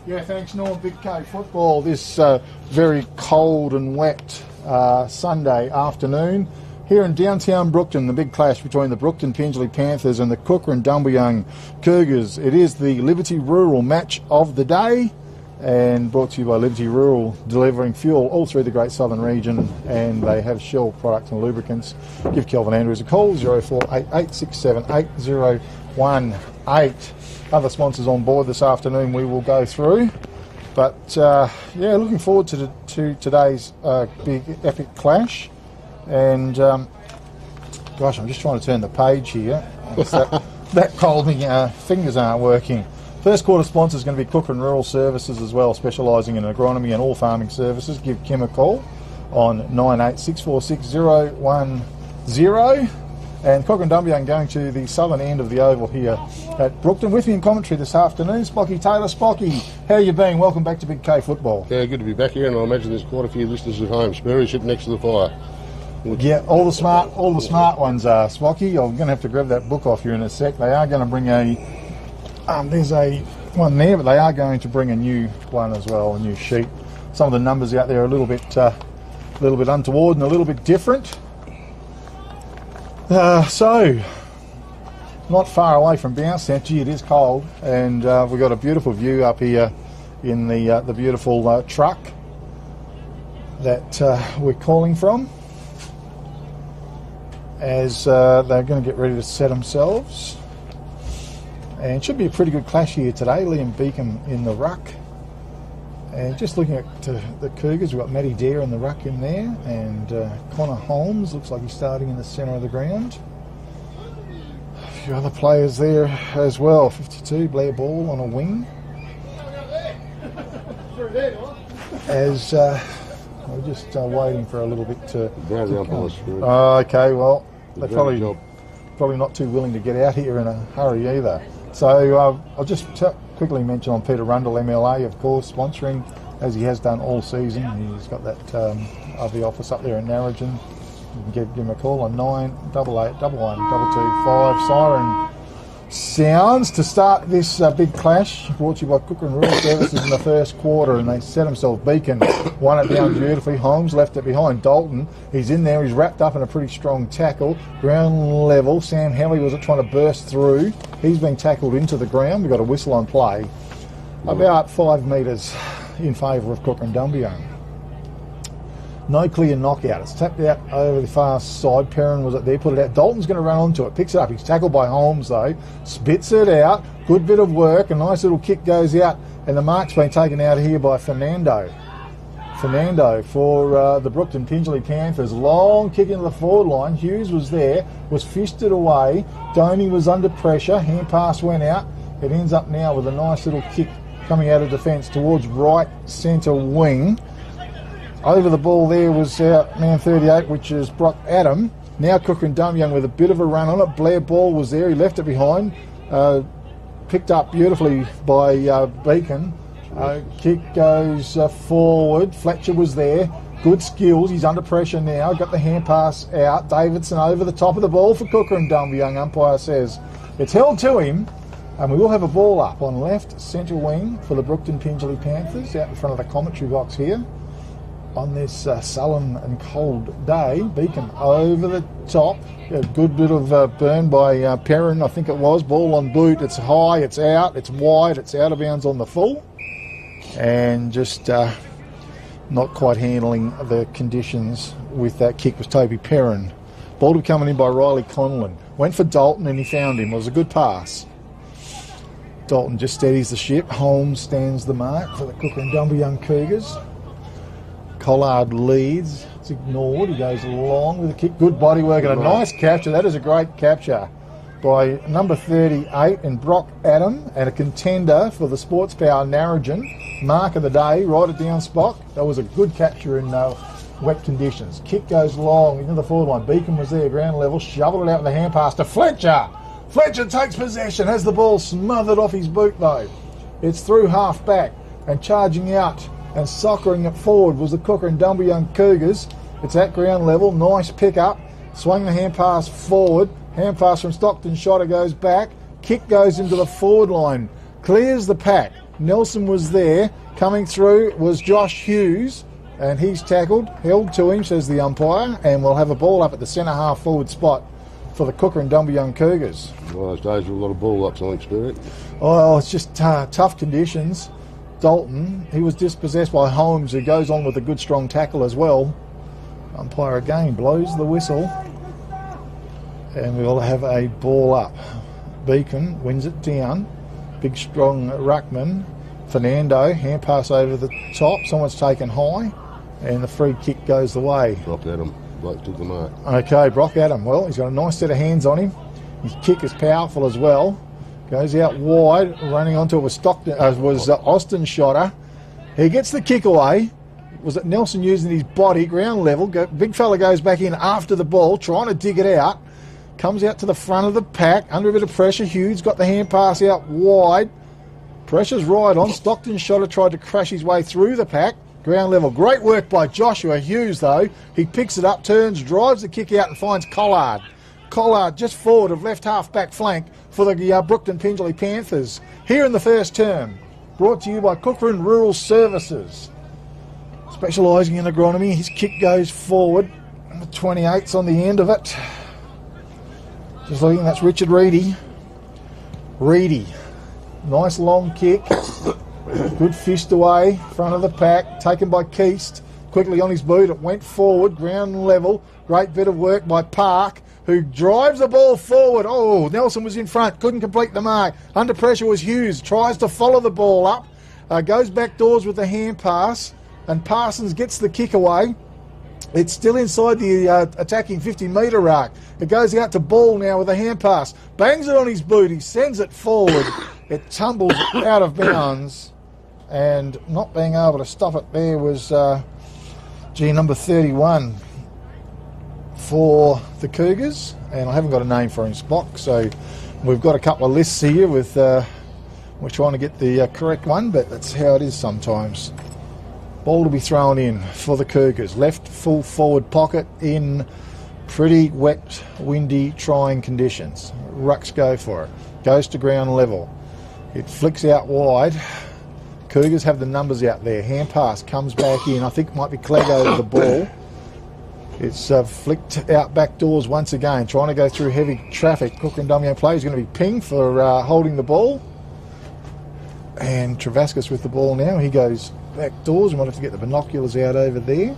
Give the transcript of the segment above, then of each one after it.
Yeah, thanks, Norm. Big K football this very cold and wet Sunday afternoon here in downtown Brookton. The big clash between the Brookton Pendley Panthers and the Kukerin Dumbleyung Cougars. It is the Liberty Rural match of the day, and brought to you by Liberty Rural, delivering fuel all through the Great Southern region, and they have Shell products and lubricants. Give Kelvin Andrews a call, 0488678018. Other sponsors on board this afternoon we will go through, but yeah, looking forward to today's big epic clash. And gosh, I'm just trying to turn the page here. It's that cold, my fingers aren't working. First quarter sponsor is going to be Kukerin Rural Services as well, specialising in agronomy and all farming services. Give Kim a call on 98646010. And Kukerin Dumbleyung going to the southern end of the oval here at Brookton. With me in commentary this afternoon, Spocky Taylor. Spocky, how you been? Welcome back to Big K Football. Yeah, good to be back here, and I imagine there's quite a few listeners at home. Spurrier sitting next to the fire. Yeah, all the smart ones are, Spocky. I'm going to have to grab that book off you in a sec. They are going to bring there's a one there, but they are going to bring a new one as well, a new sheet. Some of the numbers out there are a little bit untoward and a little bit different. So, not far away from Bounce Centre. It is cold, and we've got a beautiful view up here in the beautiful truck that we're calling from, as they're going to get ready to set themselves. And it should be a pretty good clash here today. Liam Beacom in the ruck. And just looking at the Cougars, we've got Matty Dare in the ruck in there, and Connor Holmes looks like he's starting in the centre of the ground. A few other players there as well. 52, Blair Ball on a wing. As we're just waiting for a little bit to come. Okay, well, they're probably not too willing to get out here in a hurry either. So I'll just quickly mention on Peter Rundle, MLA, of course, sponsoring, as he has done all season. He's got that RV office up there in Narrogin. You can give him a call on 98811225. Siren sounds to start this big clash, brought to you by Kukerin Rural Services in the first quarter, and they set themselves. Beacon won it down beautifully. Holmes left it behind. Dalton, he's in there, he's wrapped up in a pretty strong tackle. Ground level, Sam Helly was trying to burst through. He's been tackled into the ground. We've got a whistle on play. About 5 metres in favour of Kukerin Dumbleyung. No clear knockout. It's tapped out over the far side. Perrin was it there, put it out. Dalton's going to run onto it, picks it up. He's tackled by Holmes though, spits it out. Good bit of work. A nice little kick goes out, and the mark's been taken out here by Fernando. Fernando for the Brookton Pendley Panthers. Long kick into the forward line. Hughes was there, was fisted away. Doney was under pressure. Hand pass went out. It ends up now with a nice little kick coming out of defence towards right centre wing. Over the ball there was man 38, which is Brock Adam. Now Kukerin Dumbleyung with a bit of a run on it. Blair Ball was there. He left it behind. Picked up beautifully by Beacon. Kick goes forward. Fletcher was there. Good skills. He's under pressure now. Got the hand pass out. Davidson over the top of the ball for Kukerin Dumbleyung. Umpire says it's held to him. And we will have a ball up on left centre wing for the Brookton Pendley Panthers out in front of the commentary box here. On this sullen and cold day, Beacon over the top. A good bit of burn by Perrin, I think it was. Ball on boot. It's high, it's out, it's wide, it's out of bounds on the full. And just not quite handling the conditions with that kick was Toby Perrin. Ball to be coming in by Riley Conlon. Went for Dalton and he found him. It was a good pass. Dalton just steadies the ship. Holmes stands the mark for the Kukerin Dumbleyung Cougars. Collard leads. It's ignored. He goes long with a kick. Good body work and a nice capture. That is a great capture by number 38 and Brock Adam, and a contender for the Sports Power Narrogin. Mark of the day, right at down spot. That was a good capture in wet conditions. Kick goes long into the forward line. Beacon was there, ground level. Shoveled it out with the hand pass to Fletcher. Fletcher takes possession. Has the ball smothered off his boot though. It's through half back, and charging out and soccering it forward was the Kukerin Dumbleyung Cougars. It's at ground level. Nice pick up. Swung the hand pass forward. Hand pass from Stockton. Shotter goes back. Kick goes into the forward line. Clears the pack. Nelson was there. Coming through was Josh Hughes, and he's tackled, held to him, says the umpire, and we'll have a ball up at the centre half forward spot for the Kukerin Dumbleyung Cougars. One of those days with a lot of ball ups, I think, Spirit. Oh, it's just tough conditions. Dalton, he was dispossessed by Holmes, who goes on with a good strong tackle as well. Umpire again blows the whistle, and we'll have a ball up. Beacon wins it down. Big strong ruckman. Fernando, hand pass over the top. Someone's taken high, and the free kick goes the way. Brock Adam, Blake took the mark. Okay, Brock Adam. Well, he's got a nice set of hands on him. His kick is powerful as well. Goes out wide, running onto it was Austin Shotter. He gets the kick away. Was it Nelson using his body, ground level? Big fella goes back in after the ball, trying to dig it out. Comes out to the front of the pack, under a bit of pressure. Hughes got the hand pass out wide. Pressure's right on. Stockton Shotter tried to crash his way through the pack. Ground level. Great work by Joshua Hughes, though. He picks it up, turns, drives the kick out and finds Collard. Collard just forward of left half back flank for the Brookton Pindley Panthers. Here in the first term. Brought to you by Kukerin Rural Services. Specialising in agronomy. His kick goes forward. The 28's on the end of it. Just looking, that's Richard Reedy. Reedy. Nice long kick. Good fist away. Front of the pack. Taken by Keast. Quickly on his boot. It went forward. Ground level. Great bit of work by Park, who drives the ball forward. Oh, Nelson was in front. Couldn't complete the mark. Under pressure was Hughes. Tries to follow the ball up. Goes back doors with the hand pass. And Parsons gets the kick away. It's still inside the attacking 50-metre arc. It goes out to Ball now with a hand pass. Bangs it on his boot. He sends it forward. It tumbles out of bounds. And not being able to stop it there was, number 31 for the Cougars. And I haven't got a name for him, Spock. So we've got a couple of lists here with... we're trying to get the correct one, but that's how it is sometimes. Ball to be thrown in for the Cougars. Left full forward pocket in pretty wet, windy, trying conditions. Rucks go for it. Goes to ground level. It flicks out wide. Cougars have the numbers out there. Hand pass comes back in. I think it might be Clegg over the ball. It's flicked out back doors once again. Trying to go through heavy traffic. Kukerin Dumbleyung player is going to be pinged for holding the ball. And Travascus with the ball now. He goes back doors. We might have to get the binoculars out over there.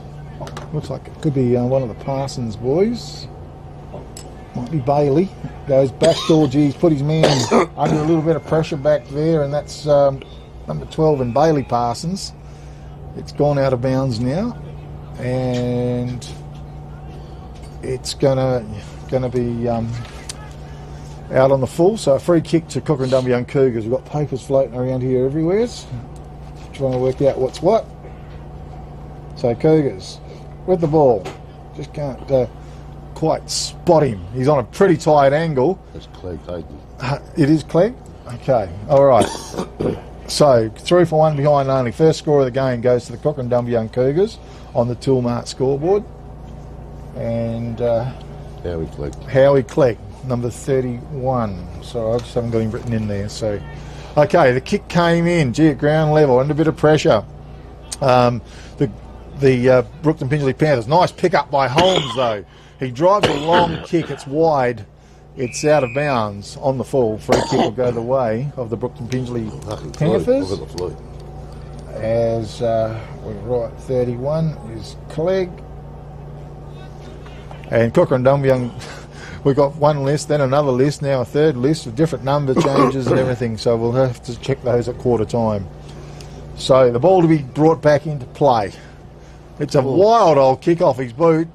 Looks like it could be one of the Parsons boys. Might be Bailey. Goes back door. He's put his man under a little bit of pressure back there, and that's number 12 in Bailey Parsons. It's gone out of bounds now, and it's gonna be out on the full. So a free kick to Kukerin Dumbleyung Cougars. We've got papers floating around here everywhere. Trying to work out what's what. So Cougars with the ball. Just can't quite spot him. He's on a pretty tight angle. That's Clegg taken. It is Clegg? Okay. All right. So 3 for 1 behind only. First score of the game goes to the Kukerin Dumbleyung Cougars on the Toolmart scoreboard. And Howie Clegg, number 31. Sorry, I just haven't got him written in there. So, okay, the kick came in. At ground level, under a bit of pressure. The Brookton Pindley Panthers. Nice pick up by Holmes, though. He drives a long kick. It's wide. It's out of bounds on the full. Free kick will go the way of the Brookton Pindley Panthers. As we're right, 31 is Clegg. And Kukerin Dumbleyung, we've got one list, then another list, now a third list with different number changes and everything. So we'll have to check those at quarter time. So the ball to be brought back into play. It's a wild old kick off his boot.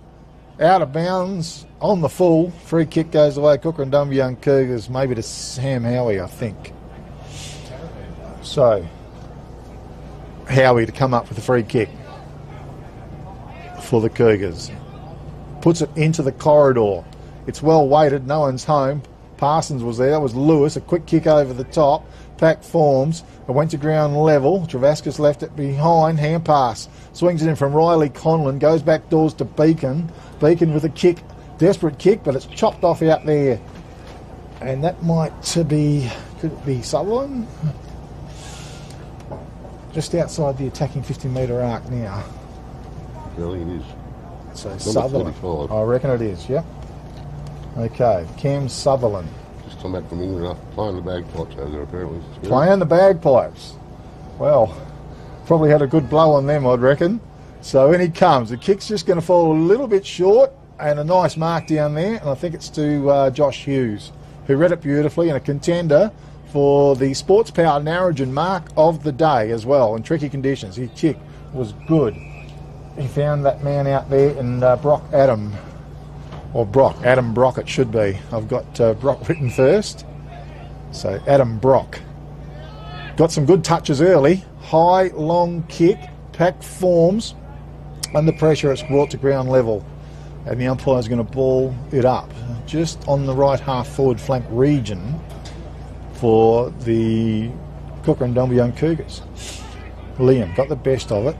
Out of bounds, on the full. Free kick goes away. Kukerin Dumbleyung Cougars, maybe to Sam Howie, I think. So, Howie to come up with a free kick for the Cougars. Puts it into the corridor. It's well weighted, no one's home. Parsons was there, that was Lewis. A quick kick over the top. Pack forms. It went to ground level. Travascus left it behind. Hand pass. Swings it in from Riley Conlon. Goes back doors to Beacon. Beacon with a kick. Desperate kick, but it's chopped off out there. And that might be... Could it be Sutherland? just outside the attacking 50-metre arc now. I think it is. So Number Sutherland. 45. I reckon it is, yep. Okay, Cam Sutherland. Just come back from England playing the bagpipes over there, apparently. Playing the bagpipes. Well, probably had a good blow on them, I'd reckon. So in he comes. The kick's just going to fall a little bit short, and a nice mark down there, and I think it's to Josh Hughes, who read it beautifully, and a contender for the Sports Power Narrogin mark of the day as well, in tricky conditions. His kick was good. He found that man out there in Adam Brock it should be. I've got Brock written first. So Adam Brock. Got some good touches early. High, long kick, packed forms. Under pressure, it's brought to ground level. And the umpire's going to ball it up just on the right half forward flank region for the Kukerin Dumbleyung Cougars. Liam got the best of it.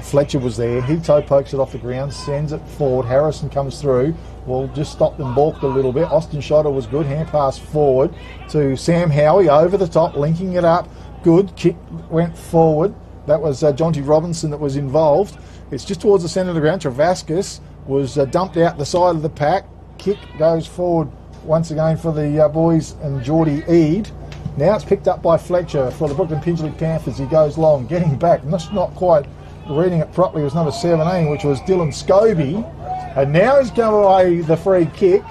Fletcher was there. He toe pokes it off the ground, sends it forward. Harrison comes through. Well, just stopped and balked a little bit. Austin Schotter was good. Hand pass forward to Sam Howie over the top, linking it up. Good. Kick went forward. That was Jonty Robinson that was involved. It's just towards the centre of the ground. Travaskis was dumped out the side of the pack. Kick goes forward once again for the boys and Geordie Eade. Now it's picked up by Fletcher for the Brooklyn Pindley Panthers. He goes long, getting back. Not quite reading it properly. It was number 17, which was Dylan Scobie. And now he's going away the free kick.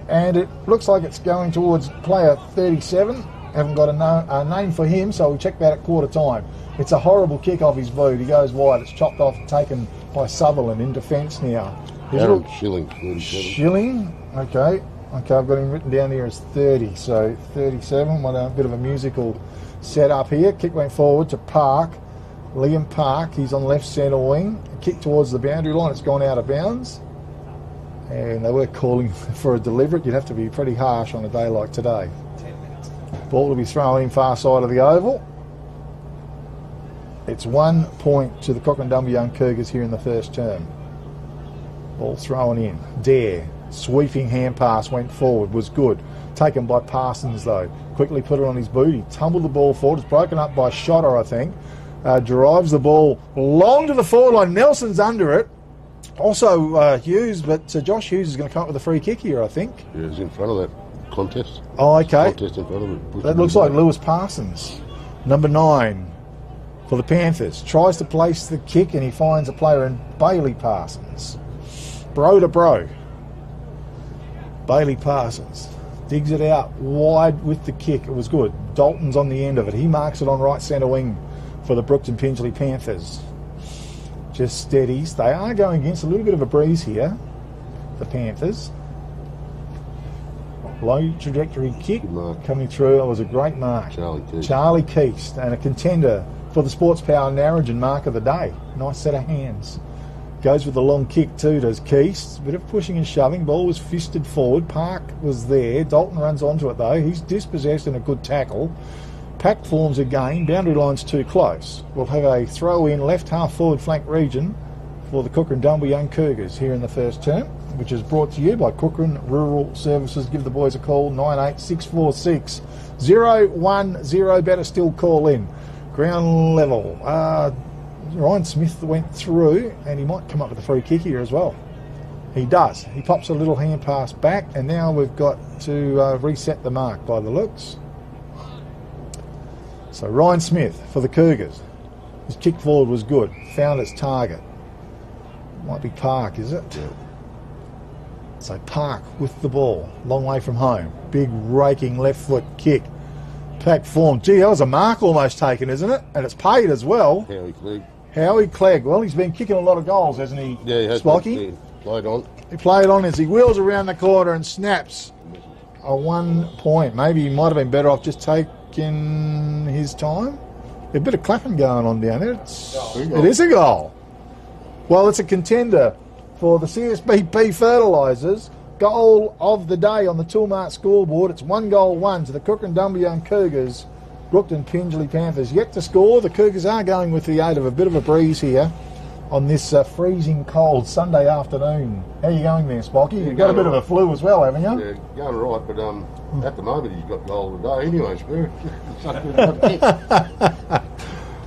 And it looks like it's going towards player 37. Haven't got a name for him, so we'll check that at quarter time. It's a horrible kick off his boot. He goes wide. It's chopped off, taken by Sutherland in defence now. Aaron Schilling, 37. Schilling, okay. I've got him written down here as 30, so 37. What a bit of a musical setup here. Kick went forward to Park. Liam Park, he's on left centre wing. Kick towards the boundary line. It's gone out of bounds. And they were calling for a deliberate. You'd have to be pretty harsh on a day like today. 10 minutes. Ball to be thrown in far side of the oval. It's 1 point to the Kukerin Dumbleyung Cougars here in the first term. Ball thrown in. Dare. Sweeping hand pass went forward. Was good. Taken by Parsons though. Quickly put it on his boot. He tumbled the ball forward. It's broken up by Schotter, I think. Drives the ball long to the forward line. Nelson's under it. Also Hughes, but Josh Hughes is going to come up with a free kick here, I think. Yeah, he's in front of that contest. Oh, okay. Contest in front of it. That looks like Lewis Parsons. Number 9 for the Panthers. Tries to place the kick and he finds a player in Bailey Parsons. Bro to bro. Bailey Parsons digs it out wide with the kick. It was good. Dalton's on the end of it. He marks it on right centre wing for the Brooklyn Pindley Panthers. Just steadies. They are going against a little bit of a breeze here, the Panthers. Low trajectory kick coming through. It was a great mark. Charlie Keast, and a contender for the Sports Power Narrogin mark of the day. Nice set of hands. Goes with the long kick too, does Keast. Bit of pushing and shoving. Ball was fisted forward. Park was there. Dalton runs onto it though. He's dispossessed in a good tackle. Pack forms again. Boundary line's too close. We'll have a throw in left half forward flank region for the Kukerin Dumbleyung Cougars here in the first term, which is brought to you by Kukerin Rural Services. Give the boys a call, 98646 010. Better still call in. Ground level. Ryan Smith went through and he might come up with a free kick here as well. He does. He pops a little hand pass back, and now we've got to reset the mark by the looks. So Ryan Smith for the Cougars. His kick forward was good. Found its target. Might be Park, is it? Yeah. So Park with the ball. Long way from home. Big raking left foot kick. Pack form. Gee, that was a mark almost taken, isn't it? And it's paid as well. Howie Clegg. Well, he's been kicking a lot of goals, hasn't he, Yeah, he has. Spocky? Yeah, played on. He played on as he wheels around the corner and snaps a 1 point. Maybe he might have been better off just taking his time. A bit of clapping going on down there. It is a goal. Well, it's a contender for the CSBP Fertilisers goal of the day on the Toolmart scoreboard. It's 1-1 to the Kukerin Dumbleyung Cougars. Brooklyn Pindley Panthers yet to score. The Cougars are going with the aid of a bit of a breeze here on this freezing cold Sunday afternoon. How are you going there, Spocky? You've got a bit of a flu as well, haven't you? Yeah, going right, but at the moment he's got goal of the day anyway, Spirit.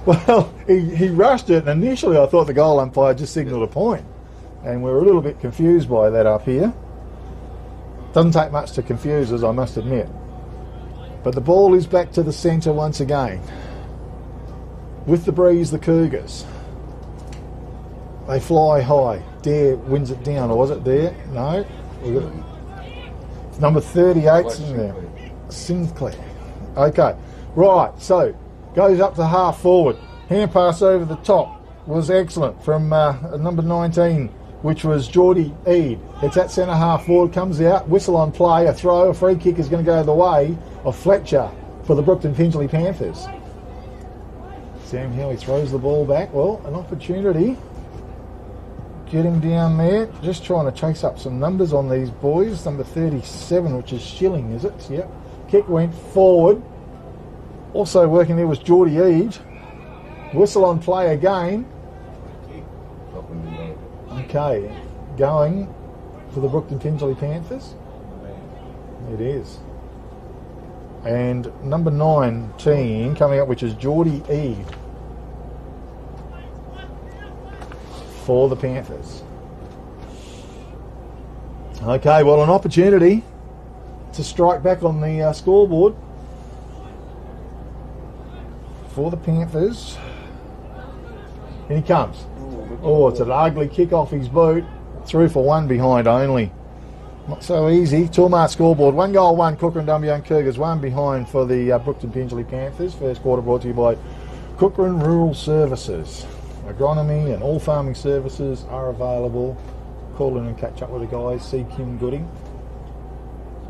Well, he rushed it, and initially I thought the goal umpire just signalled a point, and we were a little bit confused by that up here. Doesn't take much to confuse us, I must admit. But the ball is back to the centre once again. With the breeze, the Cougars. They fly high. Dare wins it down, or was it Dare? No. It's number 38's in there. Sinclair. Okay. Right, so goes up to half forward. Hand pass over the top was excellent from number 19, which was Geordie Eade. It's at centre half forward, comes out, whistle on play, a throw, a free kick is going to go the way of Fletcher for the Brookton Finchley Panthers. Sam Howie throws the ball back. Well, an opportunity. Getting down there, just trying to chase up some numbers on these boys. Number 37, which is Schilling, is it? Yep. Kick went forward. Also working there was Geordie Eade. Whistle on play again. Okay, going for the Brookton Finchley Panthers. It is. And number 19 coming up, which is Geordie Eade for the Panthers. Okay, well, an opportunity to strike back on the scoreboard for the Panthers. And he comes. Oh, it's an ugly kick off his boot. Through for one behind only. Not so easy. Toolmart scoreboard. 1 goal, 1 Kukerin Dumbleyung Cougars. 1 behind for the Brookton Finchley Panthers. First quarter brought to you by Kukerin Rural Services. Agronomy and all farming services are available. Call in and catch up with the guys. See Kim Gooding.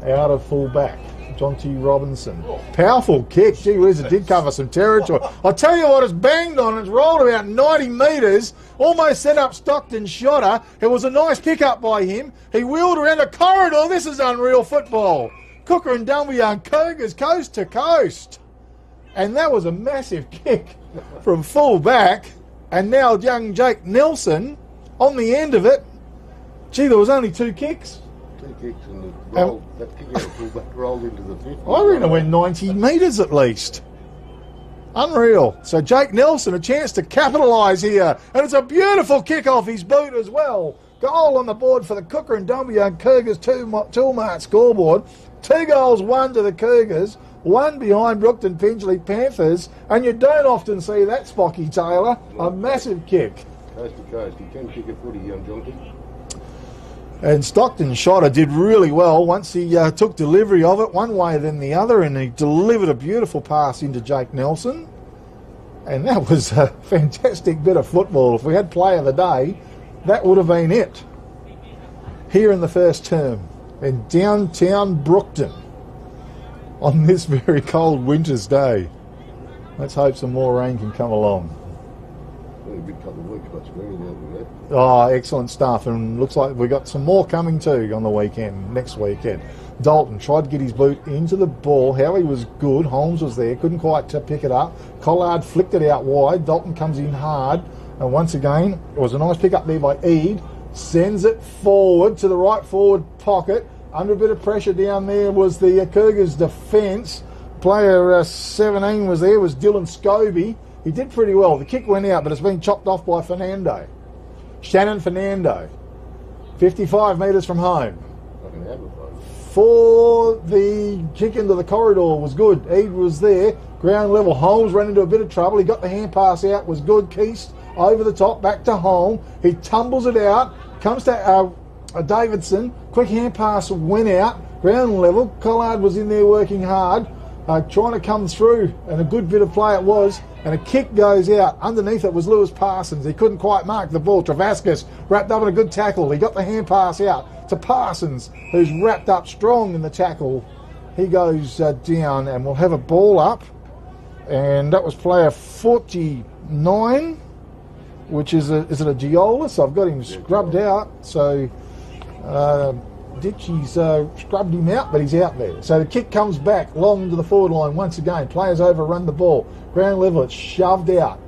Out of full back, John T. Robinson. Powerful kick. Gee whiz, it did cover some territory. I'll tell you what, it's banged on. It's rolled about 90 metres. Almost set up Stockton's shotter. It was a nice pick-up by him. He wheeled around a corridor. This is unreal football. Kukerin Dumbleyung Cougars coast to coast. And that was a massive kick from full back. And now young Jake Nelson on the end of it. Gee, there was only 2 kicks. 2 kicks and that kick out of full back rolled into the 50. I reckon it went 90 metres at least. Unreal. So Jake Nelson, a chance to capitalise here. And it's a beautiful kick off his boot as well. Goal on the board for the Kukerin Dumbleyung Cougars Toolmart scoreboard. 2 goals, 1 to the Cougars. 1 behind Brookton Finchley Panthers. And you don't often see that, Spocky Taylor. A massive kick. Coast to coast. He can kick a footy, young Jonty. And Stockton's shotter did really well once he took delivery of it one way then the other, and he delivered a beautiful pass into Jake Nelson. And that was a fantastic bit of football. If we had play of the day, that would have been it. Here in the first term in downtown Brookton on this very cold winter's day. Let's hope some more rain can come along. A good couple of weeks, much better than that. Oh, excellent stuff, and looks like we've got some more coming too on the weekend, next weekend. Dalton tried to get his boot into the ball. Howie was good. Holmes was there, couldn't quite pick it up. Collard flicked it out wide. Dalton comes in hard, and once again, it was a nice pick up there by Eade. Sends it forward to the right forward pocket. Under a bit of pressure down there was the Cougars' defence. Player 17 was there, was Dylan Scobie. He did pretty well. The kick went out, but it's been chopped off by Fernando. Shannon Fernando. 55 metres from home. For the kick into the corridor was good. Eade was there. Ground level. Holmes ran into a bit of trouble. He got the hand pass out. Was good. Keast over the top. Back to Holmes. He tumbles it out. Comes to Davidson. Quick hand pass went out. Ground level. Collard was in there working hard. Trying to come through, and a good bit of play it was, and a kick goes out. Underneath it was Lewis Parsons. He couldn't quite mark the ball. Travascus wrapped up in a good tackle. He got the hand pass out to Parsons, who's wrapped up strong in the tackle. He goes down, and we'll have a ball up, and that was player 49, which is it a Giolus? I've got him scrubbed out, so Ditchy's scrubbed him out, but he's out there. So the kick comes back long to the forward line once again. Players overrun the ball. Ground level, it's shoved out.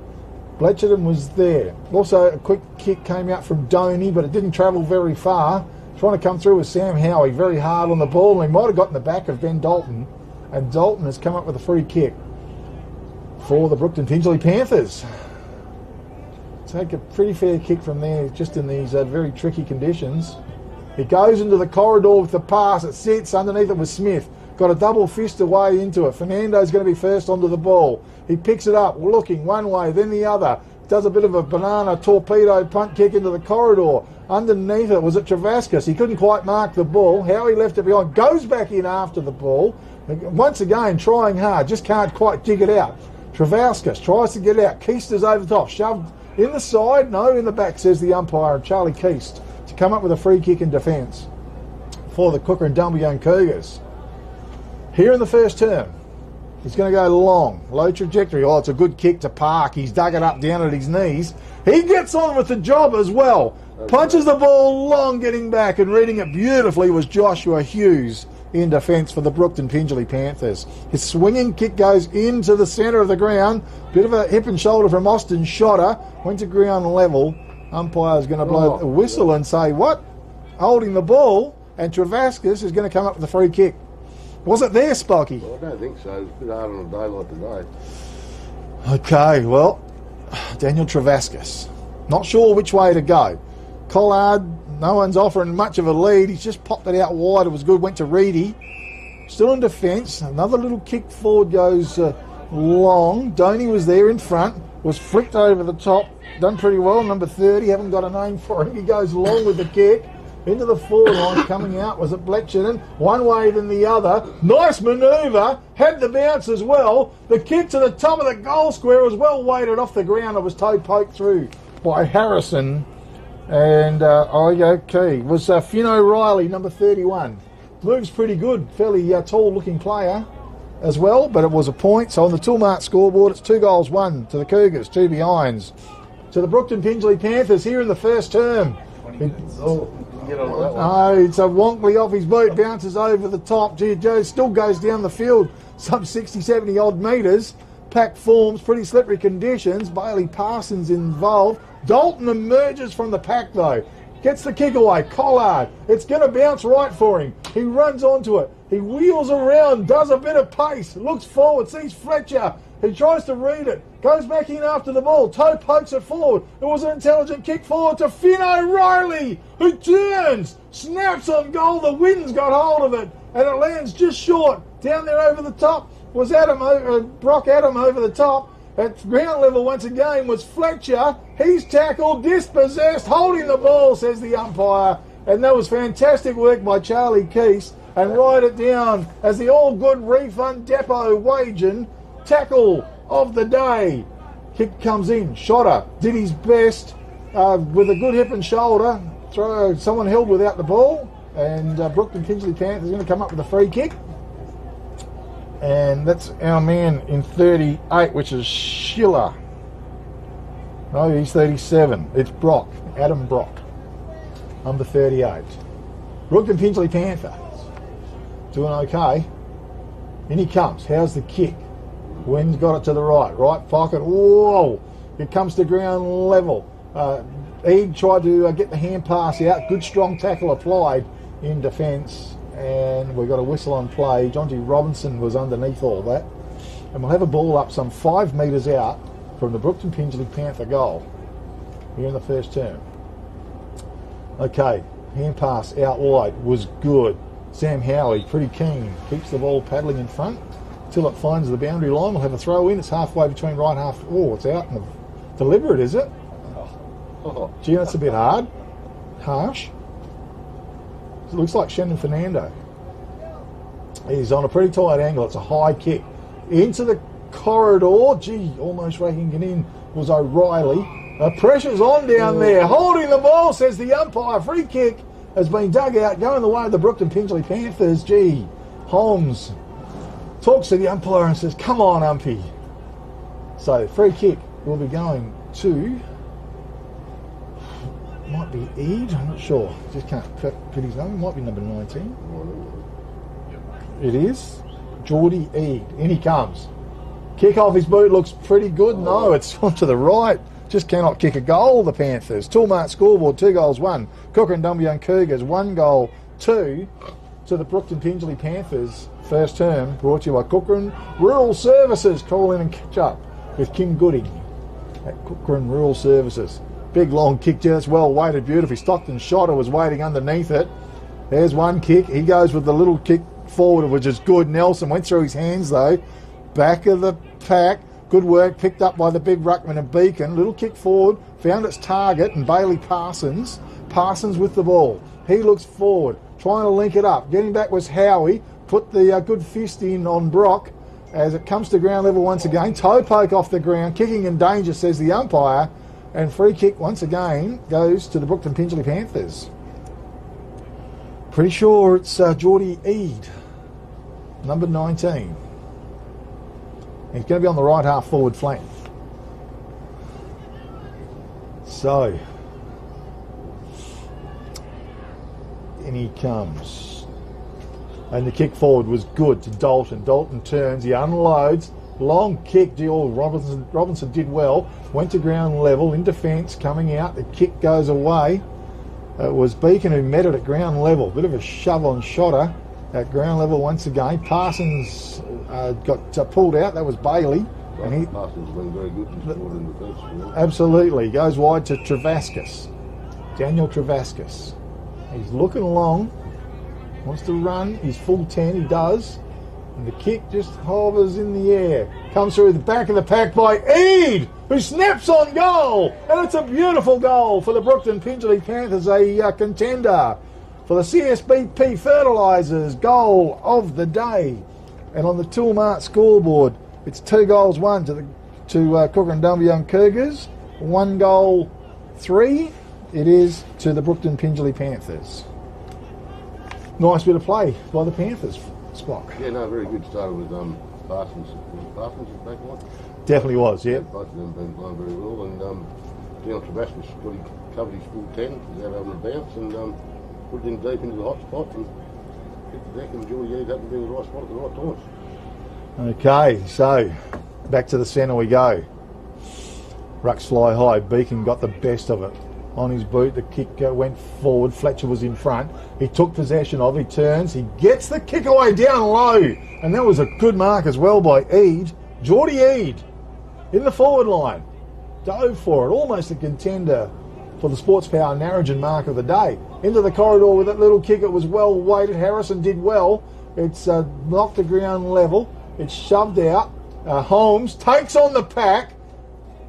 Bletcherton was there. Also, a quick kick came out from Doney, but it didn't travel very far. Trying to come through with Sam Howie, very hard on the ball, and he might have got in the back of Ben Dalton, and Dalton has come up with a free kick. for the Brookton Pingelly Panthers. Take a pretty fair kick from there, just in these very tricky conditions. It goes into the corridor with the pass. It sits underneath it with Smith. Got a double fist away into it. Fernando's going to be first onto the ball. He picks it up, looking one way, then the other. Does a bit of a banana torpedo punt kick into the corridor. Underneath it was it Travascus. He couldn't quite mark the ball. Howie left it behind. Goes back in after the ball. Once again, trying hard. Just can't quite dig it out. Travascus tries to get it out. Keister's over the top. Shoved in the side. No, in the back, says the umpire. And Charlie Keist to come up with a free kick in defence for the Kukerin Dumbleyung Cougars. Here in the first term. He's going to go long, low trajectory. Oh, it's a good kick to Park. He's dug it up down at his knees. He gets on with the job as well. Punches the ball long, getting back, and reading it beautifully was Joshua Hughes in defence for the Brookton Pingelly Panthers. His swinging kick goes into the centre of the ground. Bit of a hip and shoulder from Austin Shotter. Went to ground level. Umpire's going to blow a whistle and say, what? Holding the ball, and Travascus is going to come up with a free kick. Was it there, Spocky? Well, I don't think so. It's a bit hard on a day like today. Okay, well, Daniel Travascus. Not sure which way to go. Collard, no one's offering much of a lead. He's just popped it out wide. It was good. Went to Reedy. Still in defence. Another little kick forward goes long. Doney was there in front. Was flicked over the top. Done pretty well. Number 30. Haven't got a name for him. He goes long with the kick. Into the forward line, coming out was it Bletchenden, one way then the other. Nice manoeuvre, had the bounce as well. The kick to the top of the goal square was well weighted off the ground. It was toe poked through by Harrison. And okay, was Finn O'Reilly, number 31. Moves pretty good, fairly tall looking player as well, but it was a point. So on the Toolmart scoreboard, it's 2 goals, 1 to the Cougars, 2 behinds. To the Brookton Pingelly Panthers here in the first term. It's a Wonkley off his boot, bounces over the top. Joe still goes down the field, some 60, 70 odd metres. Pack forms, pretty slippery conditions. Bailey Parsons involved. Dalton emerges from the pack though. Gets the kick away. Collard. It's going to bounce right for him. He runs onto it. He wheels around, does a bit of pace, looks forward, sees Fletcher. He tries to read it, goes back in after the ball, toe pokes it forward. It was an intelligent kick forward to Finn O'Reilly, who turns, snaps on goal. The wind's got hold of it, and it lands just short. Down there over the top was Brock Adam over the top. At ground level once again was Fletcher. He's tackled, dispossessed, holding the ball, says the umpire. And that was fantastic work by Charlie Keist. And write it down as the all-good refund depot waging tackle of the day. Kick comes in. Shotter did his best with a good hip and shoulder. Someone held without the ball. And Brookton Pingelly Panthers is going to come up with a free kick. And that's our man in 38, which is Schiller. No, he's 37. It's Brock, Adam Brock, number 38. Brookton Pingelly Panthers doing okay. In he comes. How's the kick? Wind's got it to the right. Right pocket. Whoa! It comes to ground level. He tried to get the hand pass out. Good strong tackle applied in defence. And we've got a whistle on play. John G. Robinson was underneath all that. And we'll have a ball up some 5 metres out from the Brookton Pingelly Panther goal here in the first term. Okay, hand pass out wide was good. Sam Howie, pretty keen, keeps the ball paddling in front till it finds the boundary line. We'll have a throw in. It's halfway between right half. Oh, it's out. Deliberate, is it? Gee, that's a bit hard. Harsh. It looks like Shannon Fernando. He's on a pretty tight angle. It's a high kick. Into the corridor. Gee, almost raking it in was O'Reilly. Pressure's on down there. Holding the ball, says the umpire. Free kick has been dug out, going the way of the Brookton Pingelly Panthers. Gee, Holmes talks to the umpire and says, come on, umpy. So, free kick will be going to... might be Eade, I'm not sure. Just can't put his name. Might be number 19. It is. Geordie Eade. In he comes. Kick off his boot looks pretty good. No, it's on to the right. Just cannot kick a goal, the Panthers. Toolmart scoreboard, 2 goals, 1. Kukerin Dumbleyung Cougars, 1 goal, 2 to the Brookton Pingelly Panthers. First term brought to you by Kukerin Rural Services. Call in and catch up with Kim Gooding at Kukerin Rural Services. Big long kick, just well weighted beautifully. Stockton Shotter was waiting underneath it. There's one kick. He goes with the little kick forward, which is good. Nelson went through his hands though. Back of the pack. Good work, picked up by the big ruckman and Beacon. Little kick forward, found its target, and Bailey Parsons. Parsons with the ball. He looks forward, trying to link it up. Getting back was Howie. Put the good fist in on Brock as it comes to ground level once again. Toe poke off the ground. Kicking in danger, says the umpire. And free kick once again goes to the Brookton Pingelly Panthers. Pretty sure it's Geordie Eade, number 19. He's going to be on the right half forward flank. So, in he comes. And the kick forward was good to Dalton. Dalton turns, he unloads. Long kick, Robinson did well. Went to ground level, in defence, coming out. The kick goes away. It was Beacon who met it at ground level. Bit of a shove on Shotter at ground level once again. Parsons got pulled out. That was Bailey. And Parsons has been very good this quarter in the first quarter. Absolutely. Goes wide to Travascus. Daniel Travascus. He's looking along. Wants to run. He's full 10. He does. And the kick just hovers in the air. Comes through the back of the pack by Eade, who snaps on goal. And it's a beautiful goal for the Brookton Pingelly Panthers, a contender for the CSBP Fertilisers goal of the day. And on the Toolmart scoreboard, it's 2 goals 1 to Kukerin Dumbleyung Cougars, 1 goal 3 it is to the Brookton Pingelly Panthers. Nice bit of play by the Panthers, Spock. Yeah, no, very good start with Parsons. Parsons is back one. Definitely was, yeah. Both of them been playing very well, and Daniel Travascus covered his full 10, was out over the bounce, and put it in deep into the hot spot, and hit the deck, and Geordie Eade happened to be in the right spot at the right time. Okay, so back to the centre we go. Rucks fly high. Beacon got the best of it. On his boot, the kick went forward. Fletcher was in front. He took possession of. He turns. He gets the kick away down low, and that was a good mark as well by Eade. Geordie Eade in the forward line. Dove for it. Almost a contender for the Sports Power Narrogin mark of the day. Into the corridor with that little kick. It was well weighted. Harrison did well. It's knocked the ground level. It's shoved out. Holmes takes on the pack.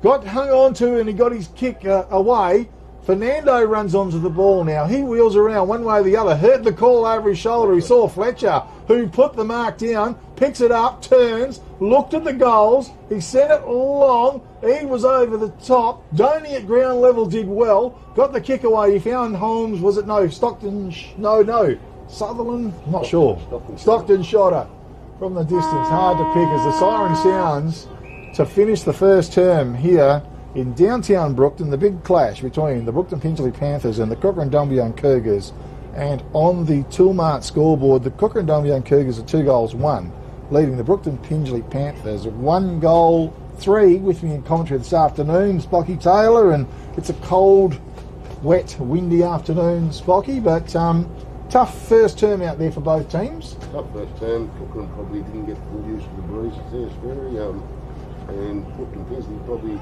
Got hung on to and he got his kick away. Fernando runs onto the ball now. He wheels around one way or the other. Heard the call over his shoulder. He saw Fletcher, who put the mark down, picks it up, turns, looked at the goals. He sent it long. He was over the top. Donny at ground level did well. Got the kick away. He found Holmes. Was it no? Stockton? No. Sutherland? Not sure. Stockton Shotter from the distance. Hard to pick as the siren sounds to finish the first term here in downtown Brookton, the big clash between the Brookton Pingelly Panthers and the Kukerin Dumbleyung Cougars. And on the Toolmart scoreboard, the Kukerin Dumbleyung Cougars are 2 goals 1, leading the Brookton Pingelly Panthers 1 goal 3. With me in commentary this afternoon, Spocky Taylor, and it's a cold, wet, windy afternoon, Spocky, but tough first term out there for both teams. Tough first term. Kukerin probably didn't get full use of the breeze there, Sperry, and Brookton Pingelly probably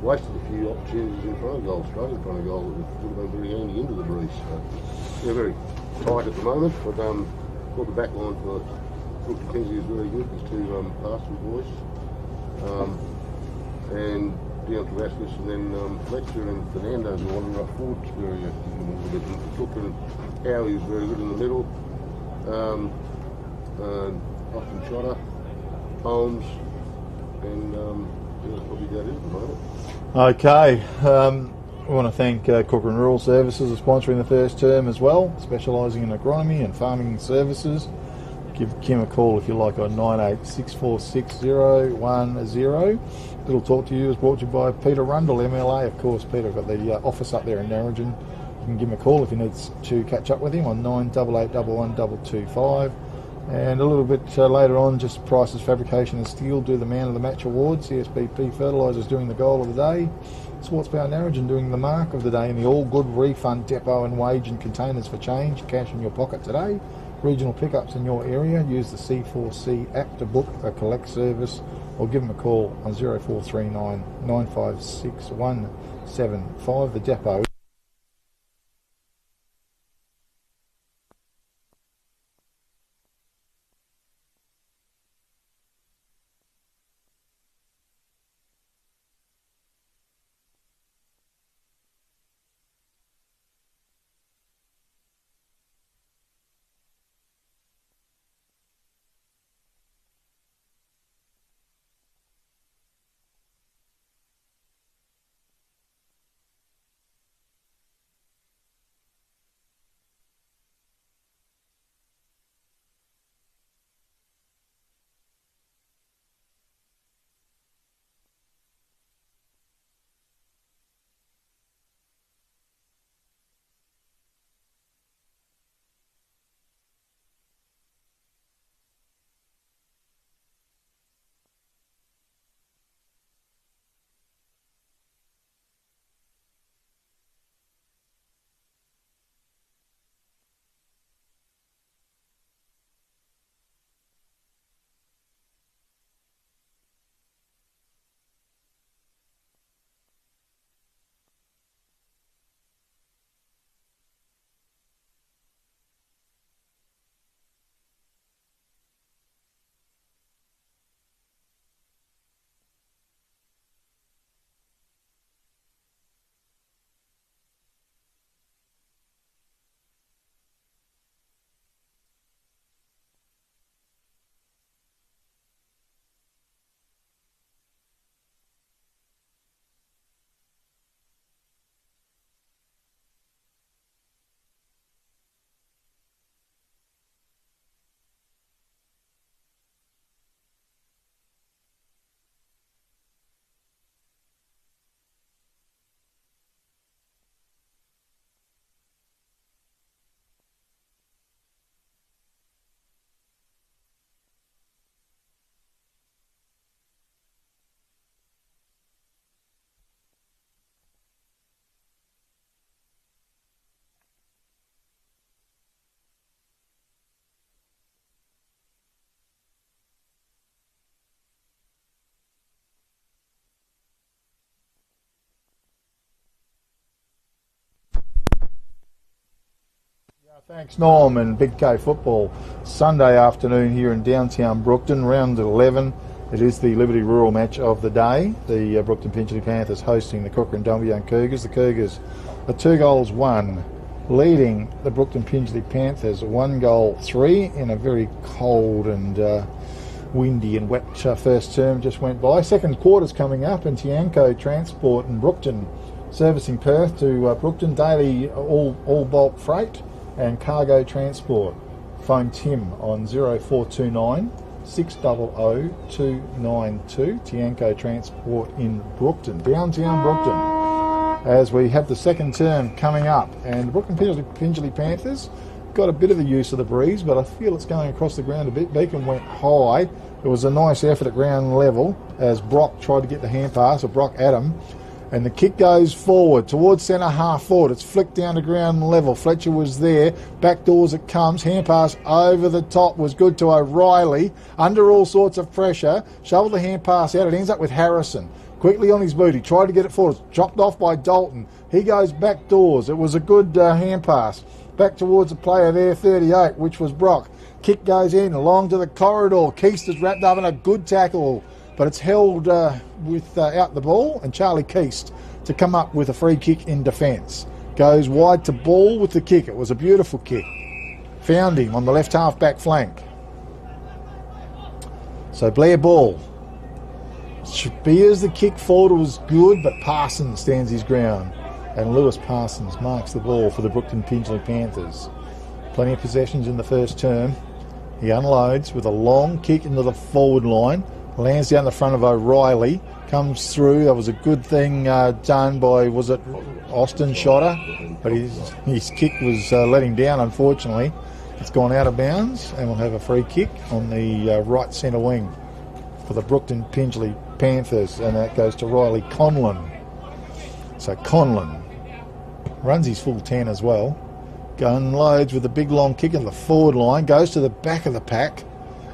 wasted a few opportunities in front of goal, straight in front of goal, that would have been very handy into the breeze. They're very tight at the moment, but thought the back line for Brookton Pingelly is very good. There's 2 Parsons boys, and Daniel Travascus, and then Fletcher and Fernando who wanted up forward. Very Kukerin, Howie was very good in the middle. Austin Shotter, Holmes, and probably that is at the moment. Okay, we want to thank Kukerin Rural Services for sponsoring the first term as well, specialising in agronomy and farming services. Give Kim a call if you like on 98646010. Little Talk to You is brought to you by Peter Rundle, MLA. Of course, Peter got the office up there in Narrogin. You can give him a call if you need to catch up with him on 98811225. And a little bit later on, just Price's Fabrication and Steel do the Man of the Match Award. CSBP Fertilisers doing the goal of the day. Sports Power Narrogin doing the mark of the day in the All Good Refund Depot and Wage and Containers for Change. Cash in your pocket today. Regional pickups in your area. Use the C4C app to book a collect service or give them a call on 0439 956 175. The depot. Thanks, Norm. And Big K football Sunday afternoon here in downtown Brookton, round 11. It is the Liberty Rural match of the day. The Brookton Pingelly Panthers hosting the Kukerin Dumbleyung Cougars. The Cougars are 2-1, leading the Brookton Pingelly Panthers 1-3 in a very cold and windy and wet first term just went by. Second quarter's coming up, and Tianco Transport in Brookton servicing Perth to Brookton, daily all bulk freight and cargo transport. Phone Tim on 0429 600 292. Tianco Transport in Brookton, downtown Brookton, as we have the second term coming up. And the Brookton Pingelly Panthers got a bit of the use of the breeze, but I feel it's going across the ground a bit. Beacon went high. It was a nice effort at ground level as Brock tried to get the hand pass, or Brock Adam. And the kick goes forward, towards centre half forward. It's flicked down to ground level. Fletcher was there. Back doors it comes. Hand pass over the top was good to O'Reilly. Under all sorts of pressure. Shoveled the hand pass out. It ends up with Harrison. Quickly on his boot. He tried to get it forward. It's dropped off by Dalton. He goes back doors. It was a good hand pass. Back towards the player there, 38, which was Brock. Kick goes in along to the corridor. Keast is wrapped up in a good tackle, but it's held with out the ball, and Charlie Keast to come up with a free kick in defence. Goes wide to Ball with the kick. It was a beautiful kick. Found him on the left half back flank. So Blair Ball. Spears the kick forward, was good, but Parsons stands his ground. And Lewis Parsons marks the ball for the Brookton Pingelly Panthers. Plenty of possessions in the first term. He unloads with a long kick into the forward line. Lands down the front of O'Reilly, comes through. That was a good thing done by, was it Austin Shotter? But his kick was let him down, unfortunately. It's gone out of bounds, and we'll have a free kick on the right centre wing for the Brookton Pingelly Panthers, and that goes to Riley Conlon. So Conlon runs his full 10 as well. Unloads with a big long kick in the forward line, goes to the back of the pack,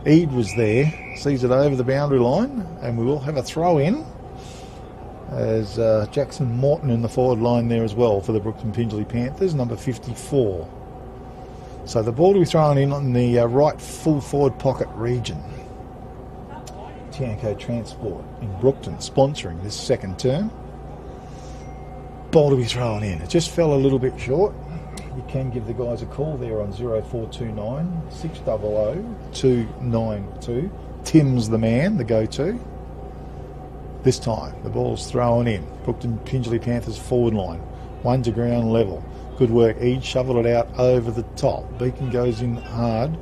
Eade was there, sees it over the boundary line, and we will have a throw in as Jackson Morton in the forward line there as well for the Brookton Pingelly Panthers, number 54. So the ball to be thrown in on the right full forward pocket region. Tianco Transport in Brookton sponsoring this second term. Ball to be thrown in. It just fell a little bit short. You can give the guys a call there on 0429 600 292. Tim's the man, the go-to. This time, the ball's thrown in. Brookton Pingelly Panthers forward line. One to ground level. Good work. Eade shoveled it out over the top. Beacon goes in hard.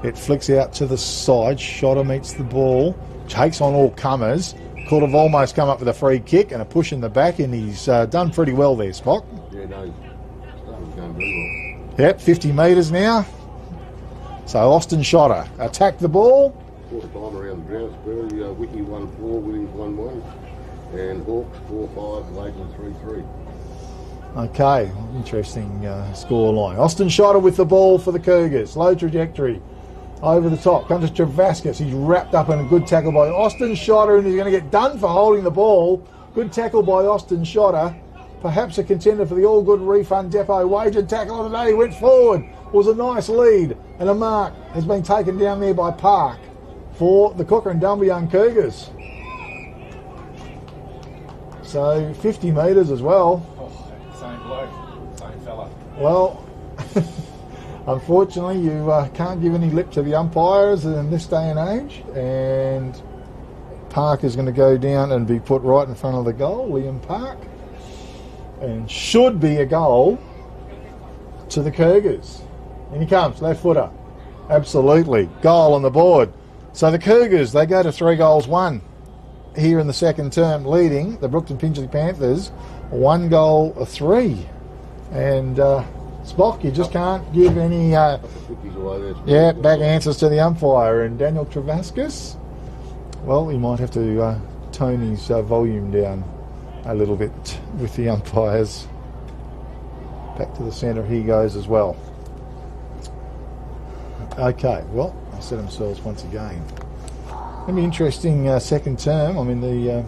It flicks out to the side. Shotter meets the ball. Takes on all comers. Could have almost come up with a free kick and a push in the back, and he's done pretty well there, Spock. Yeah, no, started going very well. Yep, 50 metres now. So Austin Shotter attacked the ball. Quarter time around the ground, Sperry, Wiki 1-4, Williams 1-1, and Hawks 4-5, Legend 3-3. Okay, interesting score line. Austin Shotter with the ball for the Cougars. Low trajectory. Over the top. Comes to Travascus. He's wrapped up in a good tackle by Austin Shotter, and he's going to get done for holding the ball. Good tackle by Austin Shotter. Perhaps a contender for the All Good Refund Depot wager tackle of the day. He went forward. It was a nice lead, and a mark has been taken down there by Park for the Kukerin Dumbleyung Cougars. So 50 metres as well. Oh, same bloke, same fella. Well, unfortunately, you can't give any lip to the umpires in this day and age, and Park is going to go down and be put right in front of the goal, Liam Park, and should be a goal to the Cougars. In he comes, left footer. Absolutely, goal on the board. So the Cougars, they go to 3-1 here in the second term, leading the Brookton Pingelly Panthers 1-3. And Spock, you just can't give any back answers to the umpire. And Daniel Travascus, well, he might have to tone his volume down a little bit with the umpires. Back to the centre he goes as well. Okay, well, they'll set themselves once again. It'll be interesting second term. I mean, the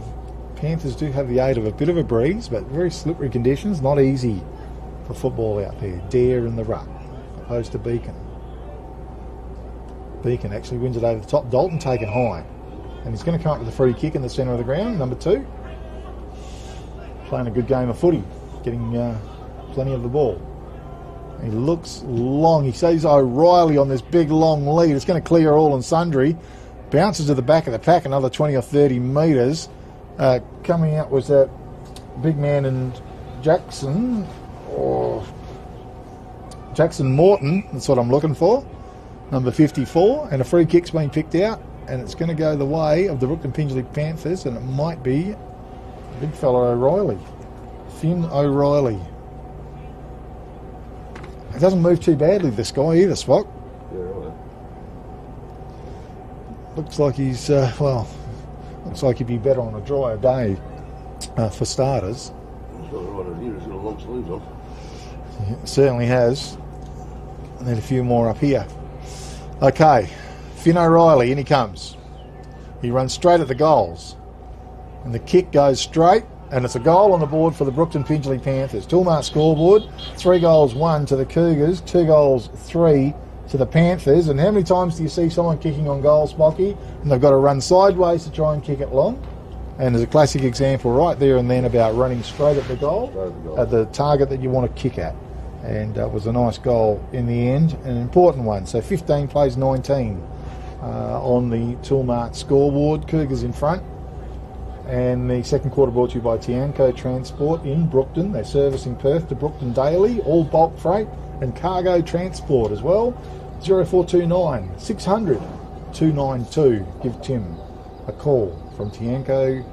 Panthers do have the aid of a bit of a breeze, but very slippery conditions, not easy for football out there. Dare in the ruck, opposed to Beacon. Beacon actually wins it over the top. Dalton taken high, and he's going to come up with a free kick in the centre of the ground, number 2. Playing a good game of footy, getting plenty of the ball. He looks long. He sees O'Reilly on this big long lead. It's going to clear all and sundry. Bounces to the back of the pack, another 20 or 30 metres. Coming out was that big man in Jackson, or Jackson Morton, that's what I'm looking for, number 54, and a free kick's been picked out, and it's going to go the way of the Brookton Pingelly Panthers, and it might be big fella O'Reilly, Finn O'Reilly. It doesn't move too badly, this guy either, Spock. Yeah, right. Looks like he's, looks like he'd be better on a drier day for starters. He's got it right in here, he's got a long sleeves on. It certainly has. And then a few more up here. Okay, Finn O'Reilly, in he comes. He runs straight at the goals. And the kick goes straight, and it's a goal on the board for the Brookton Pingelly Panthers. Toolmart scoreboard, 3-1 to the Cougars, 2-3 to the Panthers. And how many times do you see someone kicking on goal, Spocky, and they've got to run sideways to try and kick it long? And there's a classic example right there and then about running straight at the goal, at the target that you want to kick at. And it was a nice goal in the end, an important one. So 15 plays 19 on the Toolmart scoreboard. Cougars in front. And the second quarter brought to you by Tianco Transport in Brookton. They're servicing Perth to Brookton daily, all bulk freight and cargo transport as well. 0429 600 292. Give Tim a call from Tianco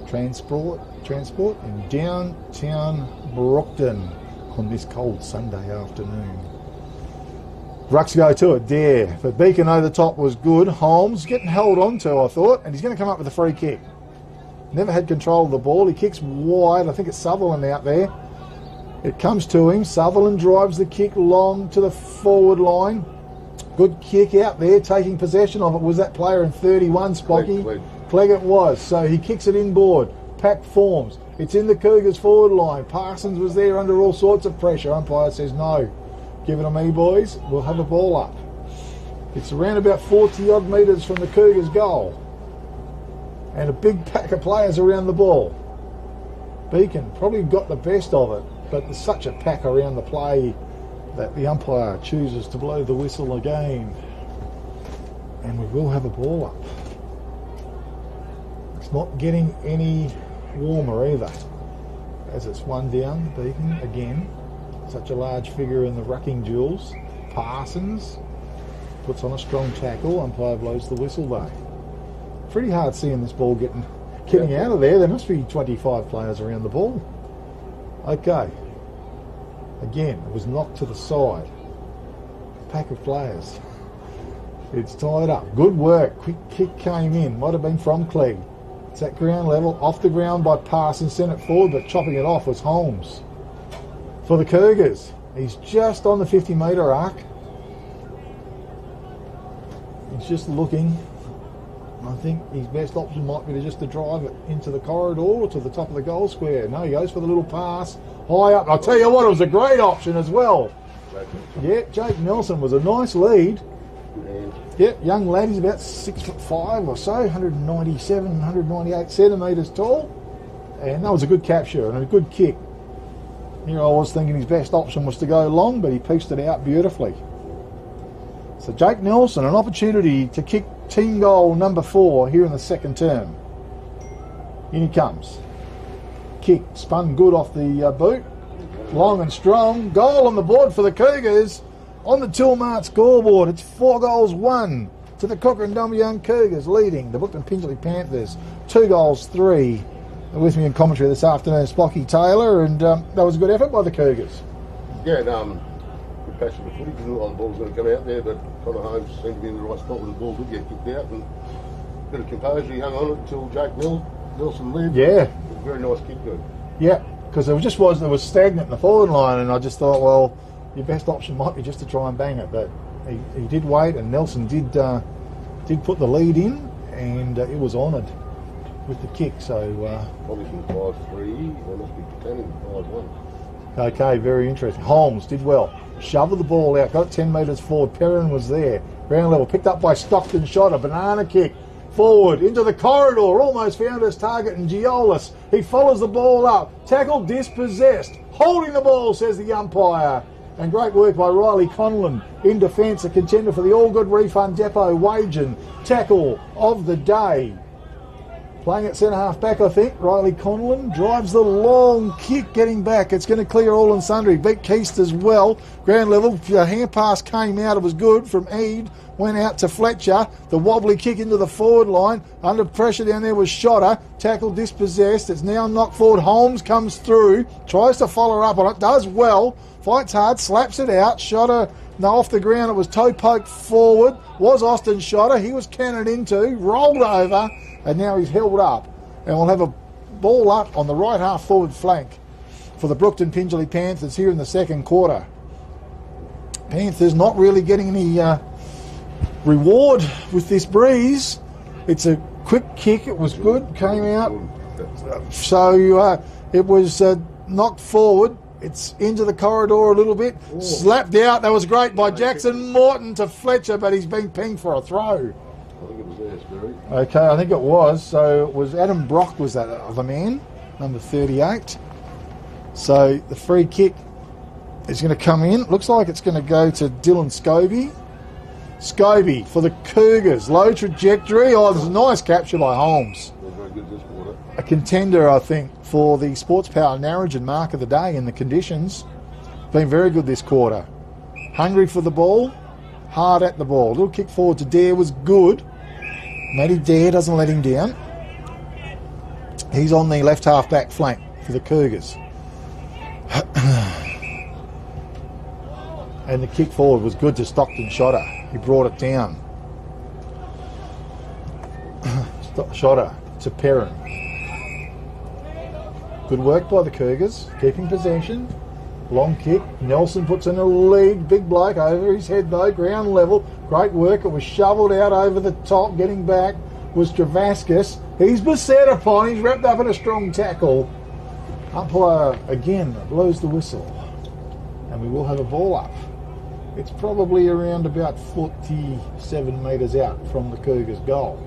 Transport in downtown Brookton on this cold Sunday afternoon. Rucks go to it, Dare. But Beacon over the top was good. Holmes getting held on to, I thought, and he's going to come up with a free kick. Never had control of the ball. He kicks wide. I think it's Sutherland out there. It comes to him. Sutherland drives the kick long to the forward line. Good kick out there, taking possession of it. Was that player in 31, Spocky? Clegg it was. So he kicks it inboard. Pack forms. It's in the Cougars forward line. Parsons was there under all sorts of pressure. Umpire says no. Give it to me, boys. We'll have a ball up. It's around about 40 odd metres from the Cougars goal. And a big pack of players around the ball. Beacon probably got the best of it, but there's such a pack around the play that the umpire chooses to blow the whistle again. And we will have a ball up. It's not getting any warmer either, as it's one down. Beacon again, such a large figure in the rucking duels. Parsons puts on a strong tackle. Umpire blows the whistle though. Pretty hard seeing this ball getting out of there. There must be 25 players around the ball. Okay. Again, it was knocked to the side. Pack of players. It's tied up. Good work. Quick kick came in. Might have been from Clegg. It's at ground level. Off the ground by Parsons. Sent it forward, but chopping it off was Holmes. For the Cougars. He's just on the 50-metre arc. He's just looking. I think his best option might be to drive it into the corridor or to the top of the goal square. No, he goes for the little pass high up. I'll tell you what, it was a great option as well. Yeah, Jake Nelson was a nice lead. Yeah, young lad, he's about 6'5" or so, 197, 198 centimetres tall. And that was a good capture and a good kick. Here I was thinking his best option was to go long, but he pieced it out beautifully. So Jake Nelson, an opportunity to kick team goal number 4 here in the second term. In he comes. Kick, spun good off the boot. Long and strong. Goal on the board for the Cougars. On the Tilmart scoreboard, it's 4-1 to the Kukerin Dumbleyung Cougars, leading the Brookton Pingelly Panthers 2-3. With me in commentary this afternoon, Spocky Taylor, and that was a good effort by the Cougars. Yeah, good passion of footy. Didn't look like the ball was going to come out there, but Connor Holmes seemed to be in the right spot when the ball did get kicked out, and a bit of composure. He hung on it until Jake Nelson led. Yeah. A very nice kick, though. Yeah, because it was stagnant in the forward line, and I just thought, well, your best option might be just to try and bang it, but he did wait, and Nelson did put the lead in, and it was honoured with the kick. So probably from 5-3, they must be pretending 5-1. Okay, very interesting. Holmes did well. Shoveled the ball out, got it 10 metres forward. Perrin was there. Ground level, picked up by Stockton, shot a banana kick. Forward, into the corridor, almost found his target in Giolis. He follows the ball up. Tackle dispossessed. Holding the ball, says the umpire. And great work by Riley Conlon in defence, a contender for the All Good Refund Depot Wagen tackle of the day. Playing at centre-half back, I think. Riley Conlon drives the long kick, getting back. It's going to clear all and sundry. Beat Keast as well. Ground level, the hand pass came out. It was good from Eade. Went out to Fletcher. The wobbly kick into the forward line. Under pressure down there was Shotter. Tackle dispossessed. It's now knocked forward. Holmes comes through. Tries to follow up on it. Does well. Fights hard. Slaps it out. Shotter, no, off the ground. It was toe poked forward. Was Austin Shotter. He was cannoned into. Rolled over. And now he's held up. And we'll have a ball up on the right half forward flank for the Brookton Pingelly Panthers here in the second quarter. Panthers not really getting any reward with this breeze. It's a quick kick. It was good. Came out. So it was knocked forward. It's into the corridor a little bit. Ooh. Slapped out. That was great by Jackson Morton to Fletcher, but he's been pinged for a throw. I think it was there, Sperry. Okay, I think it was. So it was Adam Brock was that other man, number 38. So the free kick is going to come in. Looks like it's going to go to Dylan Scobie. Scobie for the Cougars. Low trajectory. Oh, there's a nice capture by Holmes. Very good this quarter. A contender, I think, for the Sports Power Narrogin mark of the day in the conditions. Been very good this quarter. Hungry for the ball. Hard at the ball. Little kick forward to Dare was good. Matty Dare doesn't let him down. He's on the left half back flank for the Cougars. And the kick forward was good to Stockton Shotter. He brought it down. Shotter to Perrin. Good work by the Cougars, keeping possession. Long kick. Nelson puts in a lead. Big bloke over his head though. Ground level. Great work. It was shoveled out over the top. Getting back was Travaskis. He's beset upon. He's wrapped up in a strong tackle. Umpire again blows the whistle. And we will have a ball up. It's probably around about 47 metres out from the Cougars' goal.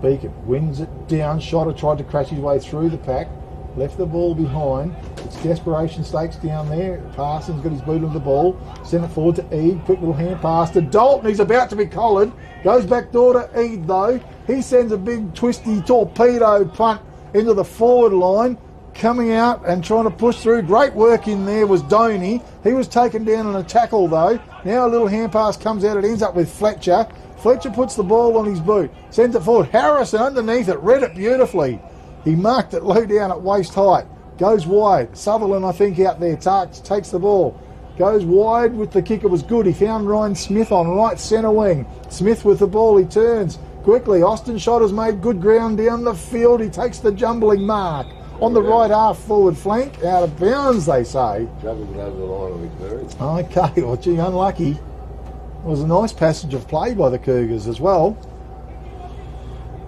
Beacon wins it down. Shotter tried to crash his way through the pack. Left the ball behind. It's desperation stakes down there. Parsons got his boot on the ball. Sent it forward to Eade. Quick little hand pass to Dalton. He's about to be collared. Goes back door to Eade though. He sends a big twisty torpedo punt into the forward line. Coming out and trying to push through. Great work in there was Doney. He was taken down on a tackle though. Now a little hand pass comes out. It ends up with Fletcher. Fletcher puts the ball on his boot. Sends it forward. Harrison underneath it. Read it beautifully. He marked it low down at waist height. Goes wide. Sutherland, I think, out there takes the ball. Goes wide with the kick. It was good. He found Ryan Smith on right centre wing. Smith with the ball. He turns quickly. Austin Shotter's made good ground down the field. He takes the Dumbleyung mark. On the right half forward flank. Out of bounds, they say. Juggled it over the line on his very. Okay, well, gee, unlucky. It was a nice passage of play by the Cougars as well.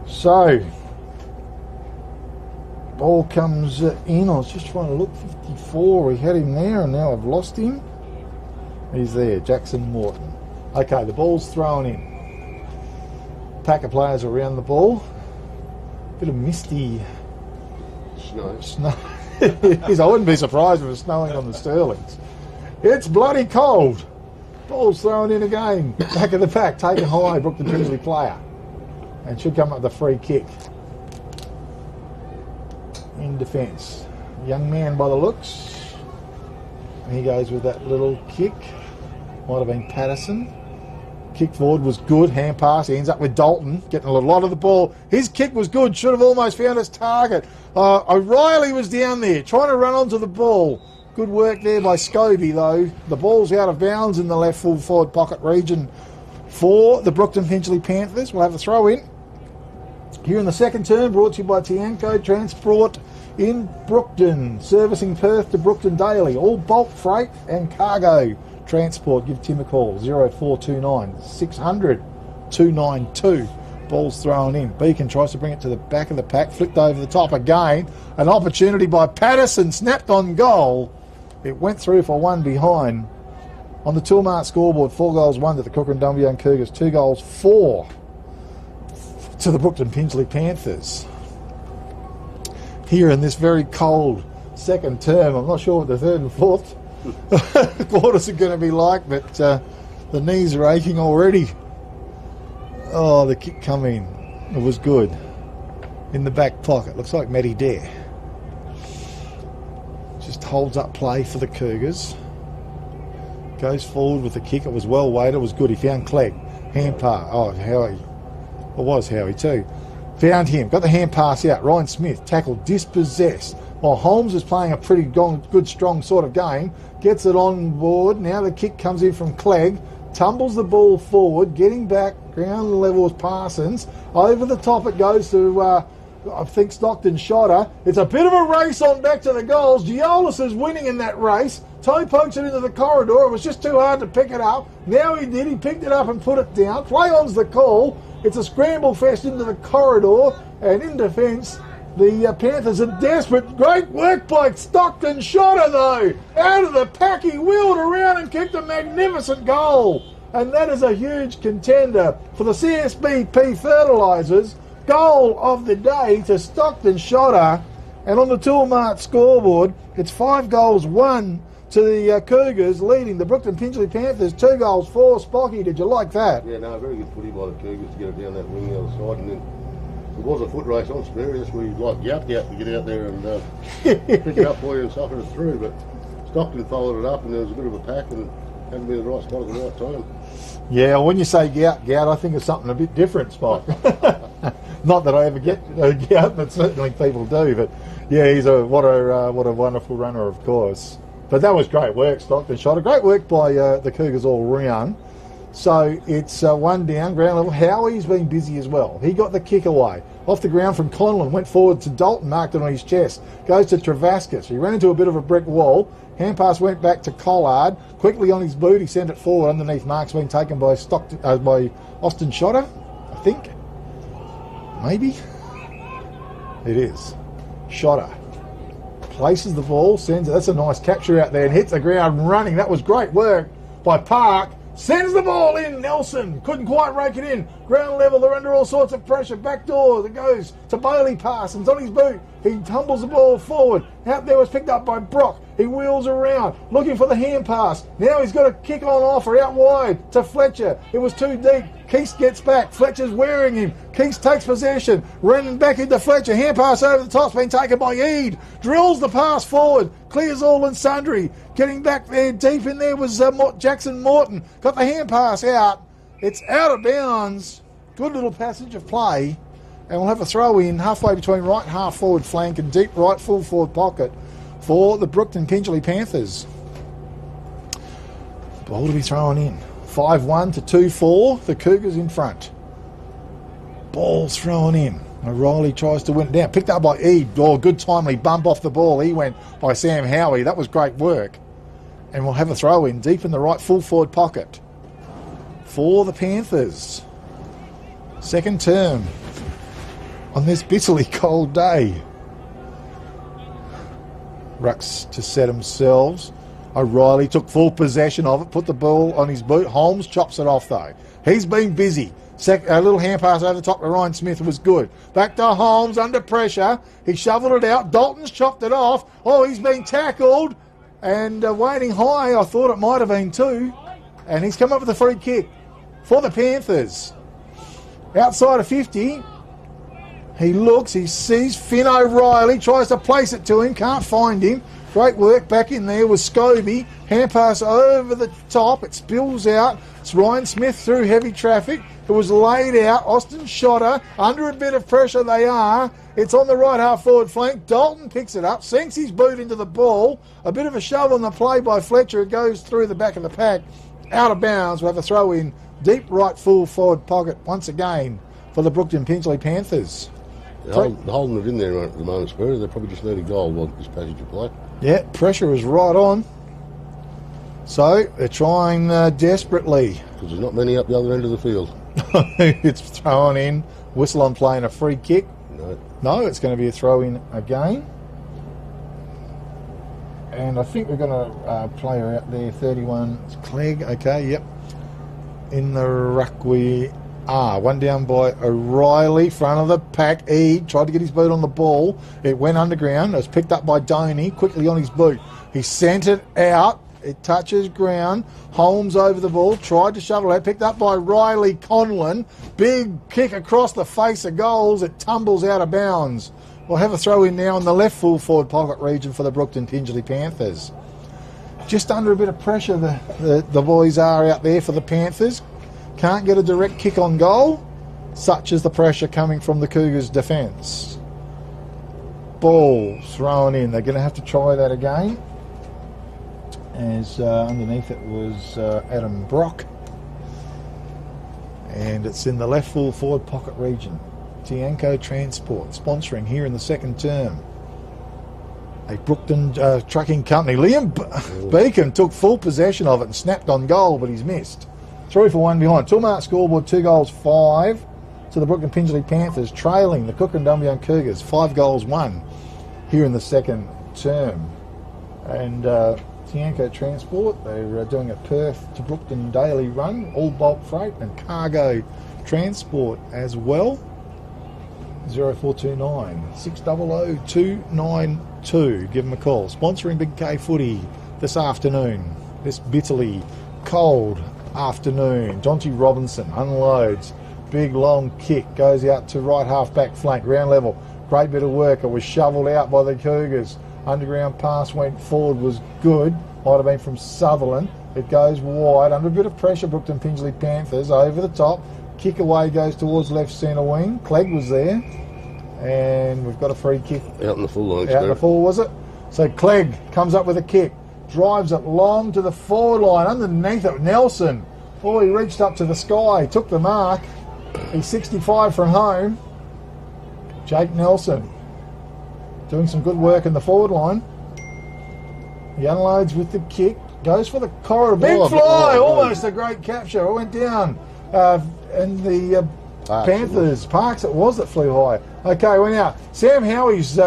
So, ball comes in. I was just trying to look. 54. We had him there, and now I've lost him. He's there, Jackson Morton. Okay, the ball's thrown in. Pack of players around the ball. Bit of misty snow. I wouldn't be surprised if it was snowing on the Sterlings. It's bloody cold. Ball's thrown in again. Back of the pack, taken high, Brookton Tinsley player. And should come up with a free kick. In defence. Young man by the looks. And he goes with that little kick. Might have been Patterson. Kick forward was good. Hand pass. He ends up with Dalton. Getting a lot of the ball. His kick was good. Should have almost found his target. O'Reilly was down there trying to run onto the ball. Good work there by Scobie though. The ball's out of bounds in the left full forward pocket region for the Brookton Finchley Panthers. We'll have a throw in. Here in the second term, brought to you by Tianco Transport in Brookton. Servicing Perth to Brookton daily. All bulk freight and cargo transport. Give Tim a call. 0429 600 292. Ball's thrown in. Beacon tries to bring it to the back of the pack. Flicked over the top again. An opportunity by Patterson. Snapped on goal. It went through for one behind. On the Toolmart scoreboard, 4 goals, 1 to the Kukerin Dumbleyung Cougars. 2 goals, 4 to the Brookton Finchley Panthers. Here in this very cold second term, I'm not sure what the third and fourth quarters are going to be like, but the knees are aching already. Oh, the kick come in. It was good. In the back pocket. Looks like Matty Dare. Just holds up play for the Cougars. Goes forward with the kick. It was well weighted. It was good. He found Clegg. Hand pass. Oh, Howie. It was Howie too. Found him. Got the hand pass out. Ryan Smith tackled, dispossessed. While Holmes is playing a pretty good, strong sort of game. Gets it on board. Now the kick comes in from Clegg. Tumbles the ball forward. Getting back. Ground level with Parsons. Over the top it goes to, I think, Stockton Shotter. It's a bit of a race on back to the goals. Giolis is winning in that race. Toe pokes it into the corridor. It was just too hard to pick it up. Now he did. He picked it up and put it down. Play on's the call. It's a scramble fest into the corridor. And in defence, the Panthers are desperate. Great work by Stockton Shotter, though. Out of the pack, he wheeled around and kicked a magnificent goal. And that is a huge contender for the CSBP Fertilisers. Goal of the day to Stockton Shotter. And on the Toolmart scoreboard, it's 5 goals, 1 to the Cougars, leading the Brookton Finchley Panthers. 2 goals, 4. Spocky, did you like that? Yeah, no, very good footy by the Cougars to get it down that wing the other side. And then there was a foot race on Sperry. That's where you'd like yapped out to get out there and pick it up for you and suffer it through. But Stockton followed it up and there was a bit of a pack and hadn't been the right spot at the right time. Yeah, when you say gout, I think of something a bit different, Spot. Not that I ever get gout, but certainly people do. But yeah, he's what a wonderful runner, of course. But that was great work, Stockton Shotter. Great work by the Cougars all round. So it's 1 down, ground level. Howie's been busy as well. He got the kick away. Off the ground from Conlon, went forward to Dalton, marked it on his chest. Goes to Travascus. He ran into a bit of a brick wall. Hand pass went back to Collard. Quickly on his boot, he sent it forward underneath. Mark's been taken by by Austin Shotter, I think. Maybe. It is. Shotter. Places the ball, sends it. That's a nice capture out there and hits the ground running. That was great work by Park. Sends the ball in. Nelson couldn't quite rake it in. Ground level, they're under all sorts of pressure. Back door, it goes to Bailey. Parsons on his boot. He tumbles the ball forward. Out there was picked up by Brock. He wheels around, looking for the hand pass. Now he's got a kick on offer out wide to Fletcher. It was too deep. Keith gets back. Fletcher's wearing him. Keith takes possession. Running back into Fletcher. Hand pass over the top's been taken by Eade. Drills the pass forward. Clears all and sundry. Getting back there, deep in there was Jackson Morton. Got the hand pass out. It's out of bounds. Good little passage of play. And we'll have a throw in halfway between right half forward flank and deep right full forward pocket for the Brookton Pingelly Panthers. Ball to be thrown in. 5-1 to 2-4. The Cougars in front. Ball's thrown in. O'Reilly tries to win it down. Picked up by Eade. Oh, good timely bump off the ball. He went by Sam Howie. That was great work. And we'll have a throw in deep in the right full forward pocket for the Panthers. Second term on this bitterly cold day. Rucks to set themselves. O'Reilly took full possession of it, put the ball on his boot. Holmes chops it off though. He's been busy. A little hand pass over the top to Ryan Smith was good. Back to Holmes under pressure. He shoveled it out. Dalton's chopped it off. Oh, he's been tackled and waiting high. I thought it might have been too. And he's come up with a free kick for the Panthers. Outside of 50. He looks, he sees Finn O'Reilly, tries to place it to him, can't find him. Great work back in there with Scobie. Hand pass over the top, it spills out. It's Ryan Smith through heavy traffic. It was laid out. Austin Shotter, under a bit of pressure they are. It's on the right half forward flank. Dalton picks it up, sinks his boot into the ball. A bit of a shove on the play by Fletcher. It goes through the back of the pack. Out of bounds. We'll have a throw in deep right full forward pocket once again for the Brookton Pingelly Panthers. They're holding it in there at the moment, Spurs. They probably just need a goal on this passage of play. Yeah, pressure is right on. So they're trying desperately. Because there's not many up the other end of the field. It's thrown in. Whistle on playing a free kick. No, it's going to be a throw in again. And I think we're going to play her out there. 31. It's Clegg. Okay, yep. In the ruck we are. One down by O'Reilly. Front of the pack. Eade tried to get his boot on the ball. It went underground. It was picked up by Doney. Quickly on his boot. He sent it out. It touches ground. Holmes over the ball. Tried to shovel it. Picked up by Riley Conlon. Big kick across the face of goals. It tumbles out of bounds. We'll have a throw in now in the left full forward pocket region for the Brookton Pingelly Panthers. Just under a bit of pressure the boys are out there for the Panthers. Can't get a direct kick on goal. Such is the pressure coming from the Cougars' defence. Ball thrown in. They're going to have to try that again. As underneath it was Adam Brock. And it's in the left full forward pocket region. Tianco Transport sponsoring here in the second term. A Brookton trucking company. Liam Beacon took full possession of it and snapped on goal, but he's missed. 3 for 1 behind. Toolmark scoreboard, 2 goals, 5 to the Brookton Pingelly Panthers, trailing the Kukerin Dumbleyung Cougars, 5 goals, 1 here in the second term. And Tianco Transport, they're doing a Perth to Brookton daily run, all bulk freight and cargo transport as well. 0429 600 292. Give them a call. Sponsoring Big K Footy this afternoon, this bitterly cold afternoon. Jonty Robinson unloads. Big long kick goes out to right half back flank, round level. Great bit of work. It was shoveled out by the Cougars. Underground pass went forward, was good. Might have been from Sutherland. It goes wide under a bit of pressure. Brookton Pingelly Panthers over the top. Kick away goes towards left centre wing. Clegg was there. And we've got a free kick. Out in the full line. Out in the full, was it? So Clegg comes up with a kick. Drives it long to the forward line. Underneath it, Nelson Oh, he reached up to the sky, took the mark. He's 65 from home. Jake Nelson doing some good work in the forward line. He unloads with the kick, goes for the corridor. Big fly, almost a great capture. It went down. And the Panthers, Parks it was that flew high. Okay, well now, Sam Howie's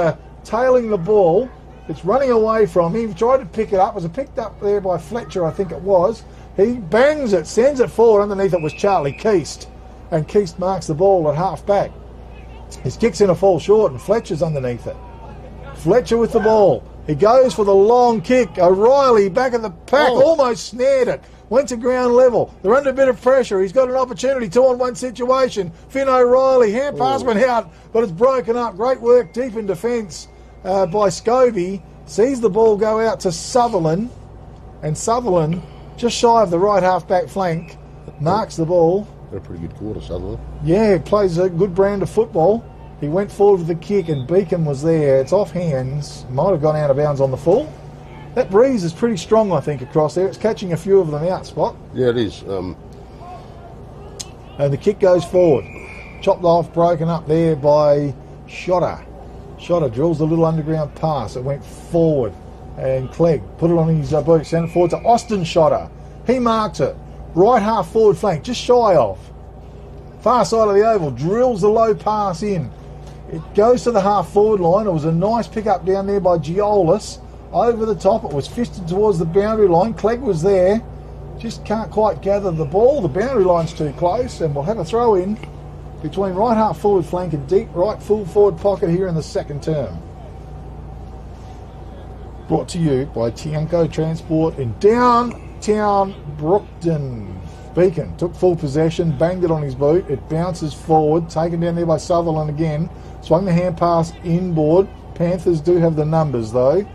tailing the ball. It's running away from him. He tried to pick it up. It was picked up there by Fletcher, I think it was. He bangs it, sends it forward. Underneath it was Charlie Keast. And Keast marks the ball at half back. His kick's in a fall short and Fletcher's underneath it. Fletcher with the ball. He goes for the long kick. O'Reilly back at the pack, almost snared it. Went to ground level. They're under a bit of pressure. He's got an opportunity, 2-on-1 situation. Finn O'Reilly, hand pass went out, but it's broken up. Great work deep in defence by Scobie. Sees the ball go out to Sutherland, and Sutherland, just shy of the right half-back flank, marks the ball. Got a pretty good quarter, Sutherland. Yeah, plays a good brand of football. He went forward with the kick and Beacon was there. It's off hands. Might have gone out of bounds on the full. That breeze is pretty strong, I think, across there. It's catching a few of them out, Spot. Yeah, it is. And the kick goes forward. Chopped off, broken up there by Shotter. Shotter drills the little underground pass. It went forward. And Clegg put it on his boot, sent it forward to Austin Shotter. He marks it. Right half forward flank, just shy of. Far side of the oval, drills the low pass in. It goes to the half forward line. It was a nice pick up down there by Giolis. Over the top, it was fisted towards the boundary line. Clegg was there. Just can't quite gather the ball. The boundary line's too close, and we'll have a throw in between right half forward flank and deep right full forward pocket here in the second term. Brought to you by Tianco Transport in downtown Brookton. Beacon took full possession, banged it on his boot. It bounces forward, taken down there by Sutherland again. Swung the hand pass inboard. Panthers do have the numbers though.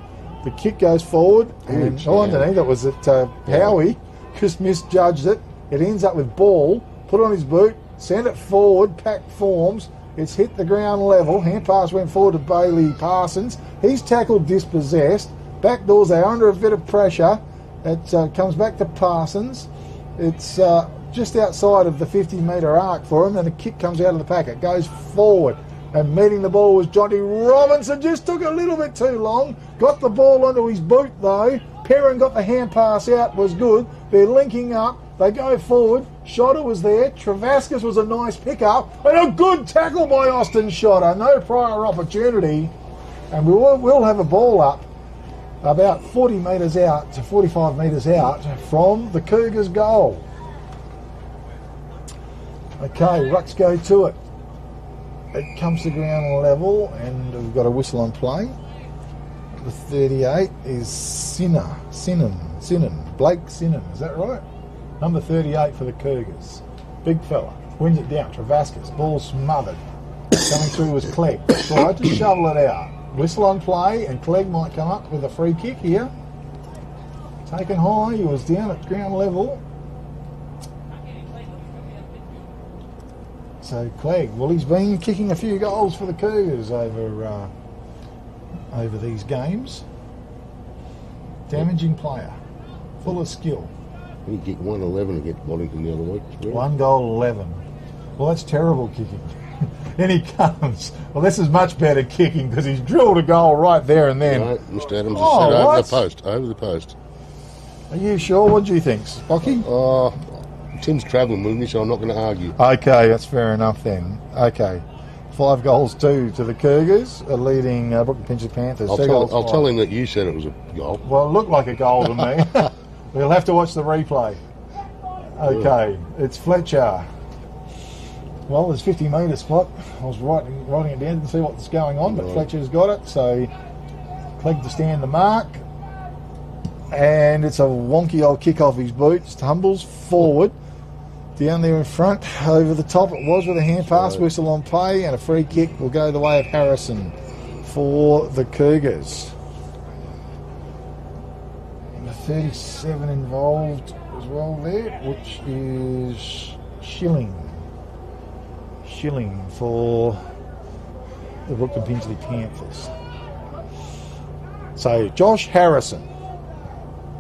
The kick goes forward, and underneath it was at Howie. Just misjudged it. It ends up with ball. Put it on his boot, send it forward, pack forms. It's hit the ground level. Hand pass went forward to Bailey Parsons. He's tackled dispossessed. Back doors, they're under a bit of pressure. It comes back to Parsons. It's just outside of the 50-metre arc for him, and the kick comes out of the pack. It goes forward, and meeting the ball was Johnny Robinson. Just took a little bit too long. Got the ball onto his boot, though. Perrin got the hand pass out, was good. They're linking up. They go forward. Shotter was there. Travascus was a nice pickup. And a good tackle by Austin Shotter. No prior opportunity. And we'll have a ball up about 40 metres out to 45 metres out from the Cougars' goal. Okay, Rucks go to it. It comes to ground level, and we've got a whistle on play. The 38 is Sinan, Blake Sinan, is that right? Number 38 for the Cougars. Big fella, wins it down, Travascus, ball smothered. Coming through was Clegg, tried to shovel it out. Whistle on play, and Clegg might come up with a free kick here. Taken high, he was down at ground level. So Clegg, well, he's been kicking a few goals for the Cougars over these games. Damaging player, full of skill. He kicked 1-11 against Wellington the other week. 1 goal, 11. Well, that's terrible kicking. In he comes. Well, this is much better kicking because he's drilled a goal right there and then. No, Mr. Adams has said over what? the post. Over the post. Are you sure? What do you think, Spocky? Tim's travelling with me, so I'm not going to argue. Okay, that's fair enough then. Okay. 5 goals, 2 to the Cougars, leading Brooklyn Pinchers Panthers. I'll tell him that you said it was a goal. Well, it looked like a goal to me. We'll have to watch the replay. Okay, it's Fletcher. Well, there's 50 metre spot. I was writing it down to see what was going on, but Fletcher's got it, so Clegg to stand the mark. And it's a wonky old kick off his boot. Tumbles forward. Down there in front, over the top it was with a hand pass, whistle on play, and a free kick will go the way of Harrison for the Cougars. Number 37 involved as well there, which is Schilling for the Brooklyn Pinchers Panthers. So Josh Harrison,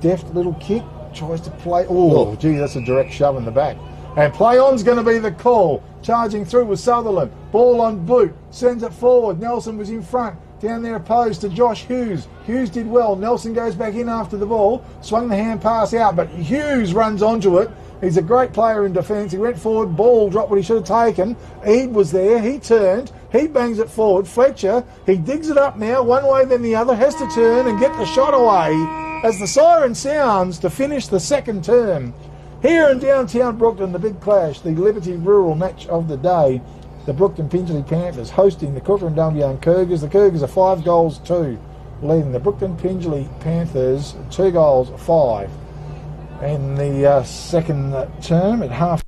deft little kick, tries to play. Oh, gee, that's a direct shove in the back. And play on's going to be the call. Charging through with Sutherland. Ball on boot. Sends it forward. Nelson was in front. Down there opposed to Josh Hughes. Hughes did well. Nelson goes back in after the ball. Swung the hand pass out, but Hughes runs onto it. He's a great player in defence. He went forward. Ball dropped what he should have taken. Eade was there. He turned. He bangs it forward. Fletcher, he digs it up now. One way then the other. Has to turn and get the shot away as the siren sounds to finish the second term. Here in downtown Brookton, the big clash, the Liberty Rural match of the day. The Brookton Pingelly Panthers hosting the Kukerin Dumbleyung Cougars. The Cougars are 5-2, leading the Brookton Pingelly Panthers 2-5. In the second term at half.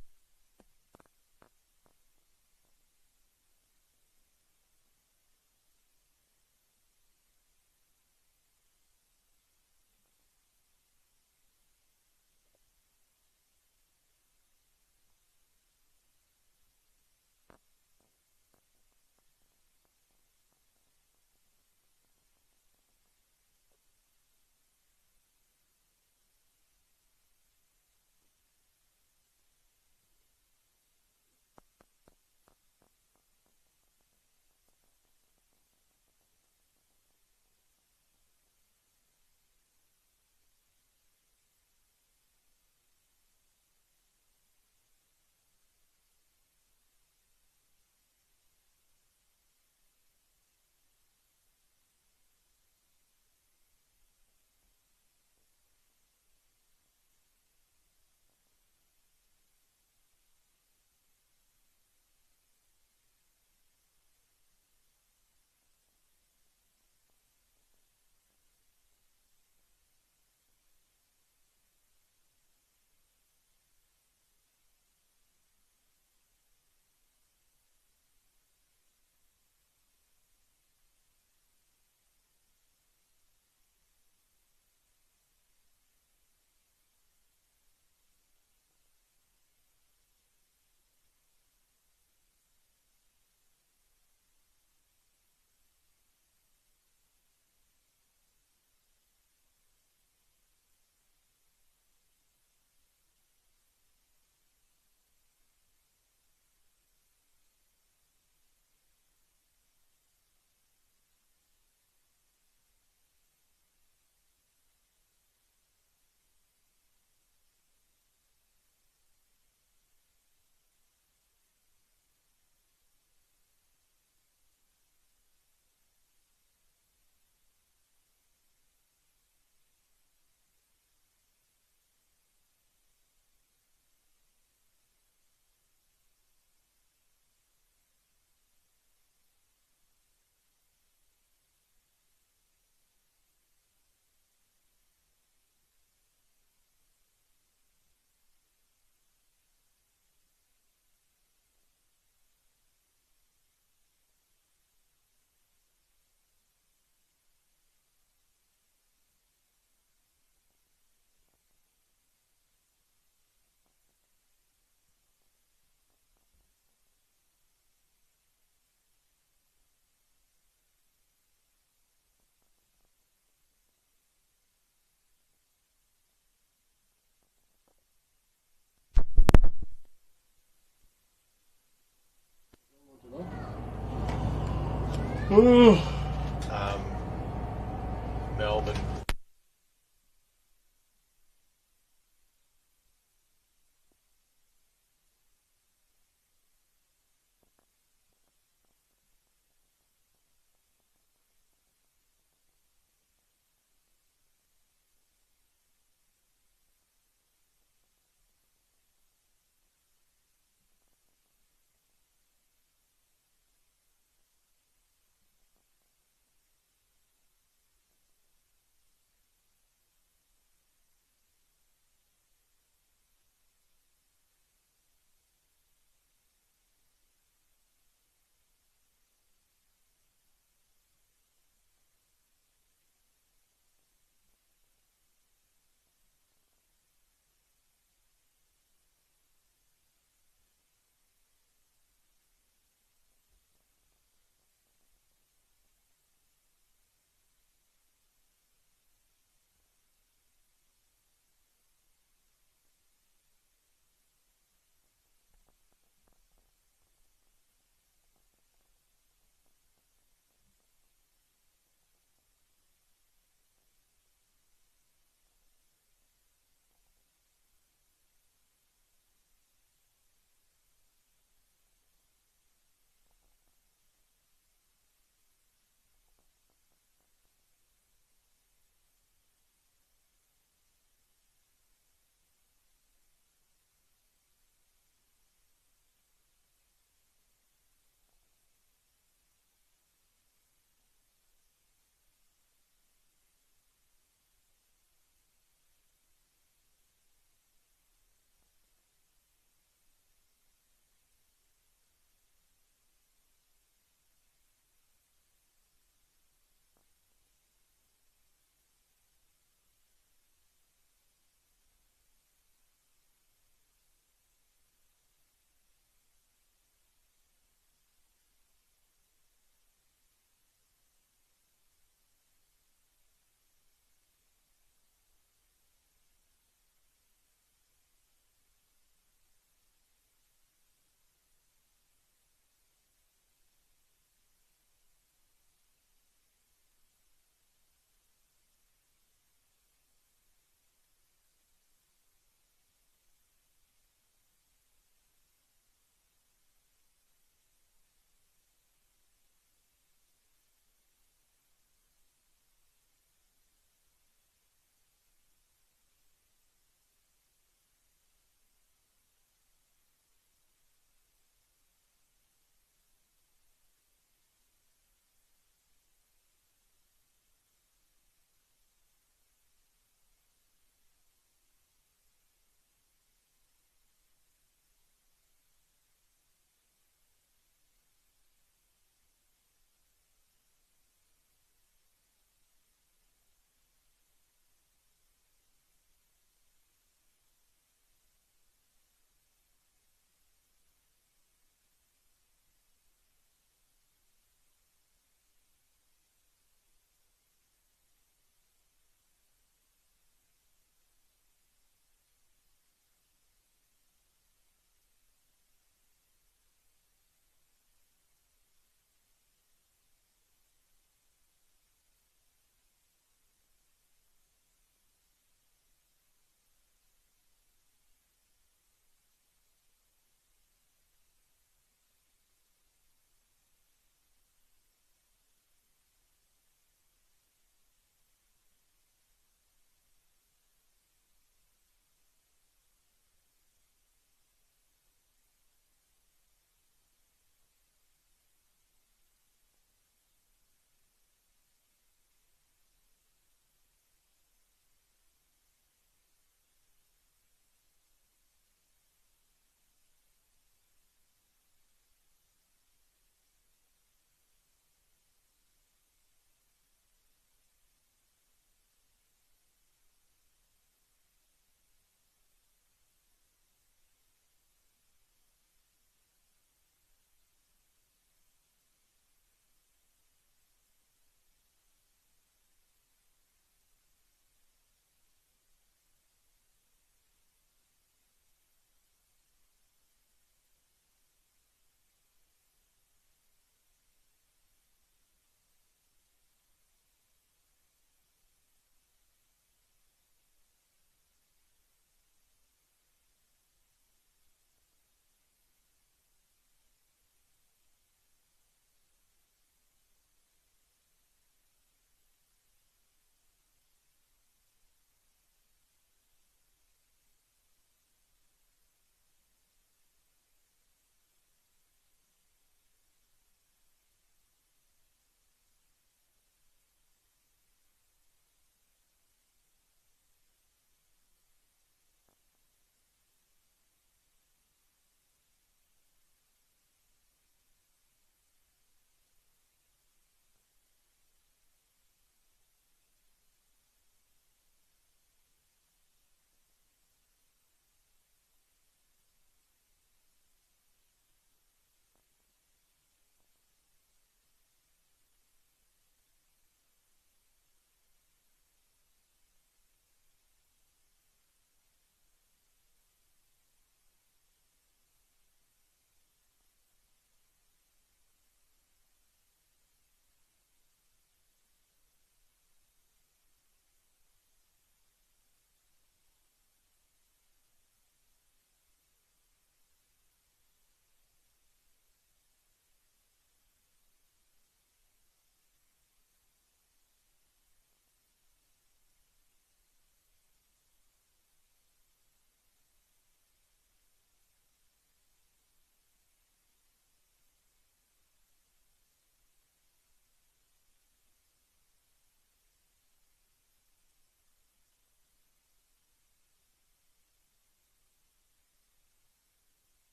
Melbourne.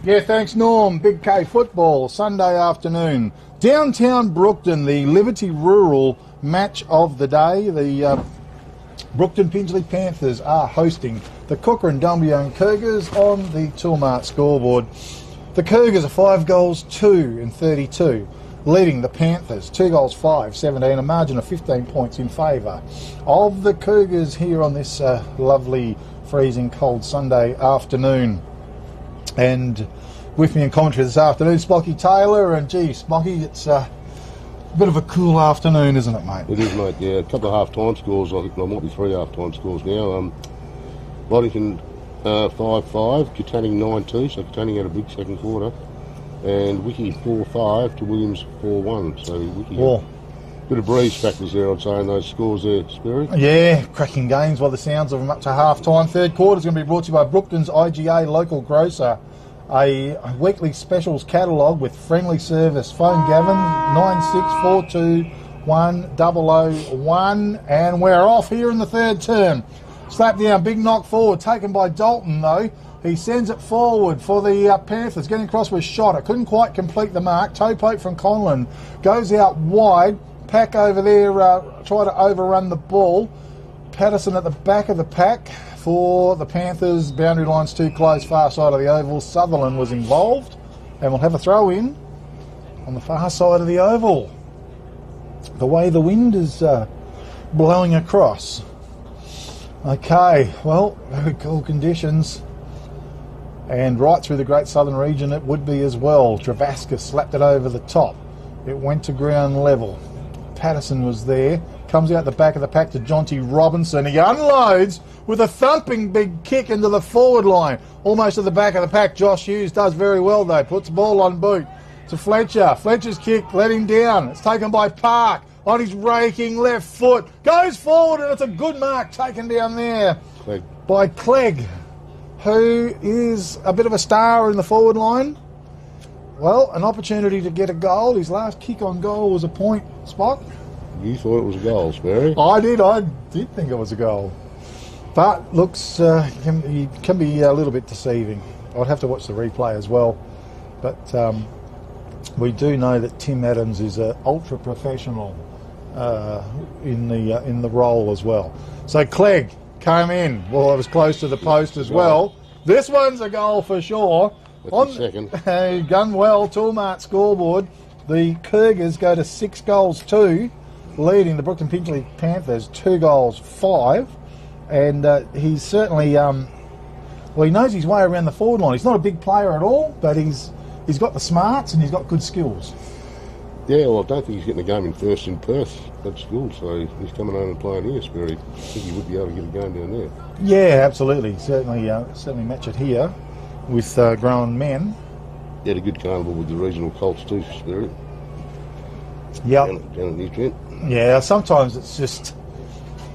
Yeah, thanks, Norm. Big K football, Sunday afternoon. Downtown Brookton, the Liberty Rural match of the day. The Brookton Pingelly Panthers are hosting the Kukerin Dumbleyung Cougars on the Toolmart scoreboard. The Cougars are 5 goals 2 in 32, leading the Panthers 2 goals 5, 17, a margin of 15 points in favour of the Cougars here on this lovely freezing cold Sunday afternoon. And with me in commentary this afternoon, Spocky Taylor, and gee, Spocky, it's a bit of a cool afternoon, isn't it, mate? It is, mate, yeah. A couple of half-time scores, I think there might be 3 half-time scores now. Boddington 5-5, Katanning 9-2, so Katanning had a big second quarter. And Wiki 4-5 to Williams 4-1, so Wiki... Well, bit of breeze factors there, I'd say, in those scores there, Spirit. yeah, cracking games by the sounds of them up to half-time. Third quarter is going to be brought to you by Brookton's IGA local grocer. A weekly specials catalogue with friendly service. Phone Gavin 96421001, and we're off here in the third term. Slap down, big knock forward, taken by Dalton though. He sends it forward for the Panthers. Getting across with shot. It couldn't quite complete the mark. Toe poke from Conlon. Goes out wide. Pack over there, try to overrun the ball. Patterson at the back of the pack for the Panthers. Boundary line's too close, far side of the oval. Sutherland was involved, and we'll have a throw in on the far side of the oval. The way the wind is blowing across. Okay, well, very cool conditions. And right through the Great Southern region it would be as well. Travascus slapped it over the top. It went to ground level. Patterson was there, comes out the back of the pack to Jonty Robinson. He unloads with a thumping big kick into the forward line. Almost at the back of the pack. Josh Hughes does very well though, puts the ball on boot to Fletcher. Fletcher's kick let him down. It's taken by Park on his raking left foot. Goes forward and it's a good mark taken down there by Clegg, who is a bit of a star in the forward line. Well, an opportunity to get a goal. His last kick on goal was a point, Spot. You thought it was a goal, Sperry? I did think it was a goal. But looks can be a little bit deceiving. I'd have to watch the replay as well. But we do know that Tim Adams is an ultra professional in the role as well. So Clegg came in. Well, it was close to the post as well. This one's a goal for sure. That's the second. Gunwell, Toolmart scoreboard. The Cougars go to 6 goals 2, leading the Brookton Pingelly Panthers 2 goals 5. And he's certainly, well, he knows his way around the forward line. He's not a big player at all, but he's got the smarts and he's got good skills. Yeah, well, I don't think he's getting a game in first in Perth at school, so he's coming home and playing here, Spirit. I think he would be able to get a game down there. Yeah, absolutely. Certainly match it here with grown men. He had a good carnival with the regional Colts too, Spirit. Yeah. Down at Nutrient. Yeah, sometimes it's just,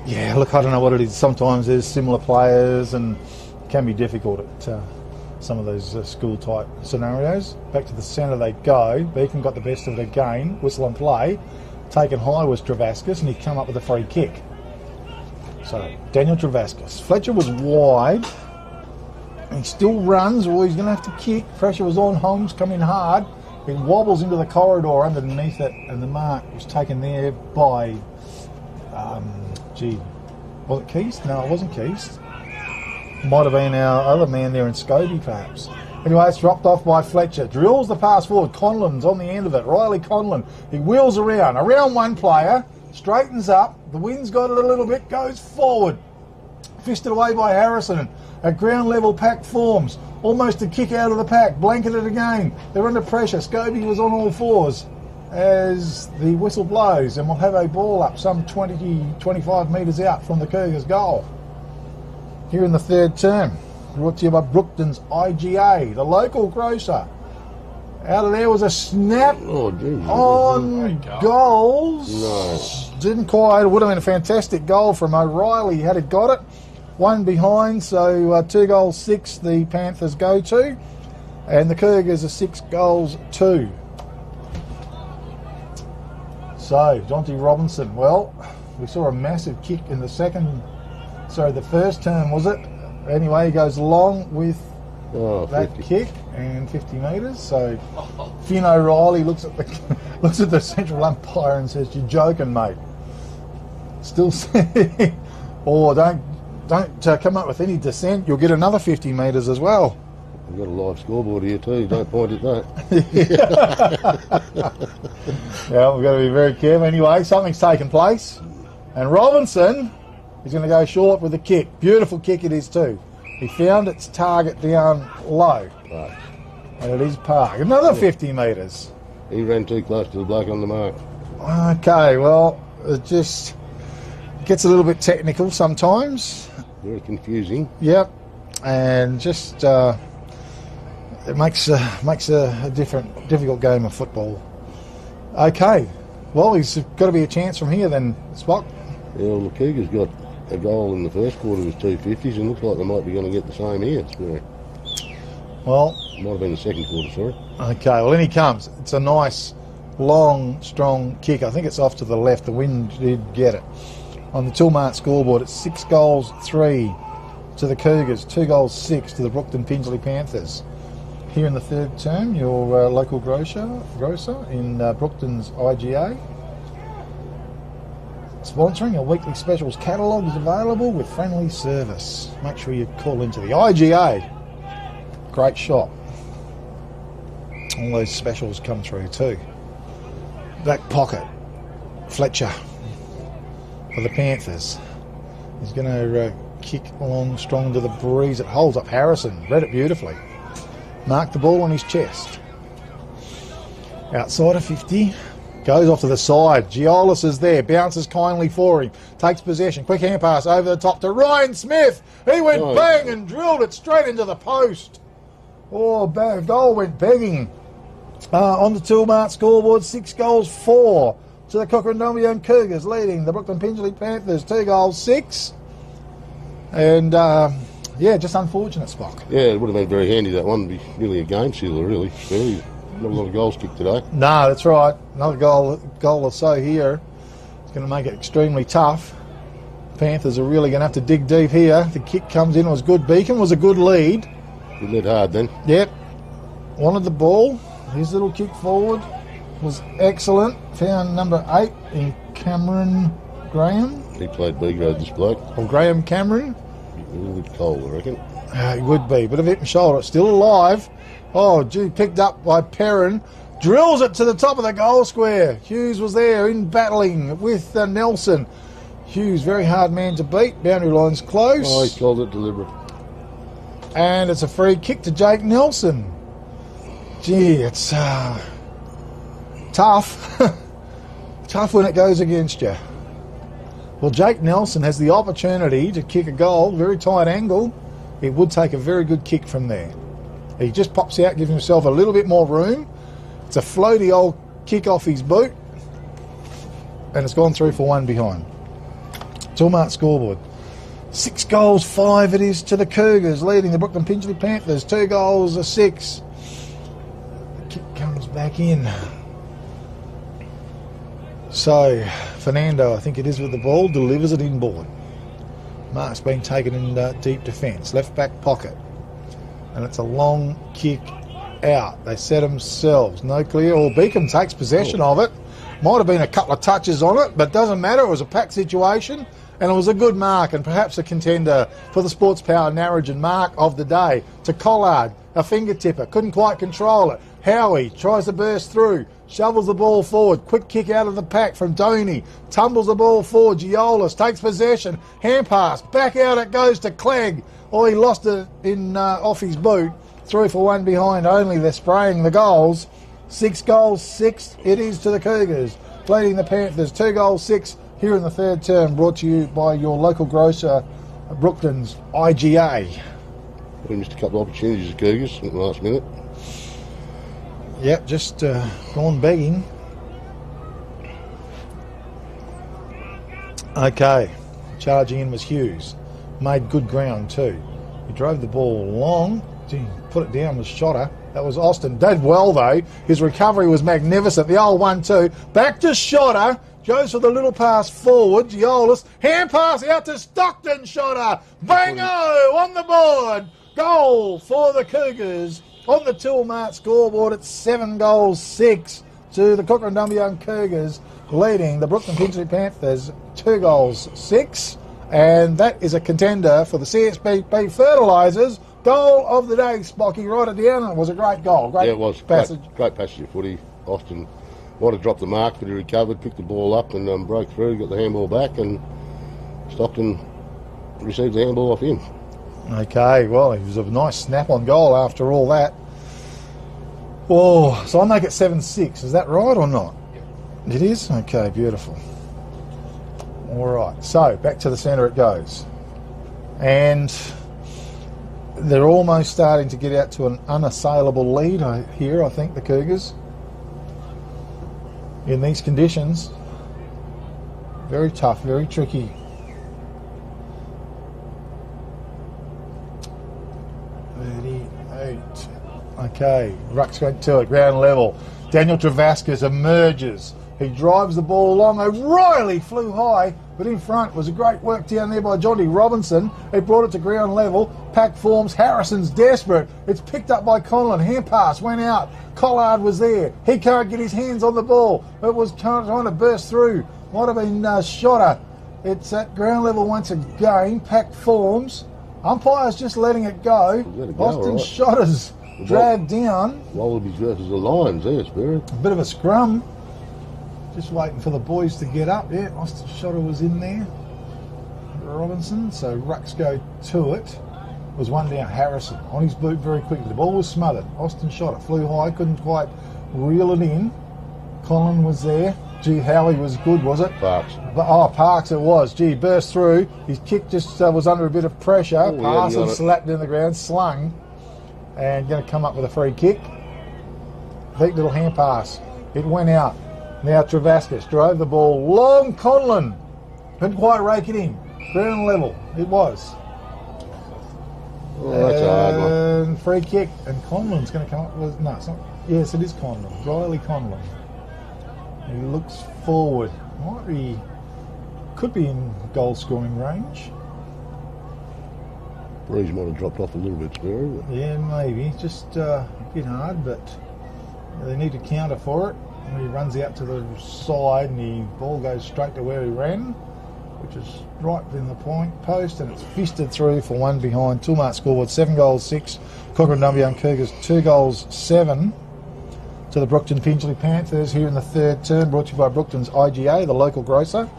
yeah, look, I don't know what it is. Sometimes there's similar players and it can be difficult at some of those school-type scenarios. Back to the centre they go. Beacon got the best of it again. Whistle and play. Taken high was Travascus, and he come up with a free kick. So, Daniel Travascus. Fletcher was wide. He still runs, or he's going to have to kick. Pressure was on. Holmes coming hard. He wobbles into the corridor underneath it, and the mark was taken there by, was it Keast? No, it wasn't Keast. Might have been our other man there in Scobie, perhaps. Anyway, it's dropped off by Fletcher. Drills the pass forward. Conlon's on the end of it. Riley Conlon. He wheels around one player, straightens up. The wind's got it a little bit, goes forward. Fisted away by Harrison. At ground level, pack forms. Almost a kick out of the pack. Blanketed again. They're under pressure. Scobie was on all fours as the whistle blows, and we'll have a ball up some 20-25 metres out from the Cougars' goal. Here in the third term, brought to you by Brookton's IGA, the local grocer. Out of there was a snap on goals. No. Didn't quite. It would have been a fantastic goal from O'Reilly had it got it. One behind, so 2 goals 6 the Panthers go to. And the Cougars are 6 goals 2. So, Jonty Robinson, well, we saw a massive kick in the first term, was it? Anyway, he goes long with that 50. kick, and 50 metres. So Finn O'Reilly looks at the central umpire and says, "You're joking, mate." Still saying, or don't come up with any dissent. You'll get another 50 metres as well. We've got a live scoreboard here too. Don't point at that. Yeah, we've got to be very careful. Anyway, something's taken place, and Robinson is going to go short with a kick. Beautiful kick it is too. He found its target down low, and it is park. Another 50 metres. He ran too close to the bloke on the mark. Okay, well, it just gets a little bit technical sometimes. Very confusing. Yep, and just it makes a difficult game of football. Okay, well, he's got to be a chance from here then, Spock. Yeah, well, the Cougars got a goal in the first quarter with 250s, and looks like they might be going to get the same here. Well, might have been the second quarter, sorry. Okay, well, in he comes. It's a nice, long, strong kick. I think it's off to the left. The wind did get it. On the Tilmart scoreboard, it's 6 goals, 3 to the Cougars, 2 goals, 6 to the Brookton Pingelly Panthers. Here in the third term, your local grocer in Brookton's IGA. Sponsoring a weekly specials catalogue is available with friendly service. Make sure you call into the IGA. Great shop. All those specials come through too. Back pocket, Fletcher for the Panthers. He's going to kick along strong to the breeze. It holds up Harrison. Read it beautifully. Marked the ball on his chest. Outside of 50. Goes off to the side. Giolis is there. Bounces kindly for him. Takes possession. Quick hand pass over the top to Ryan Smith. He went bang and drilled it straight into the post. Oh, goal went begging. On the Tilmart scoreboard, 6 goals, 4 to the Kukerin Dumbleyung Cougars, leading the Brookton Pingelly Panthers, 2 goals, 6. And, yeah, just unfortunate, Spock. Yeah, it would have been very handy, that one. It'd be nearly a game sealer, really. Not a lot of goals kicked today. No, that's right. Another goal or so here. It's going to make it extremely tough. Panthers are really going to have to dig deep here. The kick comes in. It was good. Beacon was a good lead. Good lead hard then. Yep. Wanted the ball. His little kick forward was excellent. Found number 8 in Cameron Graham. He played B grade, this bloke. Or Graham Cameron. A little bit cold, I reckon. He would be. Bit of hip and shoulder. It's still alive. Oh, gee, picked up by Perrin. Drills it to the top of the goal square. Hughes was there in battling with Nelson. Hughes, very hard man to beat. Boundary line's close. Oh, he called it deliberate. And it's a free kick to Jake Nelson. Gee, it's tough. Tough when it goes against you. Well, Jake Nelson has the opportunity to kick a goal, very tight angle. He would take a very good kick from there. He just pops out, gives himself a little bit more room. It's a floaty old kick off his boot. And it's gone through for 1 behind. Tilmart scoreboard. 6 goals, 5 it is to the Cougars, leading the Brookton Pingelly Panthers. 2 goals, 6. The kick comes back in. So, Fernando, I think it is with the ball, delivers it inboard. Mark's been taken in deep defence, left back pocket. And it's a long kick out. They set themselves. No clear. Or Beacom takes possession of it. Might have been a couple of touches on it, but doesn't matter. It was a packed situation. And it was a good mark and perhaps a contender for the Sports Power Narrogin mark of the day. To Collard, a finger tipper, couldn't quite control it. Howie tries to burst through, shovels the ball forward. Quick kick out of the pack from Doney. Tumbles the ball forward. Giolis takes possession. Hand pass. Back out it goes to Clegg. Oh, he lost it in off his boot. 3 for 1 behind only. They're spraying the goals. 6 goals, 6 it is to the Cougars. Leading the Panthers. 2 goals, 6 here in the third term. Brought to you by your local grocer, Brookton's IGA. We missed a couple of opportunities at Cougars at the last minute. Yep, just gone begging. Okay, charging in was Hughes. Made good ground too. He drove the ball long. Put it down with Shotter. That was Austin. Did well though. His recovery was magnificent. The old 1-2. Back to Shotter. Goes for the little pass forward. Giolis. Hand pass out to Stockton. Shotter. Bango on the board. Goal for the Cougars on the Toolmart scoreboard. It's 7 goals 6 to the Kukerin Dumbleyung Cougars, leading the Brooklyn Finchley Panthers 2 goals 6. And that is a contender for the CSBP Fertilisers goal of the day. Spocky, write it down. It was a great goal. Great, Yeah, it was. passage. Great passage of footy. Austin might have dropped the mark, but he recovered, picked the ball up and broke through, got the handball back, and Stockton received the handball off him. Okay, well, it was a nice snap-on goal after all that. Oh, so I make it 7-6. Is that right or not? It is? Okay, beautiful. All right, so back to the centre it goes. And they're almost starting to get out to an unassailable lead here, I think, the Cougars. In these conditions. Very tough, very tricky. Okay, Ruck's going to it, ground level. Daniel Travascus emerges. He drives the ball along. O'Reilly flew high, but in front was a great work down there by Johnny Robinson. He brought it to ground level. Pack forms. Harrison's desperate. It's picked up by Conlon. Hand pass went out. Collard was there. He can't get his hands on the ball. It was trying to burst through. Might have been Shotter. It's at ground level once again. Pack forms. Umpire's just letting it go. Austin right. Shotter's dragged down. Wallabies versus the Lions there, Spirit. A bit of a scrum. Just waiting for the boys to get up. Yeah, Austin Shotter was in there. Robinson, so Rucks go to it. Was one down. Harrison on his boot very quickly. The ball was smothered. Austin Shotter flew high, couldn't quite reel it in. Colin was there. Gee, Howie was good, was it? Parks. Parks it was. Gee, burst through. His kick just was under a bit of pressure. Parsons slapped in the ground, slung, and going to come up with a free kick. Neat little hand pass. It went out. Now Travascus drove the ball long. Conlon couldn't quite rake it in. Ground level. It was. Oh, that's a hard one. And free kick. And Conlon's going to come up with... No, it's not. Yes, it is Conlon. Riley Conlon. He looks forward. Could be in goal scoring range. Breeze might have dropped off a little bit, Spirit. Yeah, maybe. Just a bit hard, but they need a counter for it. And he runs out to the side and the ball goes straight to where he ran, which is right in the point post, and it's fisted through for one behind. Toolmart scoreboard 7 goals 6. Kukerin Dumbleyung Cougars 2 goals 7 to the Brooklyn Finchley Panthers here in the third term, brought to you by Brooklyn's IGA, the local grocer.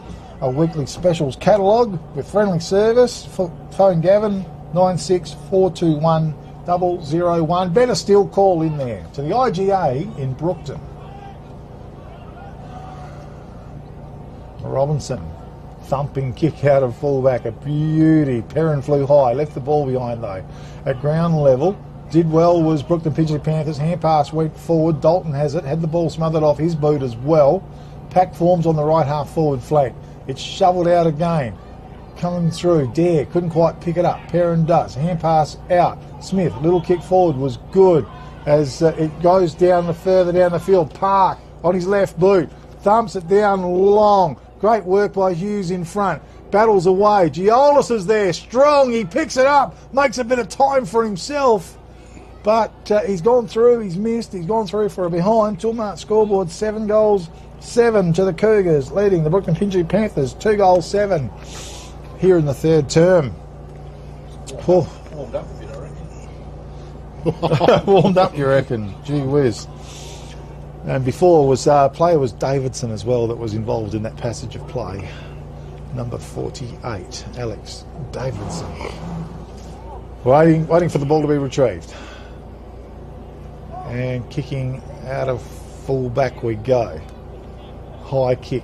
A weekly specials catalogue with friendly service. Phone Gavin 96421 001. Better still, call in there to the IGA in Brookton. Robinson, thumping kick out of fullback, a beauty. Perrin flew high, left the ball behind though. At ground level, did well was Brooklyn Finchley Panthers. Hand pass went forward. Dalton has it, had the ball smothered off his boot as well. Pack forms on the right half forward flank. It's shoveled out again. Coming through, Dare couldn't quite pick it up. Perrin does. Hand pass out. Smith, little kick forward was good as it goes down further down the field. Park on his left boot, thumps it down long. Great work by Hughes in front. Battles away. Giolis is there, strong. He picks it up, makes a bit of time for himself. But he's gone through, he's missed, he's gone through for a behind. Toolmart scoreboard 7 goals 7 to the Cougars, leading the Brooklyn Finchley Panthers 2 goals 7 here in the third term. Warmed up a bit, I reckon. Warmed up, you reckon? Gee whiz. And before was player was Davidson as well that was involved in that passage of play. Number 48, Alex Davidson. Waiting for the ball to be retrieved. And kicking out of full back we go. High kick,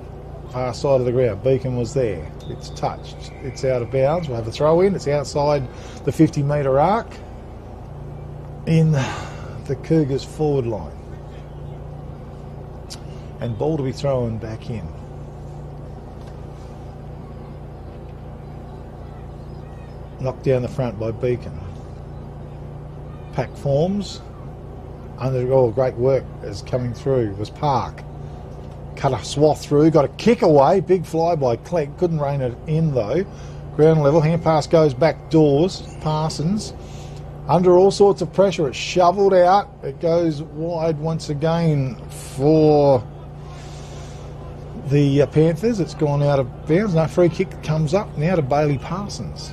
far side of the ground. Beacon was there. It's touched. It's out of bounds. We'll have a throw in. It's outside the 50-metre arc in the Cougars forward line. And ball to be thrown back in. Knocked down the front by Beacon. Pack forms. Great work as coming through was Park. Cut a swath through, got a kick away. Big fly by Clegg. Couldn't rein it in though. Ground level. Hand pass goes back doors. Parsons Under all sorts of pressure, it's shoveled out. It goes wide once again for the Panthers. It's gone out of bounds. No, free kick comes up now to Bailey Parsons.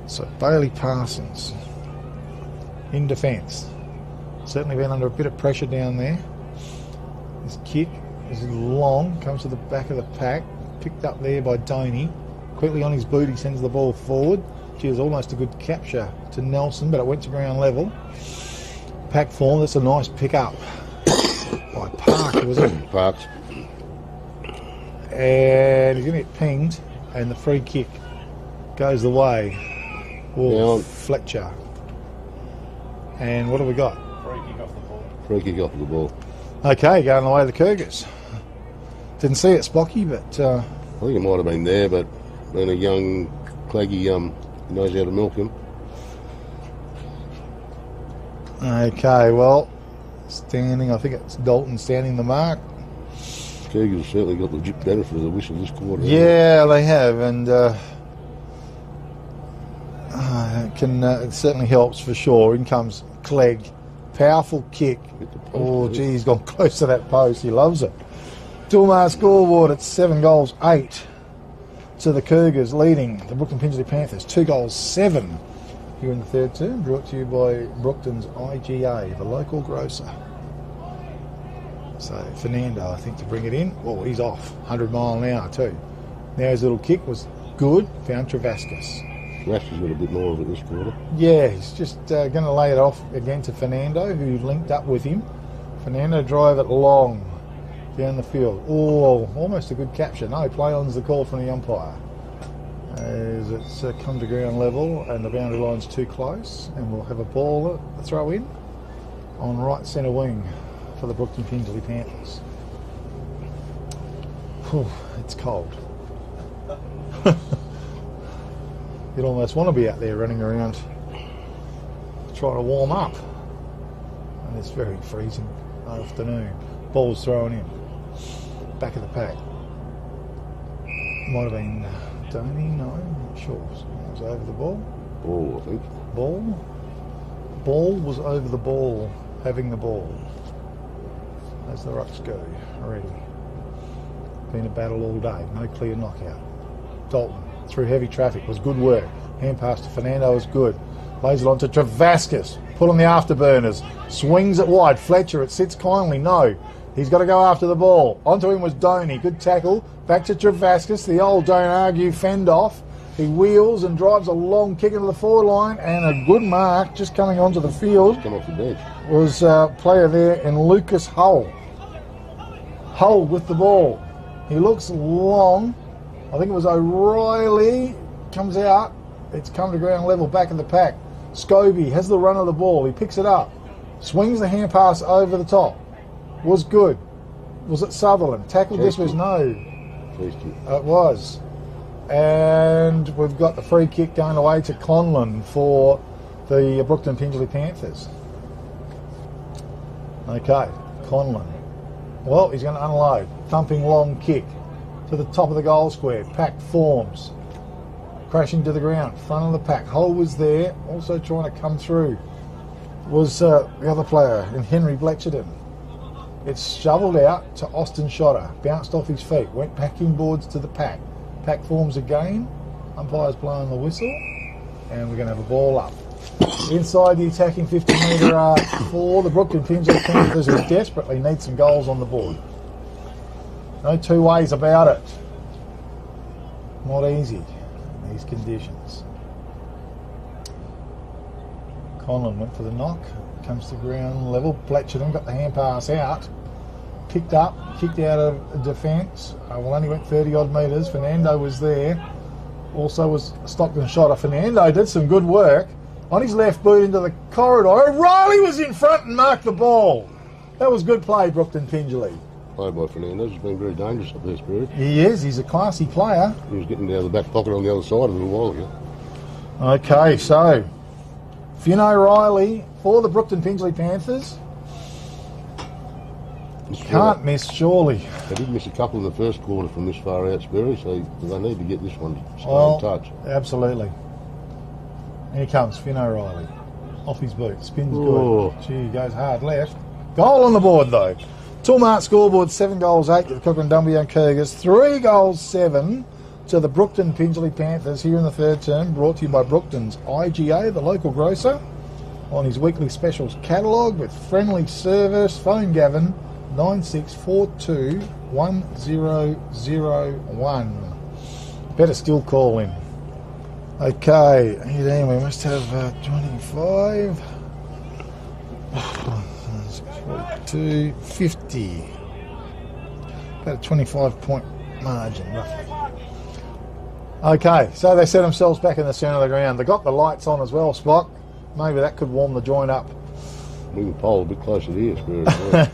So Bailey Parsons in defence. Certainly been under a bit of pressure down there. His kick is long, comes to the back of the pack. Picked up there by Doney. Quickly on his boot, he sends the ball forward. Gee, it was almost a good capture to Nelson, but it went to ground level. Pack form, that's a nice pick up by Park, was it? Parks. And he's going to get pinged, and the free kick goes the way of Fletcher. And what have we got? Free kick off the ball. Free kick off the ball. Okay, going the way of the Cougars. Didn't see it, Spocky, but... I think it might have been there, but being a young, claggy, knows how to milk him. Okay, well, standing, I think it's Dalton standing the mark. Cougars have certainly got the benefit of the whistle this quarter. Yeah, they have, and it certainly helps for sure. In comes Clegg. Powerful kick. Oh, gee, he's gone close to that post. He loves it. Dulmar scoreboard at 7 goals, 8 to the Cougars, leading the Brookton Pingelly Panthers 2 goals, 7 here in the third term. Brought to you by Brookton's IGA, the local grocer. So Fernando, I think, to bring it in. Oh, he's off 100 mile an hour too. Now his little kick was good. Found Travascus. Raster's got a bit more of it this quarter. Yeah, he's just going to lay it off again to Fernando, who linked up with him. Fernando drive it long down the field. Oh, almost a good capture. No, play on's the call from the umpire. As it's come to ground level and the boundary line's too close, and we'll have a ball to throw in on right centre wing for the Brookton Pingelly Panthers. Whew, it's cold. You'd almost want to be out there running around trying to warm up. And it's very freezing afternoon. Ball's thrown in. Back of the pack. Might have been Doney, no, not sure. It was over the ball. Ball, I think. Ball? Ball was over the ball, having the ball. As the rucks go, already. Been a battle all day, no clear knockout. Dalton, through heavy traffic, was good work. Hand pass to Fernando was good. Lays it on to Travascus, pulling the afterburners. Swings it wide. Fletcher, it sits kindly, no. He's got to go after the ball. Onto him was Doney, good tackle. Back to Travascus, the old don't argue fend off. He wheels and drives a long kick into the forward line, and a good mark just coming onto the field. Come off the bench. Was a player there in Lucas Hull. Hull with the ball. He looks long. I think it was O'Reilly. Comes out. It's come to ground level, back of the pack. Scobie has the run of the ball. He picks it up. Swings the hand pass over the top. Was good. Was it Sutherland? Tackled this was no. It was. And we've got the free kick going away to Conlon for the Brookton Pingelly Panthers. Okay, Conlon. Well, he's going to unload. Thumping long kick to the top of the goal square. Pack forms. Crashing to the ground. Front of the pack. Hull was there. Also trying to come through was the other player in Henry Bletcherton. It's shoveled out to Austin Shotter. Bounced off his feet. Went back inboards to the pack. Pack forms again. Umpire's blowing the whistle. And we're going to have a ball up. Inside the attacking 50-metre arc for the Brookton Pingelly Panthers, who desperately need some goals on the board. No two ways about it. Not easy in these conditions. Conlon went for the knock. Comes to ground level. Bletcherton got the hand pass out. Picked up, kicked out of defence. Only went 30-odd metres. Fernando was there. Also was Stockton Shotter. Fernando did some good work. On his left boot into the corridor. O'Reilly was in front and marked the ball. That was good play, Brookton Pingelly. Played by Fernandez. He's been very dangerous up there, Spirit. He is. He's a classy player. He was getting down the back pocket on the other side a little while ago. Okay, so Finn O'Reilly for the Brookton Pingelly Panthers. Can't miss, surely. They did miss a couple in the first quarter from this far out, Sperry, so they need to get this one to stay in touch. Absolutely. Here comes Finn O'Reilly. Off his boot. Spins Oh. good. Gee, goes hard left. Goal on the board, though. Toolmart scoreboard, 7 goals, 8 to the Kukerin Dumbleyung Cougars. 3 goals, 7 to the Brookton Pingelly Panthers here in the third term. Brought to you by Brookton's IGA, the local grocer, on his weekly specials catalogue with friendly service. Phone Gavin, 9642 1001. Better still call him. Okay, here we must have 25. 42, 50. About a 25-point margin, roughly. Okay, so they set themselves back in the centre of the ground. They got the lights on as well, Spock. Maybe that could warm the joint up. We can pole a bit closer to here, Spirit.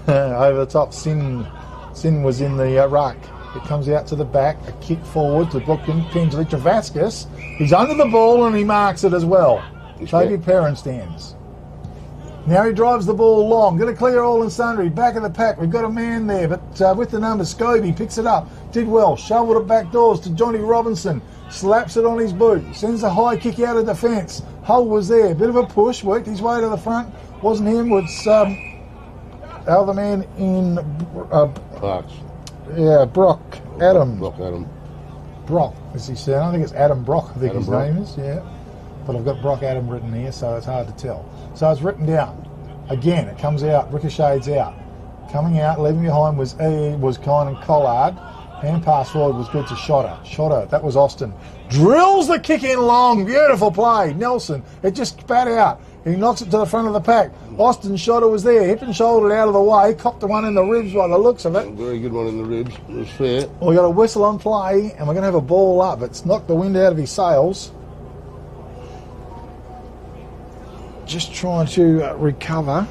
Over the top, Sin was in the ruck. It comes out to the back, a kick forward to Brookton Pingelly. Travaskis, he's under the ball and he marks it as well. Toby Perrin stands. Now he drives the ball long. Going to clear all and sundry. Back of the pack. We've got a man there, but with the number, Scobie picks it up. Did well. Shoveled it back doors to Johnny Robinson. Slaps it on his boot. Sends a high kick out of defence. Hull was there. Bit of a push. Worked his way to the front. Wasn't him. Was other man in... Parks. Yeah, Brock Adam. Brock Adam. Brock, as he said. I think it's Adam Brock, I think Adam his Brock. name is, yeah. But I've got Brock Adam written here, so it's hard to tell. So it's written down. Again, it comes out, ricochets out. Coming out, leaving behind was Kine and Collard. Hand pass forward was good to Shotter. Shotter, that was Austin. Drills the kick in long. Beautiful play. Nelson, it just spat out. He knocks it to the front of the pack. Austin Shotter was there, hip and shouldered out of the way, copped the one in the ribs by the looks of it. Very good one in the ribs. It was fair. Well, we got a whistle on play, and we're going to have a ball up. It's knocked the wind out of his sails. Just trying to recover.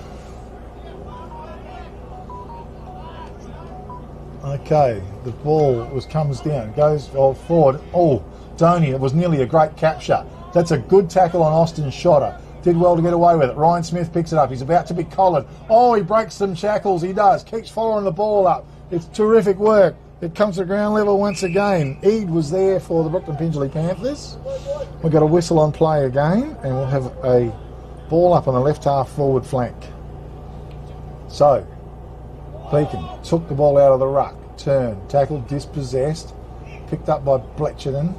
Okay, the ball comes down, goes forward. Oh, Donny, it was nearly a great capture. That's a good tackle on Austin Shotter. Did well to get away with it. Ryan Smith picks it up. He's about to be collared. Oh, he breaks some shackles. He does. Keeps following the ball up. It's terrific work. It comes to ground level once again. Eade was there for the Brookton Pingelly Panthers. We've got a whistle on play again, and we'll have a ball up on the left half forward flank. So, Beacon took the ball out of the ruck. Turned. Tackled, dispossessed. Picked up by Bletcherton.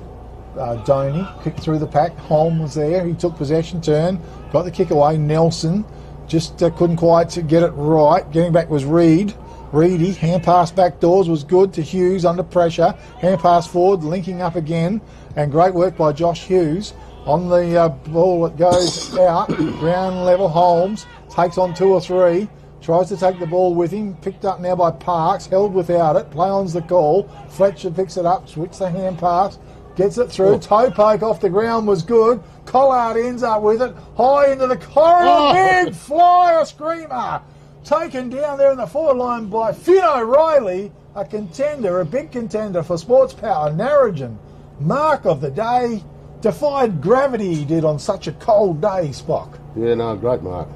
Donny kicked through the pack. Holm was there. He took possession, turn, got the kick away. Nelson just couldn't quite get it right. Getting back was Reed. Reedy, hand pass back doors was good to Hughes under pressure. Hand pass forward, linking up again. And great work by Josh Hughes. On the ball that goes out, ground level, Holmes takes on 2 or 3. Tries to take the ball with him. Picked up now by Parks. Held without it. Play on's the call. Fletcher picks it up. Switch the hand pass. Gets it through. Toe poke off the ground was good. Collard ends up with it. High into the corridor. Big fly, a screamer. Taken down there in the forward line by Finn O'Reilly. A contender, a big contender for Sports Power. Narrogin. Mark of the day. Defied gravity he did on such a cold day, Spock. Yeah, no, great mark.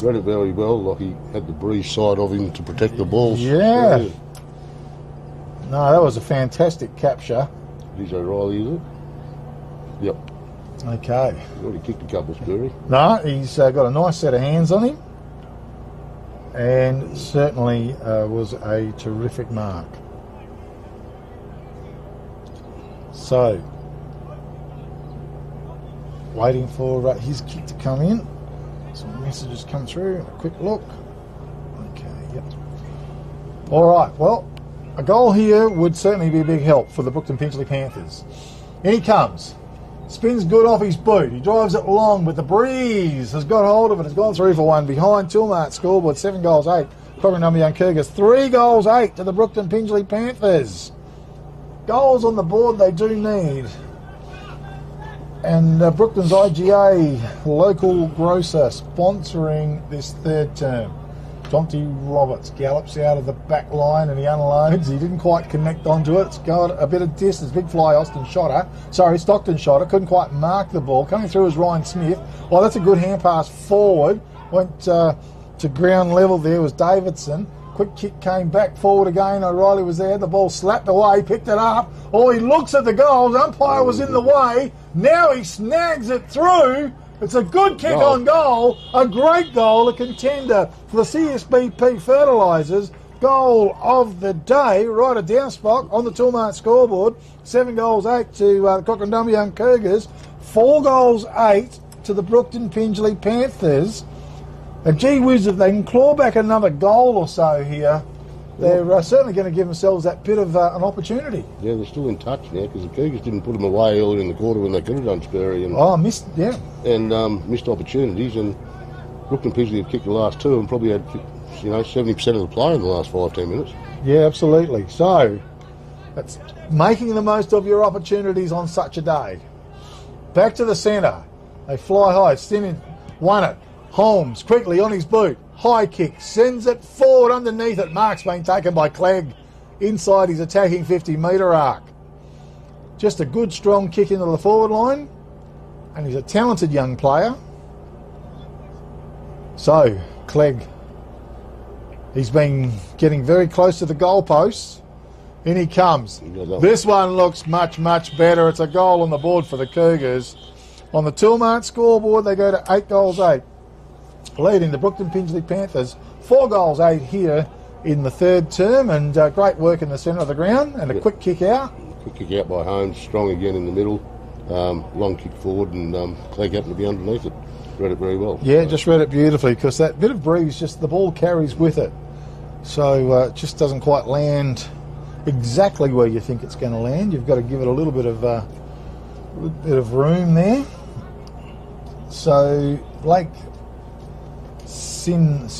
Read it very well. Like he had the breeze side of him to protect the balls. Yeah. No, that was a fantastic capture. He's O'Reilly, is it? Yep. Okay. He already kicked a couple, Spurry. No, he's got a nice set of hands on him. And certainly was a terrific mark. So, waiting for his kick to come in. Some messages come through. A quick look. Okay, yep. All right, well, a goal here would certainly be a big help for the Brookton Pingelly Panthers. In he comes. Spins good off his boot. He drives it long, but the breeze has got hold of it. It's gone through for one. Behind Toolmart scoreboard, 7 goals, 8. Kukerin Dumbleyung Cougars, 3 goals, 8 to the Brookton Pingelly Panthers. Goals on the board they do need. And Brookton's IGA, local grocer, sponsoring this third term. Jonty Roberts gallops out of the back line and he unloads. He didn't quite connect onto it. It's got a bit of distance. Big fly, Stockton Shotter. Couldn't quite mark the ball. Coming through is Ryan Smith. Well, that's a good hand pass forward. Went to ground level there was Davidson. Quick kick came back forward again. O'Reilly was there. The ball slapped away, picked it up. Oh, he looks at the goals. Umpire was in the way. Now he snags it through. It's a good kick on goal. A great goal. A contender for the CSBP Fertilisers. Goal of the day. Right a down spot on the Toolmart scoreboard. 7 goals, 8 to the Kukerin Dumbleyung Cougars. 4 goals, 8 to the Brookton Pingelly Panthers. And gee whiz, if they can claw back another goal or so here, they're certainly going to give themselves that bit of an opportunity. Yeah, they're still in touch now because the Cougars didn't put them away earlier in the quarter when they could have done Spurry and missed opportunities. And Brookton Pingelly have kicked the last 2 and probably had 70% of the play in the last 5-10 minutes. Yeah, absolutely. So that's making the most of your opportunities on such a day. Back to the centre. They fly high. Stinning won it. Holmes quickly on his boot. High kick. Sends it forward underneath it. Mark's been taken by Clegg inside his attacking 50-metre arc. Just a good strong kick into the forward line. And he's a talented young player. So, Clegg, he's been getting very close to the goalposts. In he comes. This one looks much, much better. It's a goal on the board for the Cougars. On the Toolmart scoreboard, they go to 8 goals, 8. Leading the Brookton Pingelly Panthers. 4 goals, 8 here in the third term. And great work in the centre of the ground. And a quick kick out. Quick kick out by Holmes. Strong again in the middle. Long kick forward and Clegg happened to be underneath it. Read it very well. Yeah, just read it beautifully because that bit of breeze, just the ball carries with it. So it just doesn't quite land exactly where you think it's going to land. You've got to give it a little bit of room there. So Blake Sinnett.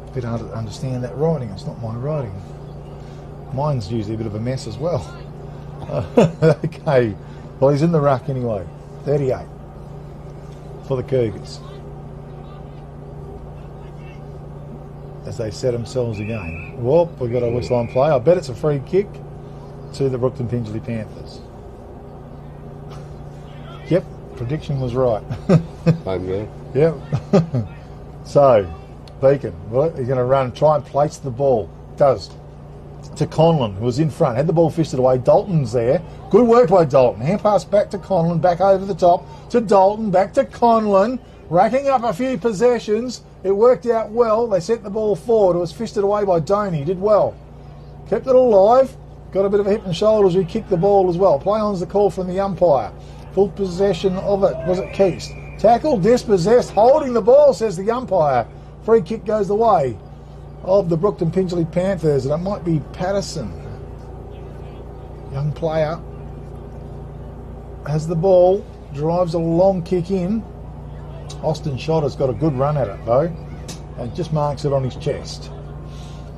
A bit hard to understand that writing. It's not my writing. Mine's usually a bit of a mess as well. Okay. Well, he's in the ruck anyway. 38 for the Cougars. As they set themselves again. Well, we've got a whistle on play. I bet it's a free kick to the Brookton Pingelly Panthers. Yep, prediction was right. Home game. Yep. So, Beacon, well, he's going to run, try and place the ball. Does. To Conlon, who was in front. Had the ball fisted away. Dalton's there. Good work by Dalton. Hand pass back to Conlon, back over the top to Dalton, back to Conlon. Racking up a few possessions. It worked out well. They sent the ball forward. It was fisted away by Doney. Did well. Kept it alive. Got a bit of a hip and shoulders. We kicked the ball as well. Play on's the call from the umpire. Full possession of it. Was it Keast? Tackle, dispossessed, holding the ball, says the umpire. Free kick goes the way of the Brookton Pingelly Panthers, and it might be Patterson. Young player has the ball, drives a long kick in. Austin Shotter's got a good run at it though, and just marks it on his chest.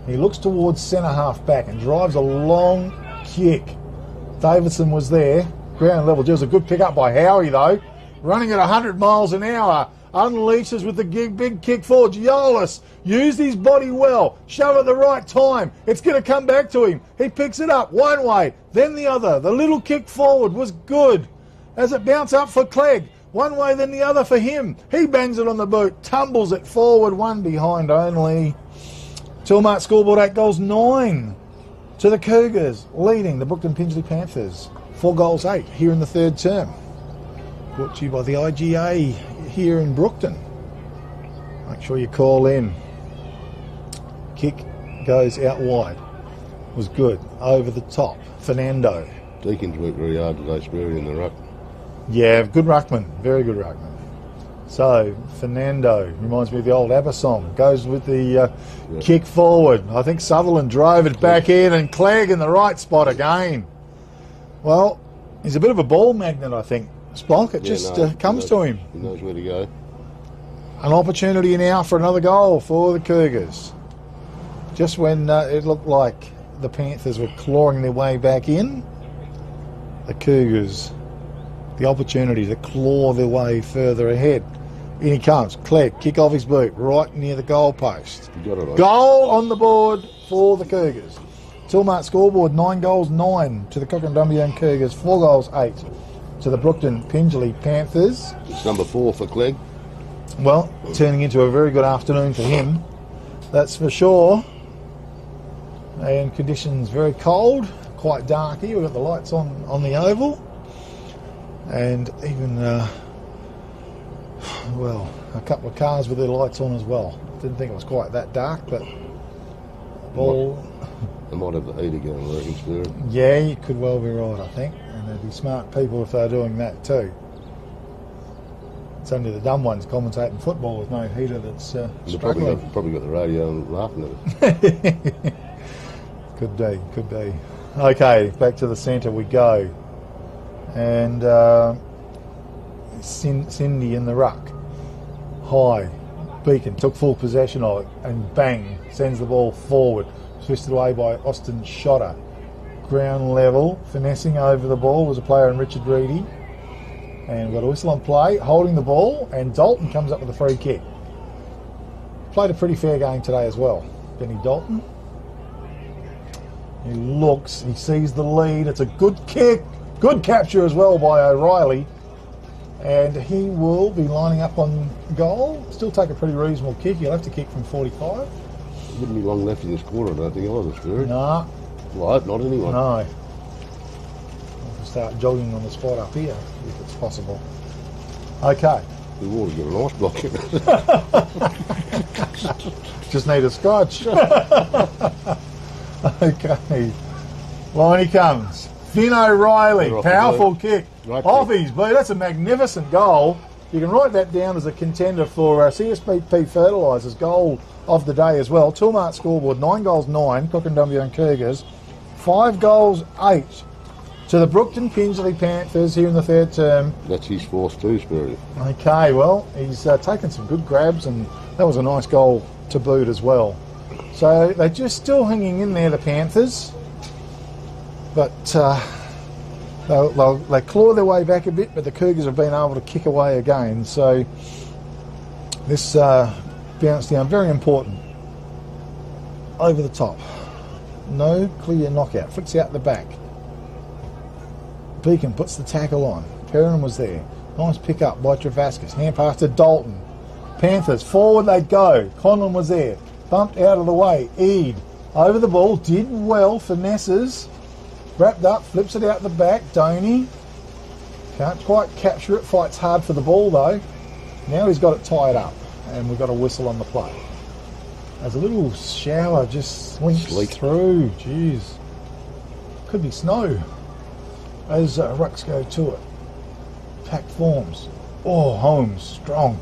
He looks towards centre half back and drives a long kick. Davidson was there, ground level. Just a good pick up by Howie though, running at 100 miles an hour. Unleashes with the big kick forward. Giolis used his body well. Shove at the right time. It's going to come back to him. He picks it up one way, then the other. The little kick forward was good. As it bounced up for Clegg. One way, then the other for him. He bangs it on the boot. Tumbles it forward. One behind only. Toolmart scoreboard 8 goals, 9 to the Cougars. Leading the Brookton Pingelly Panthers. 4 goals, 8 here in the third term. Brought to you by the IGA here in Brookton. Make sure you call in. Kick goes out wide. Was good. Over the top. Fernando. Deacon's worked very hard today, Sperry in the ruck. Yeah, good ruckman. Very good ruckman. So, Fernando reminds me of the old ABBA song. Goes with the kick forward. I think Sutherland drove it back in and Clegg in the right spot again. Well, he's a bit of a ball magnet, I think. Splonk, it comes to him. He knows where to go. An opportunity now for another goal for the Cougars. Just when it looked like the Panthers were clawing their way back in, the Cougars, the opportunity to claw their way further ahead. In he comes, Clegg, kick off his boot, right near the goal post. Goal on the board for the Cougars. Toolmart scoreboard, 9 goals, 9 to the Kukerin Dumbleyung Cougars, 4 goals, 8 to the Brookton Pingelly Panthers. It's number 4 for Clegg. Well, turning into a very good afternoon for him, that's for sure. And conditions very cold, quite dark here. We've got the lights on the oval, and even well, a couple of cars with their lights on as well. Didn't think it was quite that dark, but ball. They might have the heater going, I reckon, Spirit. Yeah, you could well be right, I think, and there'd be smart people if they're doing that too. It's only the dumb ones commentating football with no heater that's They've struggling. probably got the radio and laughing at us. Could be. Okay, back to the centre we go. And Cindy in the ruck. High. Beacon took full possession of it and bang, sends the ball forward. Twisted away by Austin Shotter. Ground level, finessing over the ball was a player in Richard Reedy. And we've got a whistle on play, holding the ball, and Dalton comes up with a free kick. Played a pretty fair game today as well, Benny Dalton. He looks, he sees the lead, it's a good kick, good capture as well by O'Reilly. And he will be lining up on goal. Still take a pretty reasonable kick, he'll have to kick from 45. Wouldn't be long left in this quarter, I don't think, either, Spirit. Nah. Well, I hope not, anyway. No. We'll start jogging on the spot up here, if it's possible. Okay. We've already got an ice block. Just need a scotch. Okay. Line he comes. Finn O'Reilly, Right off the powerful boot. kick. Right Off kick. his boot. That's a magnificent goal. You can write that down as a contender for CSBP Fertilisers goal of the day as well. Toolmart scoreboard, 9 goals 9, Kukerin Dumbleyung Cougars. 5 goals 8 to the Brookton Pingelly Panthers here in the third term. That's his force too, Spirit. Okay, well, he's taken some good grabs, and that was a nice goal to boot as well. So they're just still hanging in there, the Panthers, but they claw their way back a bit, but the Cougars have been able to kick away again. So this bounce down, very important. Over the top. No clear knockout. Flicks out the back. Beacon puts the tackle on. Perrin was there. Nice pick up by Travascus. Hand pass to Dalton. Panthers, forward they go. Conlon was there. Bumped out of the way. Eade over the ball. Did well. Finesses. Wrapped up. Flips it out the back. Doney. Can't quite capture it. Fights hard for the ball though. Now he's got it tied up. And we've got a whistle on the play. There's a little shower just slinks through. Jeez. Could be snow. As rucks go to it. Packed forms. Oh, Holmes, strong.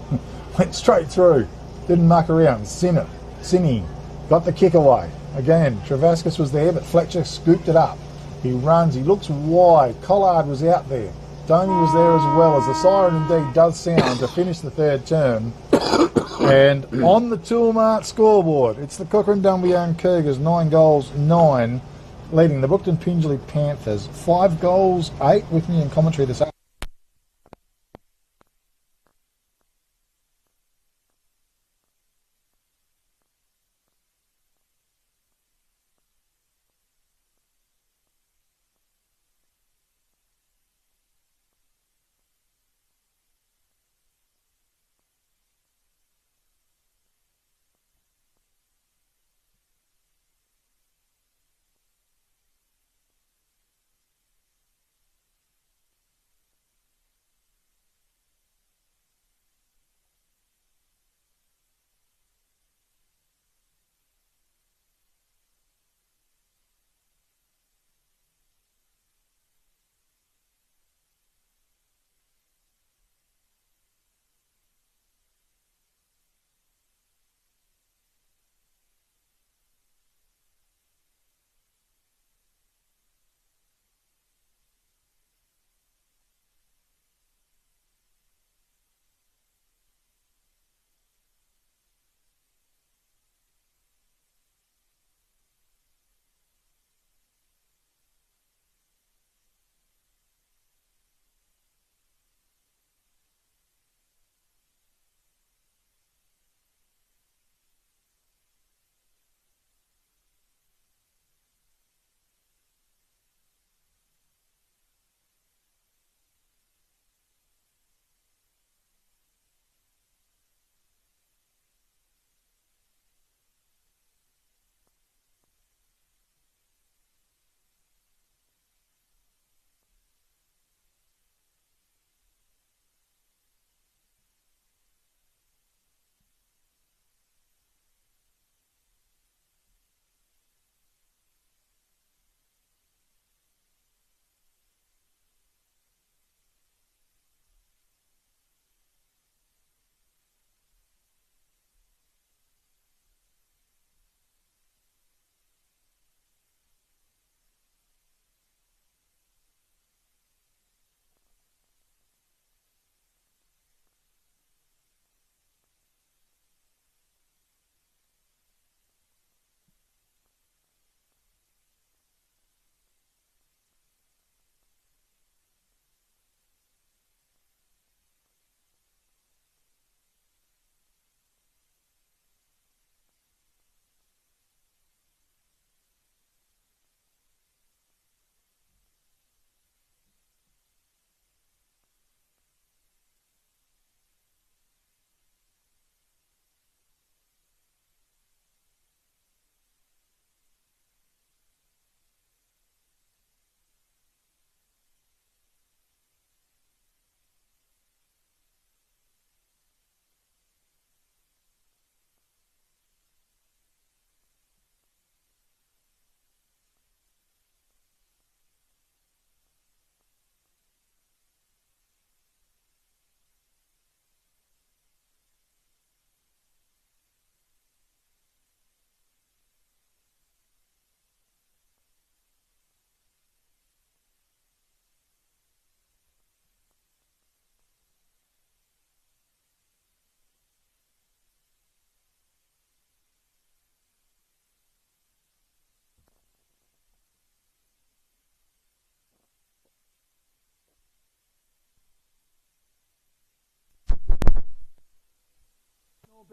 Went straight through. Didn't muck around. Sinny got the kick away. Again, Travascus was there, but Fletcher scooped it up. He runs. He looks wide. Collard was out there. Doney was there as well, as the siren indeed does sound to finish the third term. And on the Toolmart scoreboard, it's the Kukerin Dumbleyung Cougars, 9 goals 9, leading the Brookton Pingelly Panthers 5 goals 8. With me in commentary this afternoon.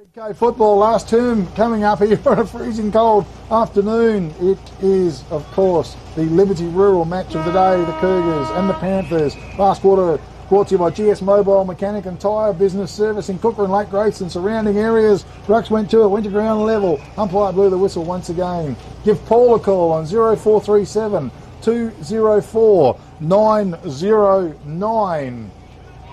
Okay, football last term coming up here on a freezing cold afternoon. It is, of course, the Liberty Rural match of the day, the Cougars and the Panthers. Last quarter brought to you by GS Mobile Mechanic and Tyre Business Service in Kukerin, Lake Grace and surrounding areas. Rucks went to ground level. Umpire blew the whistle once again. Give Paul a call on 0437 204 909.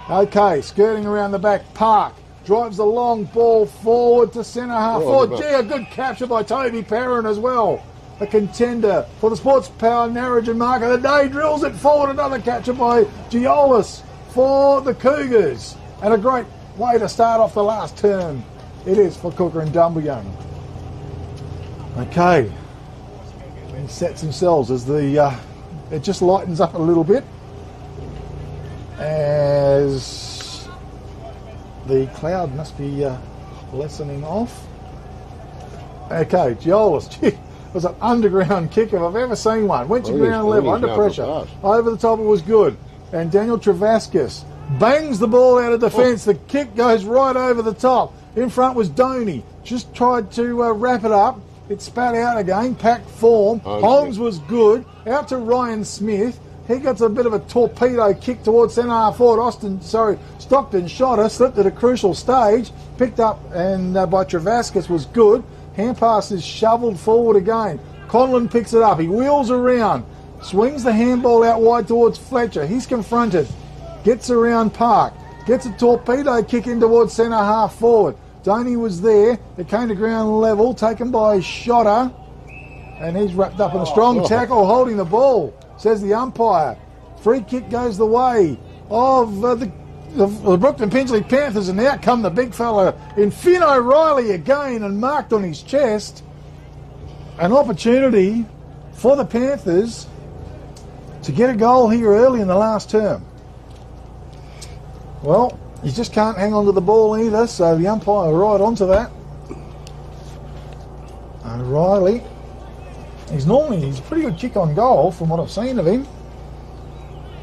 Okay, skirting around the back, Park. Drives the long ball forward to centre half forward. Gee, a good capture by Toby Perrin as well. A contender for the Sports Power Narrogin Mark of the Day. Drills it forward. Another capture by Giolis for the Cougars. And a great way to start off the last term. It is for Kukerin Dumbleyung. Okay. He sets themselves as the... it just lightens up a little bit. As... the cloud must be lessening off. Okay, Giolis. Gee, it was an underground kick if I've ever seen one. Went to ground level, under pressure. Over the top, it was good. And Daniel Travaskis bangs the ball out of defence. The kick goes right over the top. In front was Doney. Just tried to wrap it up. It spat out again. Packed form. Holmes was good. Out to Ryan Smith. He got a bit of a torpedo kick towards centre half forward. Stockton shot her, slipped at a crucial stage, picked up and by Travaskis was good. Hand pass is shovelled forward again. Conlon picks it up. He wheels around, swings the handball out wide towards Fletcher. He's confronted, gets around Park, gets a torpedo kick in towards centre half forward. Doney was there. It came to ground level, taken by Shotter, and he's wrapped up in a strong tackle, holding the ball. Says the umpire. Free kick goes the way of the Brookton Pingelly Panthers, and out come the big fella in Finn O'Reilly again, and marked on his chest. An opportunity for the Panthers to get a goal here early in the last term. Well, you just can't hang on to the ball either, so the umpire right onto that. O'Reilly. He's a pretty good kick on goal from what I've seen of him.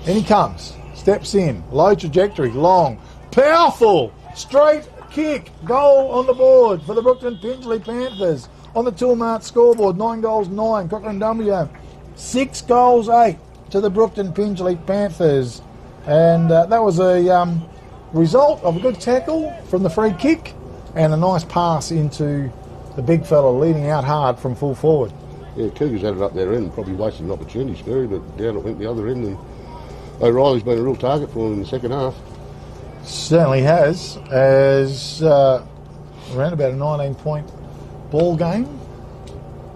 In he comes, steps in, low trajectory, long, powerful, straight kick, goal on the board for the Brookton Pingelly Panthers. On the Toolmart scoreboard, 9 goals, 9, Kukerin Dumbleyung, 6 goals, 8 to the Brookton Pingelly Panthers. And that was a result of a good tackle from the free kick and a nice pass into the big fella leading out hard from full forward. Yeah, Cougars had it up their end, probably wasted an opportunity, Sperry, but down it went the other end, and O'Reilly's been a real target for him in the second half. Certainly has, as around about a 19-point ball game.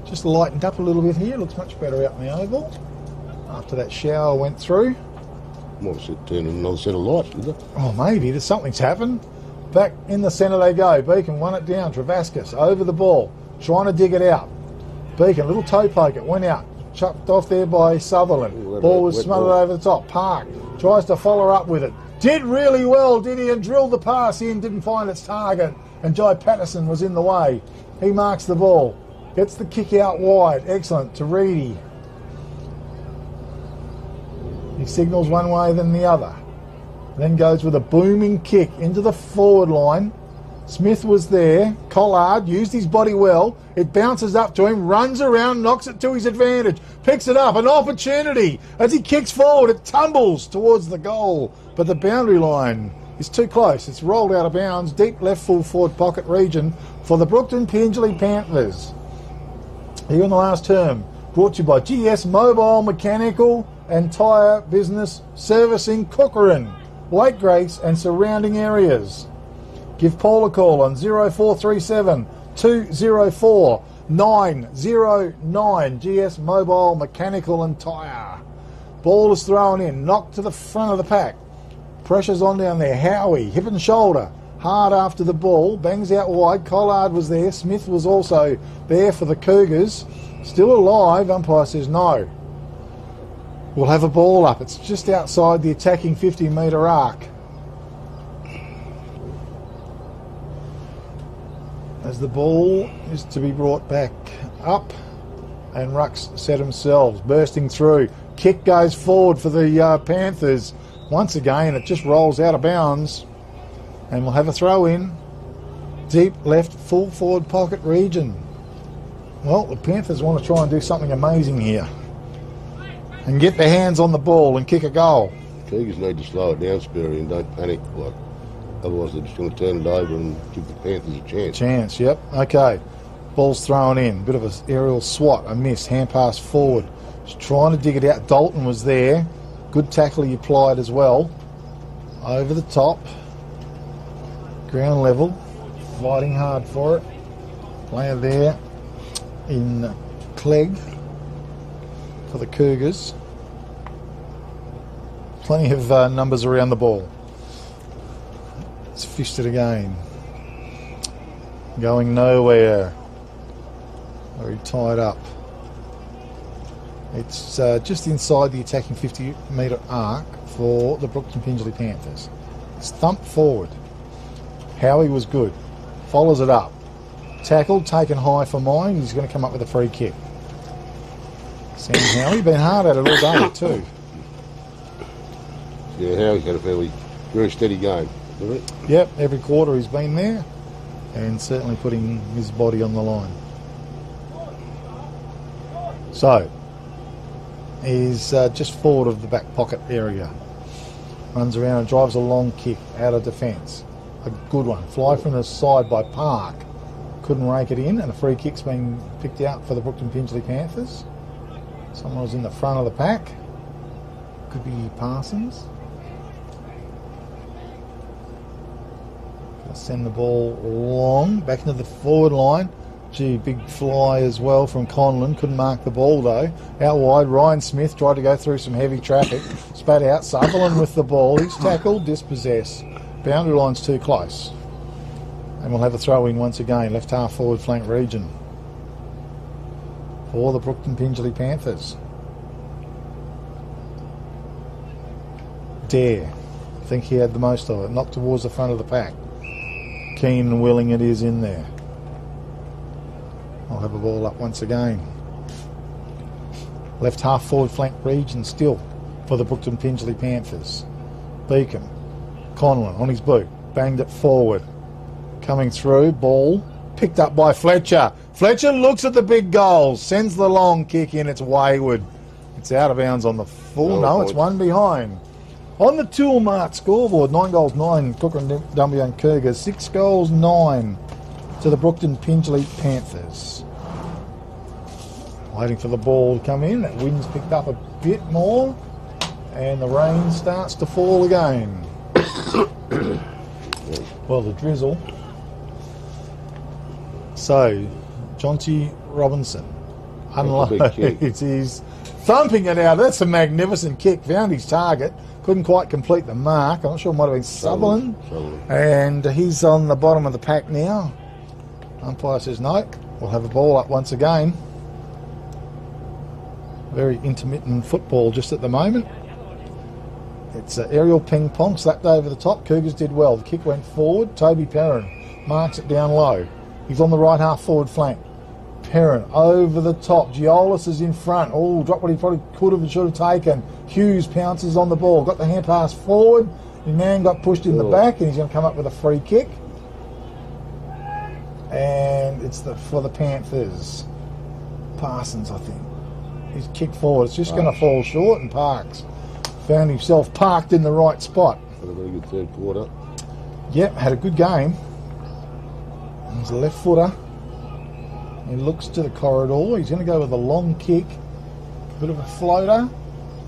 Just lightened up a little bit here, looks much better out in the oval. After that shower went through. Might have turned another set of lights, did they? Oh, maybe, something's happened. Back in the centre they go. Beacon won it down, Travaskis over the ball, trying to dig it out. Beacon, little toe poke, it went out. Chucked off there by Sutherland. Ball was smothered over the top. Park tries to follow up with it. Did really well, did he? And drilled the pass in, didn't find its target. And Jai Patterson was in the way. He marks the ball. Gets the kick out wide. Excellent to Reedy. He signals one way then the other. Then goes with a booming kick into the forward line. Smith was there. Collard used his body well. It bounces up to him, runs around, knocks it to his advantage, picks it up, an opportunity. As he kicks forward, it tumbles towards the goal, but the boundary line is too close. It's rolled out of bounds, deep left full forward pocket region for the Brookton Pingelly Panthers. Here in the last term, brought to you by GS Mobile Mechanical and Tyre Business Servicing Kukerin, Lake Grace and surrounding areas. Give Paul a call on 0437 204 909. GS Mobile Mechanical and Tyre. Ball is thrown in, knocked to the front of the pack. Pressure's on down there. Howie, hip and shoulder. Hard after the ball, bangs out wide. Collard was there. Smith was also there for the Cougars. Still alive. Umpire says no. We'll have a ball up. It's just outside the attacking 50-metre arc. As the ball is to be brought back up, and Rucks set themselves, bursting through. Kick goes forward for the Panthers. Once again, it just rolls out of bounds, and we'll have a throw in Deep left full forward pocket region. Well, the Panthers want to try and do something amazing here and get their hands on the ball and kick a goal. Cougars need to slow it down, Sperry, and don't panic. Like, otherwise they're just going to turn it over and give the Panthers a chance. Yep. Okay. Ball's thrown in. Bit of an aerial swat. A miss. Hand pass forward. Just trying to dig it out. Dalton was there. Good tackle he applied as well. Over the top. Ground level. Fighting hard for it. Player there in Clegg for the Cougars. Plenty of numbers around the ball. It's fisted again. Going nowhere. Very tied up. It's just inside the attacking 50-metre arc for the Brookton Pingelly Panthers. It's thumped forward. Howie was good. Follows it up. Tackled, taken high for mine. He's going to come up with a free kick. Sam Howie, been hard at it all day too. Yeah, Howie's had a very steady game, hasn't it? Yep, every quarter he's been there and certainly putting his body on the line. So, he's just forward of the back pocket area. Runs around and drives a long kick out of defence. A good one. Fly from the side by Park. Couldn't rake it in, and a free kick's been picked out for the Brookton Pingelly Panthers. Someone was in the front of the pack. Could be Parsons. Gonna send the ball long, back into the forward line. Gee, big fly as well from Conlon. Couldn't mark the ball though. Out wide, Ryan Smith tried to go through some heavy traffic. Spat out. Sutherland with the ball. He's tackled, dispossessed. Boundary line's too close. And we'll have a throw in once again. Left half forward flank region for the Brookton Pingelly Panthers. Dare. I think he had the most of it. Knocked towards the front of the pack. Keen and willing it is in there. I'll have a ball up once again. Left half forward flank region still for the Brookton Pingelly Panthers. Beacom. Conlon on his boot. Banged it forward. Coming through. Ball picked up by Fletcher. Fletcher looks at the big goal. Sends the long kick in. It's wayward. It's out of bounds on the full. No, it's one behind. On the tool mark scoreboard, 9 goals, 9 Kukerin Dumbleyung Cougars, 6 goals, 9 to the Brookton Pingelly Panthers. Waiting for the ball to come in. That wind's picked up a bit more, and the rain starts to fall again. Well, the drizzle. So, Jonty Robinson unloads. He's thumping it out. That's a magnificent kick. Found his target. Couldn't quite complete the mark. I'm not sure it might have been Sutherland. And he's on the bottom of the pack now. Umpire says no. We'll have a ball up once again. Very intermittent football just at the moment. It's aerial ping pong slapped over the top. Cougars did well. The kick went forward. Toby Perrin marks it down low. He's on the right half forward flank. Perrin over the top. Giolis is in front. Oh, dropped what he probably could have and should have taken. Hughes pounces on the ball. Got the hand pass forward. The man got pushed in the back, and he's going to come up with a free kick. And it's for the Panthers. Parsons, I think. He's kicked forward. It's just going to fall short, and Parks found himself parked in the right spot. Had a very good third quarter. Yep, had a good game. He's a left footer. He looks to the corridor. He's going to go with a long kick. A bit of a floater.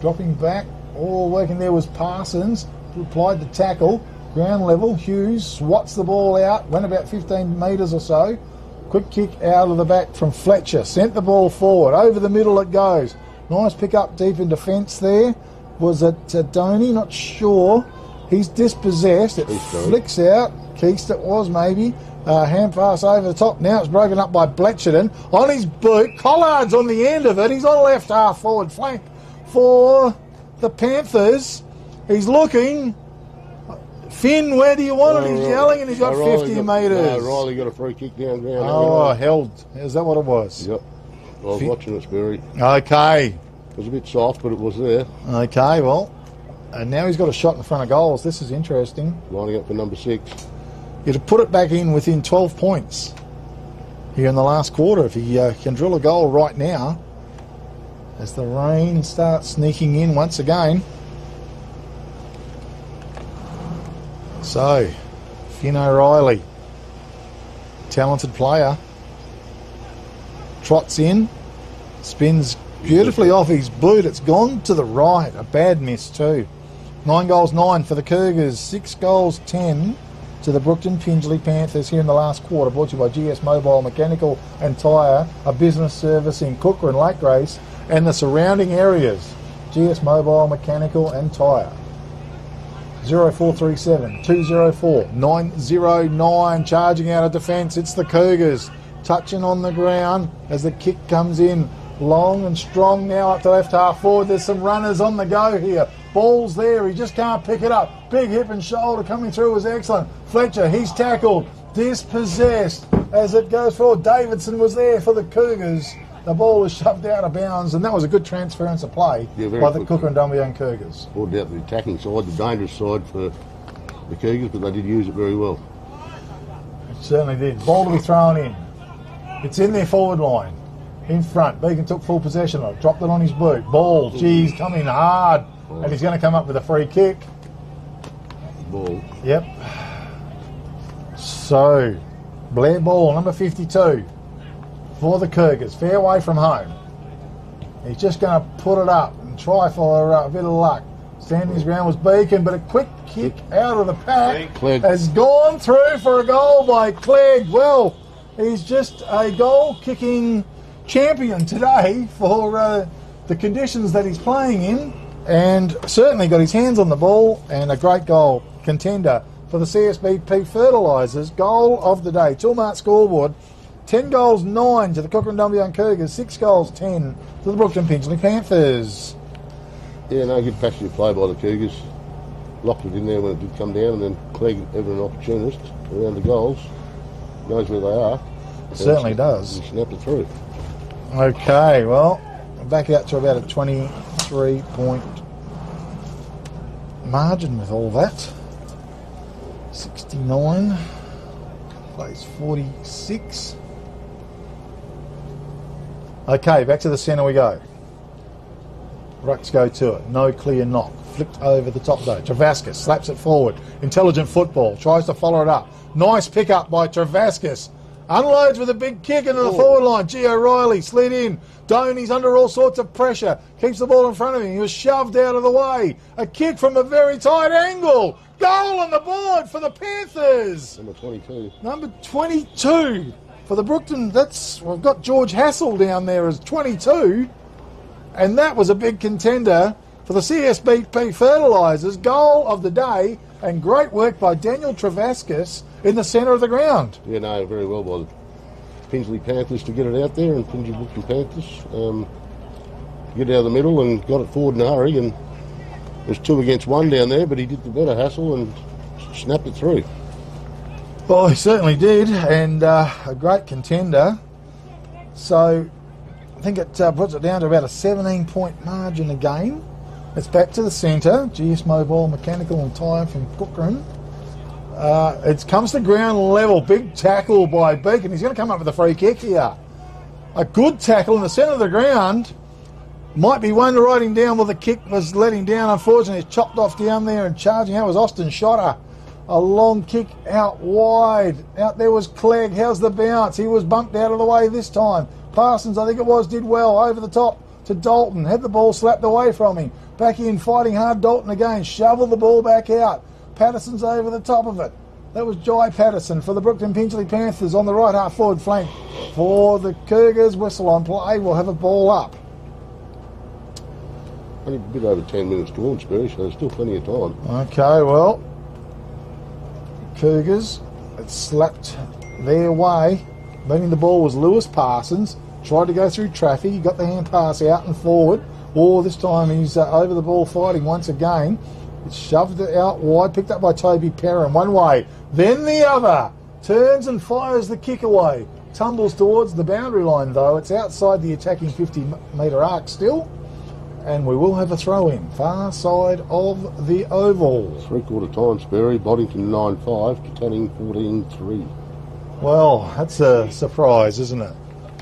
Dropping back. All working there was Parsons. Who applied the tackle. Ground level. Hughes swats the ball out. Went about 15 metres or so. Quick kick out of the back from Fletcher. Sent the ball forward. Over the middle it goes. Nice pick up deep in defence there. Was it Donny? Not sure. He's dispossessed. It flicks out. Keast it was maybe. Hand pass over the top. Now it's broken up by Bletcherton. On his boot. Collard's on the end of it. He's on left half forward flank for the Panthers. He's looking. Finn, where do you want it? He's yelling and he's got 50 metres. Riley got a free kick down ground. Oh, held. Is that what it was? Yep. I was watching it, Sperry. Okay. It was a bit soft, but it was there. Okay, well. And now he's got a shot in front of goals. This is interesting. Lining up for number 6. He'd have put it back in within 12 points here in the last quarter if he can drill a goal right now as the rain starts sneaking in once again. So, Finn O'Reilly, talented player, trots in, spins beautifully off his boot. It's gone to the right. A bad miss too. 9 goals 9 for the Cougars. 6 goals 10 to the Brookton Pingelly Panthers here in the last quarter. Brought to you by GS Mobile Mechanical and Tyre, a business service in Kukerin, Lake Grace and the surrounding areas. GS Mobile Mechanical and Tyre. 0437 204 909. Charging out of defence. It's the Cougars. Touching on the ground as the kick comes in. Long and strong now up to left half forward. There's some runners on the go here. Ball's there. He just can't pick it up. Big hip and shoulder coming through was excellent. Fletcher, he's tackled. Dispossessed as it goes forward. Davidson was there for the Cougars. The ball was shoved out of bounds, and that was a good transference of play by the Kukerin Dumbleyung Cougars. Pulled out the attacking side, the dangerous side for the Cougars, but they did use it very well. It certainly did. Ball to be thrown in. It's in their forward line. In front. Beacon took full possession of it. Dropped it on his boot. Ball, geez, coming hard. And he's going to come up with a free kick. Ball. Yep. So, Blair Ball, number 52. For the Cougars, fair way from home. He's just going to put it up and try for a bit of luck. Standing his ground was Beacon, but a quick kick out of the pack Clegg has gone through for a goal by Clegg. Well, he's just a goal-kicking champion today for the conditions that he's playing in, and certainly got his hands on the ball, and a great goal contender for the CSBP Fertilisers. Goal of the day. Toolmart scoreboard. 10 goals 9 to the Kukerin Dumbleyung Cougars, 6 goals 10 to the Brookton Pingelly Panthers. Yeah, no, good passionate play by the Cougars. Locked it in there when it did come down, and then Clegg, ever an opportunist around the goals, knows where they are. Certainly does. He snapped it through. Okay, well, back out to about a 23-point margin with all that. 69 plays 46. Okay, back to the centre we go. Rucks go to it. No clear knock. Flicked over the top though. Travascus slaps it forward. Intelligent football. Tries to follow it up. Nice pick up by Travascus. Unloads with a big kick into the forward line. G. O'Reilly slid in. Doney's under all sorts of pressure. Keeps the ball in front of him. He was shoved out of the way. A kick from a very tight angle. Goal on the board for the Panthers. Number 22. Number 22 for the Brookton. We've got George Hassel down there as 22. And that was a big contender for the CSBP Fertilisers. Goal of the day, and great work by Daniel Travascus in the centre of the ground. Yeah, no, very well by the Pingelly Panthers to get it out there, and Pingelly Brookton Panthers get it out of the middle and got it forward in a hurry, and there's 2 against 1 down there, but he did the better Hassel and snapped it through. Well, he certainly did, and a great contender. So I think it puts it down to about a 17-point margin again. It's back to the centre. GS Mobile Mechanical and Tyre from Kukerin. It comes to ground level. Big tackle by Beacon. He's going to come up with a free kick here. A good tackle in the centre of the ground. Might be one riding down. Well, the kick was letting down. Unfortunately, it's chopped off down there, and charging out was Austin Shotter. A long kick out wide. Out there was Clegg. How's the bounce? He was bumped out of the way this time. Parsons, I think it was, did well. Over the top to Dalton. Had the ball slapped away from him. Back in, fighting hard. Dalton again. Shoveled the ball back out. Patterson's over the top of it. That was Jai Patterson for the Brookton Pingelly Panthers on the right half forward flank. For the Cougars, whistle on play. We'll have a ball up. Only a bit over 10 minutes to launch, Barry, so there's still plenty of time. Okay, well, Cougars, it slapped their way. Leading the ball was Lewis Parsons. Tried to go through traffic. He got the hand pass out and forward. This time he's over the ball fighting once again. It's shoved it out wide, picked up by Toby Perrin. One way, then the other. Turns and fires the kick away. Tumbles towards the boundary line though. It's outside the attacking 50-metre arc still. and we will have a throw in. Far side of the oval. 3/4 time, Sperry. Boddington 9-5, Katanning 14-3. Well, that's a surprise, isn't it?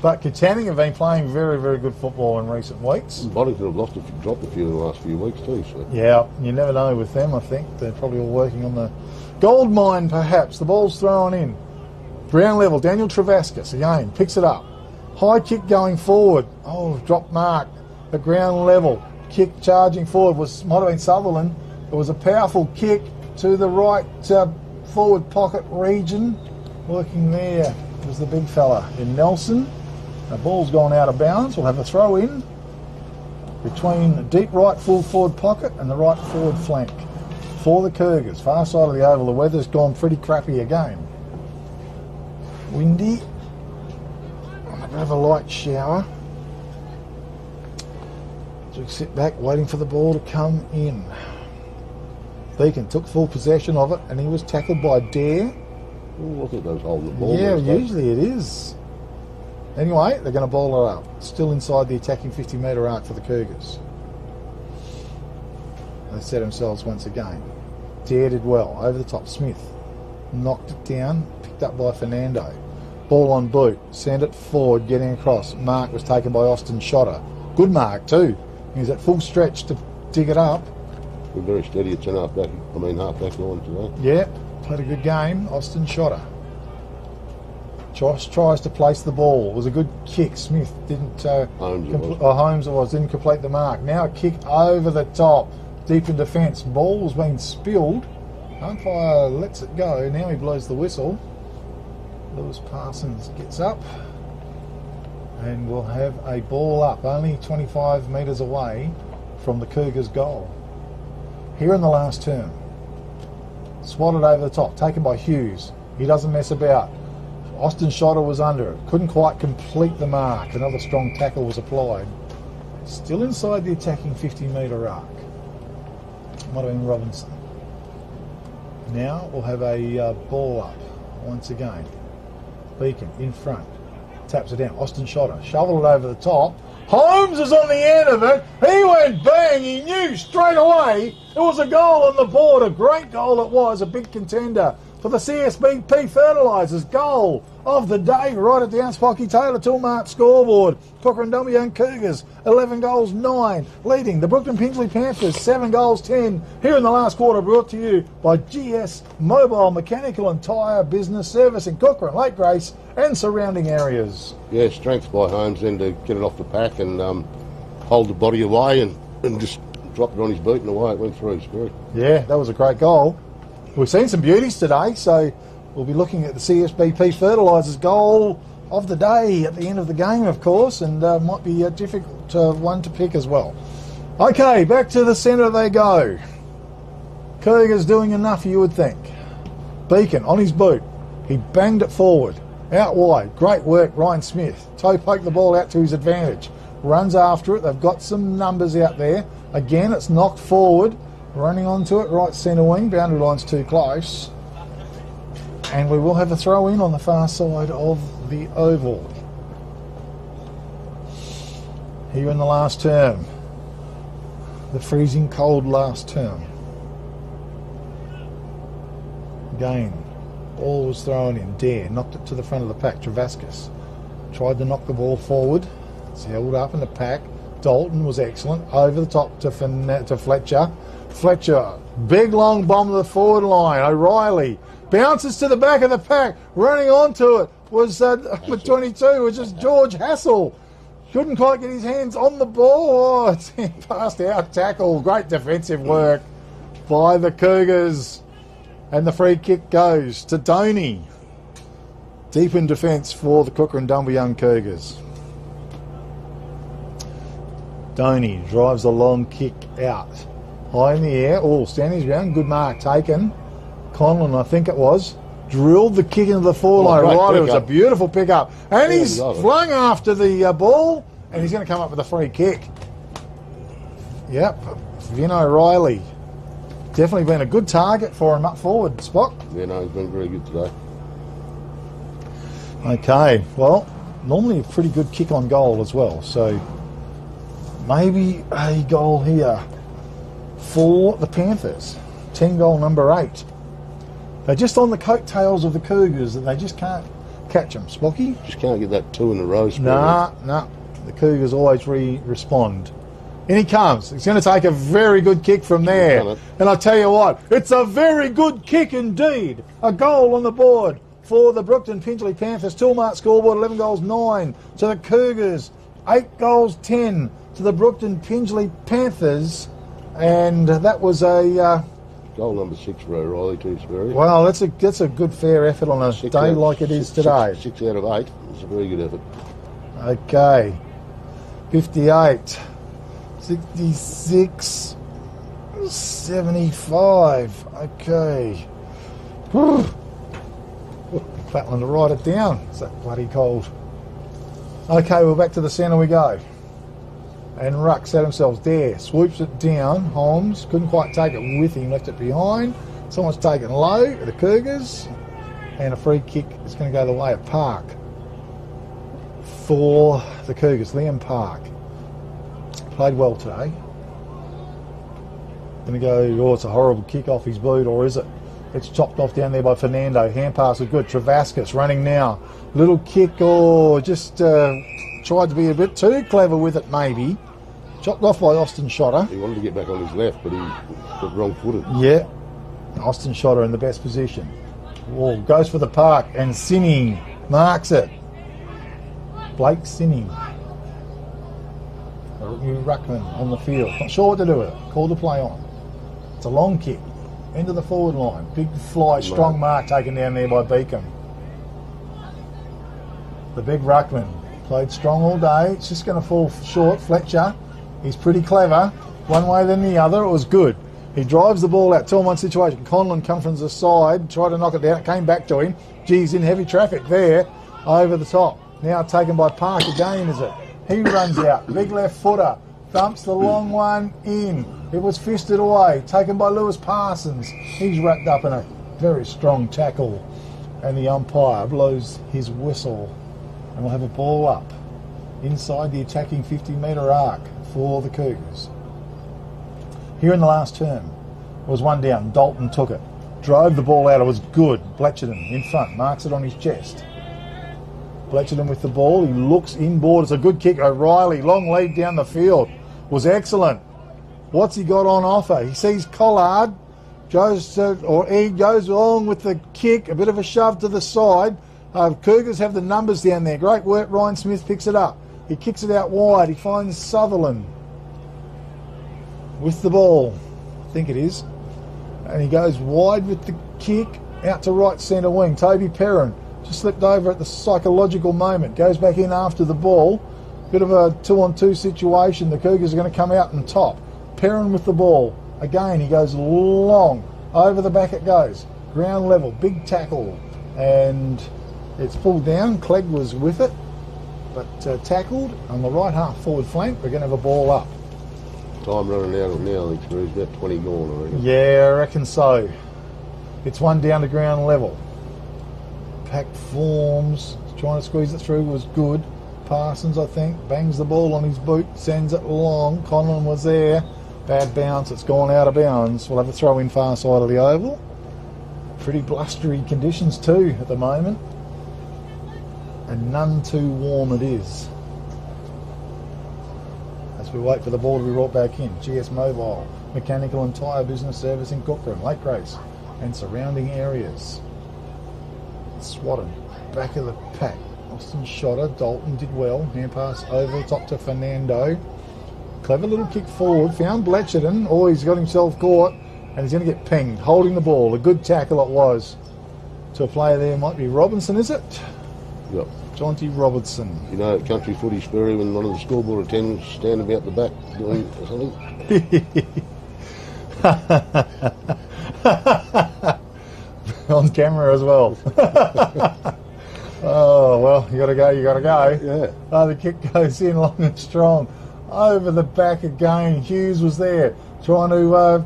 But Katanning have been playing very, very good football in recent weeks. Boddington have dropped a few in the last few weeks too. So. Yeah, you never know with them, I think. They're probably all working on the gold mine, perhaps. The ball's thrown in. Ground level, Daniel Travascus, again, picks it up. High kick going forward. Oh, drop mark at ground level. Kick charging forward might have been Sutherland. It was a powerful kick to the right forward pocket region. Working there was the big fella in Nelson. The ball's gone out of bounds. We'll have a throw in between the deep right full forward pocket and the right forward flank for the Cougars. Far side of the oval. The weather's gone pretty crappy again. Windy. A bit of a light shower. So we sit back waiting for the ball to come in. Beacon took full possession of it and he was tackled by Dare. Oh, I thought they was holding the ball. Yeah, usually it is. Anyway, they're going to bowl it up. Still inside the attacking 50-metre arc for the Cougars. They set themselves once again. Dare did well. Over the top, Smith knocked it down. Picked up by Fernando. Ball on boot. Send it forward, getting across. Mark was taken by Austin Shotter. Good mark too. He was at full stretch to dig it up. We're very steady at half back line today. Yep, played a good game. Austin Shotter. Josh tries to place the ball. It was a good kick. Smith didn't. Holmes didn't complete the mark. Now a kick over the top, deep in defence. Ball's been spilled. Umpire lets it go. Now he blows the whistle. Lewis Parsons gets up and we'll have a ball up only 25 metres away from the Cougars' goal. Here in the last term. Swatted over the top, taken by Hughes. He doesn't mess about. Austin Shotter was under it. Couldn't quite complete the mark. Another strong tackle was applied. Still inside the attacking 50-metre arc. Might have been Robinson. Now we'll have a ball up once again. Beacon in front. Taps it down. Austin Shotter. Shoveled it over the top. Holmes is on the end of it. He went bang. He knew straight away it was a goal on the board. A great goal it was. A big contender for the CSBP Fertilisers. Goal of the day. Right at the Spocky Taylor Toolmart scoreboard. Kukerin Dumbleyung Cougars 11 goals 9. Leading the Brookton Pingelly Panthers 7 goals 10. Here in the last quarter, brought to you by GS Mobile Mechanical and Tyre Business Service in Kukerin, Lake Grace and surrounding areas. Yeah, strength by Holmes then to get it off the pack and hold the body away and just drop it on his boot and away it went through. Spirit. Yeah, that was a great goal. We've seen some beauties today, so we'll be looking at the CSBP Fertilisers goal of the day at the end of the game, of course, and might be a difficult one to pick as well. Okay, back to the centre they go. Cougars doing enough, you would think. Beacon on his boot. He banged it forward. Out wide. Great work, Ryan Smith. Toe poked the ball out to his advantage. Runs after it. They've got some numbers out there. Again, it's knocked forward. Running onto it, right centre wing. Boundary line's too close. And we will have a throw in on the far side of the oval. Here in the last term. The freezing cold last term. Again, ball was thrown in. Dare knocked it to the front of the pack. Travascus tried to knock the ball forward. It's held up in the pack. Dalton was excellent. Over the top to Fletcher. Fletcher, big long bomb to the forward line. O'Reilly bounces to the back of the pack. Running onto it was number 22, which is George Hassel. Couldn't quite get his hands on the ball. Oh, it's passed out tackle. Great defensive work by the Cougars. And the free kick goes to Doney. Deep in defence for the Kukerin Dumbleyung Cougars. Doney drives a long kick out. High in the air. Oh, standing his ground. Good mark taken. Conlon, I think it was, drilled the kick into the forward line. Right, it was a beautiful pick-up. And he's flung after the ball, and he's going to come up with a free kick. Yep, Vin O'Reilly. Definitely been a good target for him up forward, Spock. Yeah, no, he's been very good today. Okay, well, normally a pretty good kick on goal as well, so Maybe a goal here for the Panthers. 10 goal number 8. They're just on the coattails of the Cougars and they just can't catch them. Spocky? Just can't get that 2 in a row. Nah. The Cougars always respond. In he comes. He's going to take a very good kick from there. And I tell you what, it's a very good kick indeed. A goal on the board for the Brookton Pingelly Panthers. Toolmart scoreboard, 11 goals 9 to the Cougars. 8 goals 10 to the Brookton Pingelly Panthers. And that was a... goal number 6 for O'Reilly too, Sperry. Well, that's a good fair effort on a day like it is today. 6 out of 8. It's a very good effort. Okay. 58. 66. 75. Okay. Battling to write it down. It's that bloody cold. Okay, we're back to the centre we go. And Ruck set themselves there, swoops it down. Holmes couldn't quite take it with him, left it behind. Someone's taken low, the Cougars, and a free kick is going to go the way of Park for the Cougars. Liam Park played well today. Going to go, oh, it's a horrible kick off his boot, or is it? It's chopped off down there by Fernando. Hand pass was good. Travascus running now. Little kick, just tried to be a bit too clever with it, maybe. Chopped off by Austin Shotter. He wanted to get back on his left, but he got wrong-footed. Yeah. Austin Shotter in the best position. Oh, goes for the Park, and Sinning marks it. Blake Sinning. A new ruckman on the field. Not sure what to do with it. Called the play on. It's a long kick. Into the forward line. Big fly, strong mark taken down there by Beacom. The big ruckman. Played strong all day. It's just going to fall short. Fletcher, he's pretty clever. One way then the other. It was good. He drives the ball out. 2-on-1 situation. Conlon comes from the side. Tried to knock it down. It came back to him. Geez, in heavy traffic there. Over the top. Now taken by Park again, is it? He runs out. Big left footer. Thumps the long one in. It was fisted away. Taken by Lewis Parsons. He's wrapped up in a very strong tackle. And the umpire blows his whistle. And we'll have a ball up inside the attacking 50-metre arc for the Cougars. Here in the last term was one down. Dalton took it. Drove the ball out. It was good. Bletcherton in front. Marks it on his chest. Bletcherton with the ball. He looks inboard. It's a good kick. O'Reilly, long lead down the field. Was excellent. What's he got on offer? He sees Collard. He goes along with the kick. A bit of a shove to the side. Cougars have the numbers down there. Great work. Ryan Smith picks it up. He kicks it out wide. He finds Sutherland with the ball. I think it is. And he goes wide with the kick out to right centre wing. Toby Perrin just slipped over at the psychological moment. Goes back in after the ball. Bit of a 2-on-2 situation. The Cougars are going to come out and top. Perrin with the ball. Again, he goes long. Over the back it goes. Ground level. Big tackle. And it's pulled down. Clegg was with it, but tackled on the right half forward flank. We're going to have a ball up. Time running out of now, I think. He's about 20 gone, I reckon. Yeah, I reckon so. It's one down to ground level. Pack forms. Trying to squeeze it through was good. Parsons, I think, bangs the ball on his boot, sends it long. Conlon was there. Bad bounce. It's gone out of bounds. We'll have a throw in far side of the oval. Pretty blustery conditions too at the moment. And none too warm it is. As we wait for the ball to be brought back in. GS Mobile, mechanical and tyre business service in Kukerin, Lake Grace and surrounding areas. Swatted, back of the pack. Austin Shotter, Dalton did well. Hand pass over the top to Fernando. Clever little kick forward. Found Bletcherton. Oh, he's got himself caught. And he's going to get pinged. Holding the ball. A good tackle it was. To a player there. Might be Robinson, is it? Yep. Jonty Robertson. You know, at country footy, Sperry, when one of the scoreboard attendants stand about the back doing something. On camera as well. Oh, well, you got to go. Yeah. The kick goes in long and strong. Over the back again. Hughes was there trying to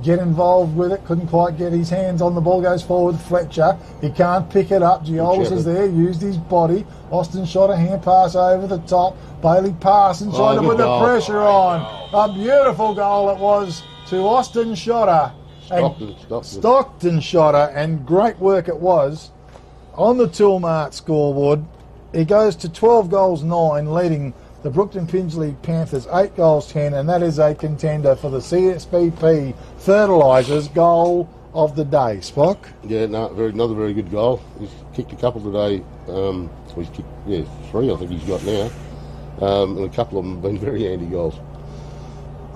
get involved with it. Couldn't quite get his hands on the ball. Goes forward. Fletcher. He can't pick it up. Giolis is there. Used his body. Austin shot a hand pass over the top. Bailey Parsons trying to put the pressure on. A beautiful goal it was to Austin Shotter. Stockton Shotter, and great work it was on the Toolmart scoreboard. He goes to 12 goals 9, leading the Brookton Pingelly Panthers 8 goals 10, and that is a contender for the CSBP Fertilisers goal of the day. Spock? Yeah, no, another very good goal. He's kicked a couple today. He's kicked 3 I think he's got now. And a couple of them have been very handy goals.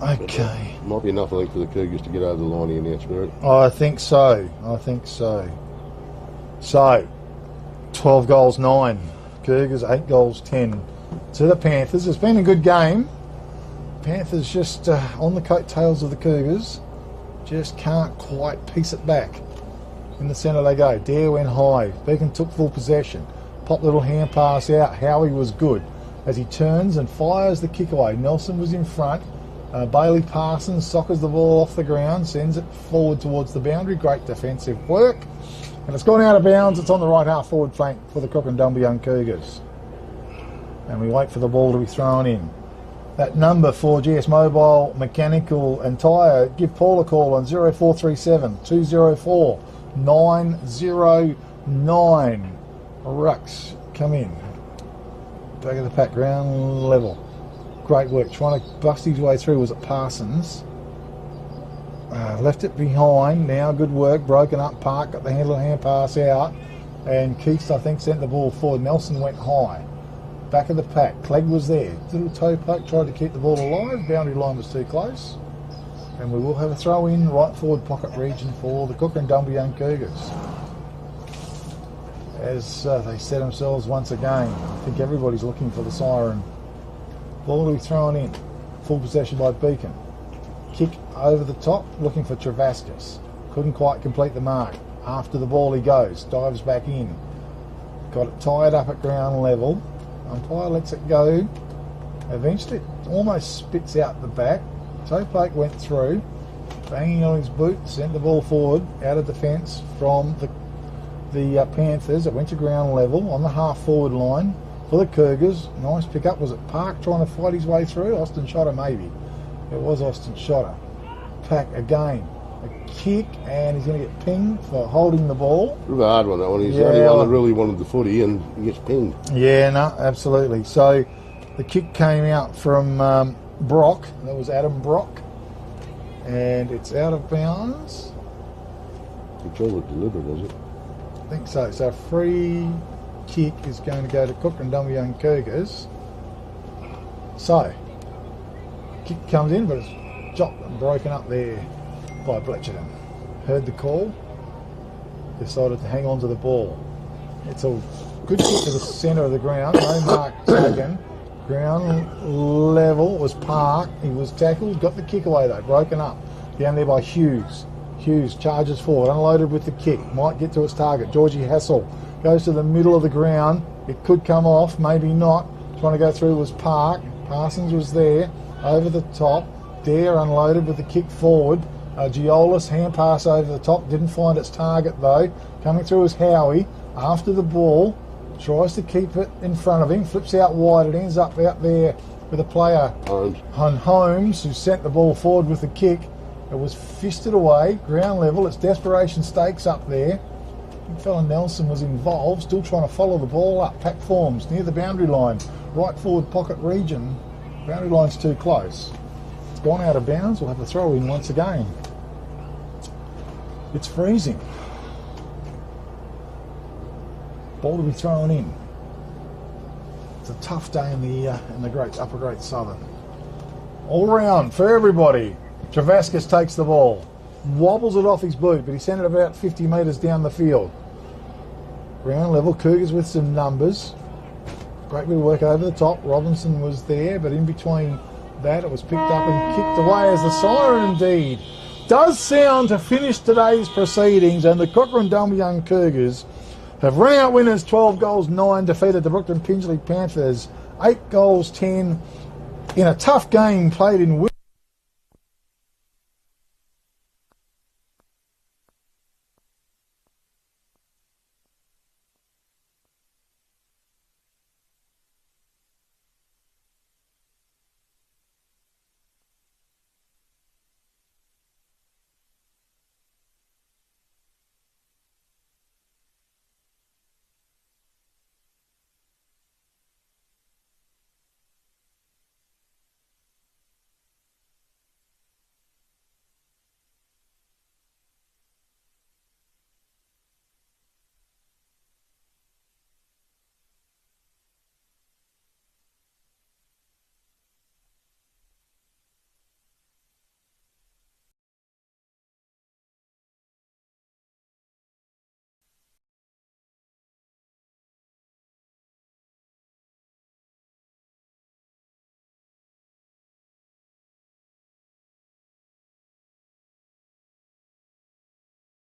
Okay. Might be enough, I think, for the Cougars to get over the line here now, Spirit. I think so. So, 12 goals 9. Cougars 8 goals 10 to the Panthers. It's been a good game. Panthers just on the coattails of the Cougars. Just can't quite piece it back. In the centre they go. Dare went high. Beacon took full possession. Pop little hand pass out. Howie was good. As he turns and fires the kick away. Nelson was in front. Bailey Parsons soccers the ball off the ground, sends it forward towards the boundary. Great defensive work. And it's gone out of bounds. It's on the right half forward flank for the Kukerin Dumbleyung Cougars. And we wait for the ball to be thrown in. That number for GS Mobile, Mechanical and Tyre, give Paul a call on 0437 204 909. Rucks, come in. Back of the pack, ground level. Great work. Trying to bust his way through. Was it Parsons? Left it behind. Now good work. Broken up. Park got the handle hand pass out. And Keith, I think, sent the ball forward. Nelson went high. Back of the pack. Clegg was there. Little toe poke. Tried to keep the ball alive. Boundary line was too close. And we will have a throw in right forward pocket region for the Kukerin Dumbleyung Cougars. As they set themselves once again. I think everybody's looking for the siren. Ball to be thrown in. Full possession by Beacon. Kick over the top, looking for Travascus. Couldn't quite complete the mark. After the ball he goes. Dives back in. Got it tied up at ground level. Umpire lets it go. Eventually it almost spits out the back. Toe poke went through. Banging on his boot. Sent the ball forward. Out of defence from the Panthers. It went to ground level on the half forward line. For the Cougars, nice pick up. Was it Park trying to fight his way through? Austin Shotter, maybe. It was Austin Shotter. Pack again. A kick, and he's going to get pinged for holding the ball. Bit of a hard one, that one. He's the only one that really wanted the footy, and he gets pinged. Yeah, no, absolutely. So the kick came out from Brock. That was Adam Brock. And it's out of bounds. It's all deliberate, is it? I think so. So free kick is going to go to Kukerin Dumbleyung Cougars. So, kick comes in, but it's chopped and broken up there by Bletcherton. Heard the call, decided to hang on to the ball. It's a good kick to the centre of the ground, no mark taken. Ground level was Park. He was tackled, got the kick away though, broken up. Down there by Hughes. Hughes charges forward, unloaded with the kick, might get to its target. Georgie Hassel goes to the middle of the ground. It could come off, maybe not. Trying to go through was Park. Parsons was there, over the top. Dare unloaded with the kick forward. Giolis hand pass over the top, didn't find its target though. Coming through was Howie. After the ball, tries to keep it in front of him, flips out wide. It ends up out there with a player, Holmes, who sent the ball forward with the kick. It was fisted away, ground level. It's desperation stakes up there. Big fella Nelson was involved, still trying to follow the ball up. Pack forms near the boundary line, right forward pocket region. Boundary line's too close. It's gone out of bounds. We'll have a throw in once again. It's freezing. Ball to be thrown in. It's a tough day in the upper Great Southern. All round for everybody. Travascus takes the ball, wobbles it off his boot, but he sent it about 50 metres down the field. Ground level, Cougars with some numbers. Great bit of work over the top. Robinson was there, but in between that it was picked up and kicked away as the siren indeed does sound to finish today's proceedings, and the Kukerin Dumbleyung Cougars have run out winners 12 goals 9, defeated the Brookton Pingelly Panthers 8 goals 10 in a tough game played in